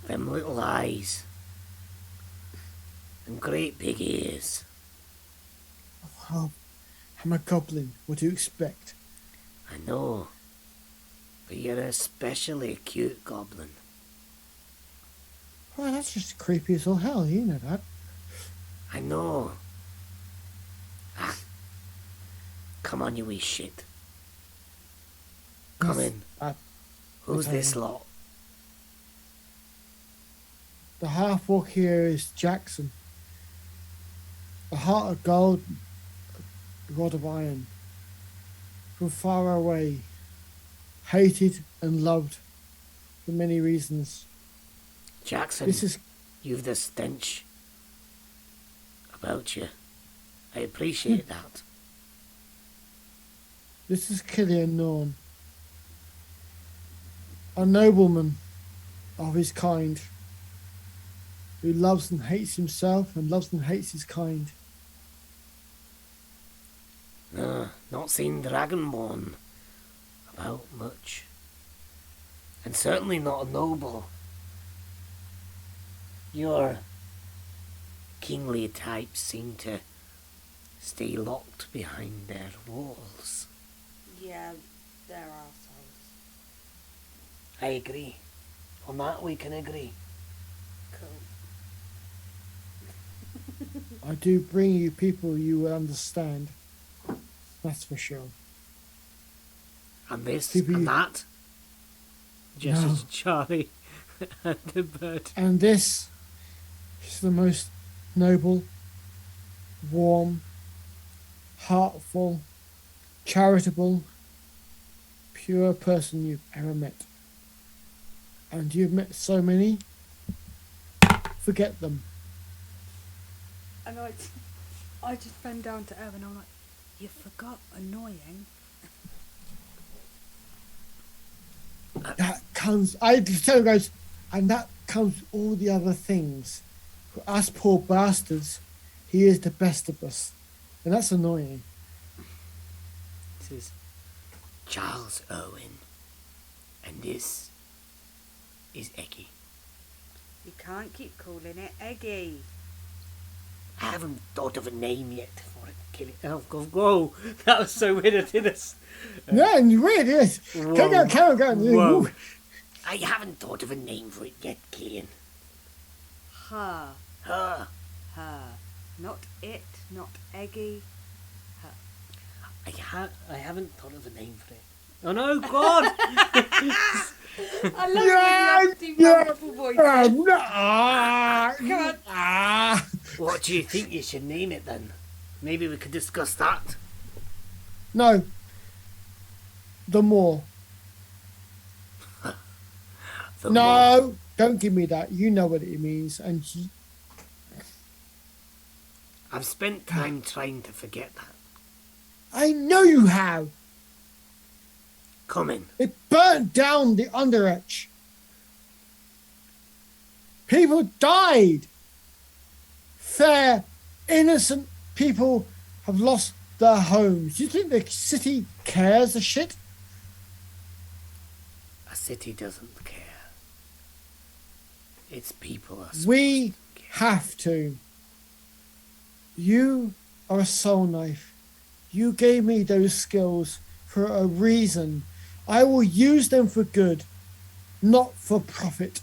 Them little eyes. And great big ears. Oh, I'm a goblin. What do you expect? I know. But you're a especially cute goblin. Well, that's just creepy as all hell. You know that. I know. Ah. Come on, you wee shit. Come in. Who's okay. this lot? The half-orc here is Jackson. A heart of gold, a rod of iron. From far away, hated and loved for many reasons. Jackson, This is you've the stench about you. I appreciate that. This is Killian Norn, a nobleman of his kind, who loves and hates himself and loves and hates his kind. No, not seen Dragonborn about much. And certainly not a noble. Your kingly types seem to stay locked behind their walls. Yeah, they're assholes. I agree. On that we can agree. Cool. I do bring you people you will understand. That's for sure. And this People and you- that. Just No. as Charlie and the bird. And this is the most noble, warm, heartful, charitable, pure person you've ever met. And you've met so many, forget them. And I just bend down to Evan and I'm like, you forgot annoying. That comes, I tell you guys, and that comes with all the other things. For us poor bastards, he is the best of us. And that's annoying. This is Charles Owen. And this is Eggy. You can't keep calling it Eggy. I haven't thought of a name yet for it. kill it. Oh, whoa, that was so weird. I did this. Yeah, and weird, yes. Whoa. Carry on. Whoa. I haven't thought of a name for it yet, Cian. Her. Her. Her. Not it, not Eggy. I haven't thought of a name for it. Oh no, God! I love Yeah, when you have multiple voices. Come on. What do you think you should name it then? Maybe we could discuss that. No. The more. The more- No, don't give me that. You know what it means. And I've spent time trying to forget that. I know you have. Come in. It burnt down the underedge. People died. Fair, innocent people have lost their homes. Do you think the city cares a shit? A city doesn't care. Its people are We supposed to care. have to. You are a soul knife. You gave me those skills for a reason. I will use them for good, not for profit.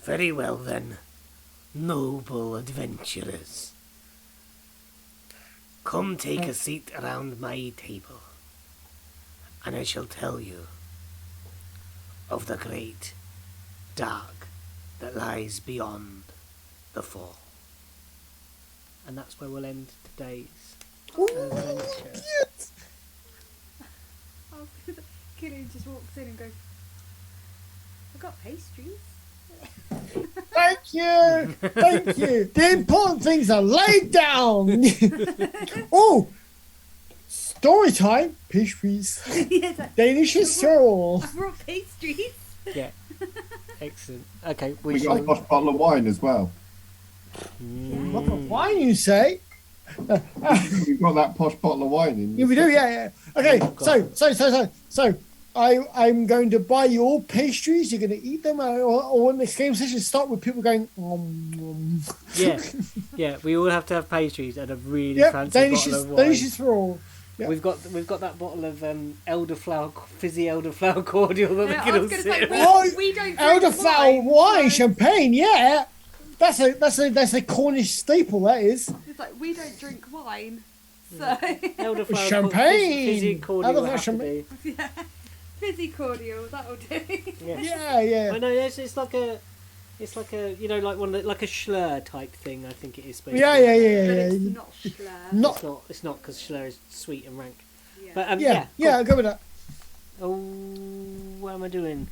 Very well then, noble adventurers. Come take a seat around my table, and I shall tell you of the great dark that lies beyond the fall. And that's where we'll end today's adventure. Oh, Killian just walks in and goes, I got pastries. Thank you. Thank you. The important things are laid down. Oh, story time. Pastries. Yes, I Danish soul. brought pastries. Yeah. Excellent. Okay, We shall. got a posh bottle of wine as well. What the wine you say? We've got that posh bottle of wine in. Yeah, we do. Yeah. Okay. Oh, God. So. I'm going to buy you all pastries. You're going to eat them, or when this game session start with people going, Yeah, yeah. We all have to have pastries and a really yep, fancy bottle of wine. delicious for all. Yep. We've got that bottle of fizzy elderflower cordial that Yeah, we I can was all going to say, sit. we don't drink Elderflower wine, so champagne, yeah. That's a Cornish staple. That is it's like, we don't drink wine. So, Elderflower Champagne! fizzy cordial Elderflower will have to champagne. be. yeah. Fizzy cordial, that'll do. Yeah. yeah. I know it's like a like one of like a Schlur type thing. I think it is supposed Yeah, to be. yeah, yeah, But yeah. it's yeah. not Schlur. Not, It's not because Schlur is sweet and rank. Yeah. But yeah, cool. I'll go with that. Oh, what am I doing?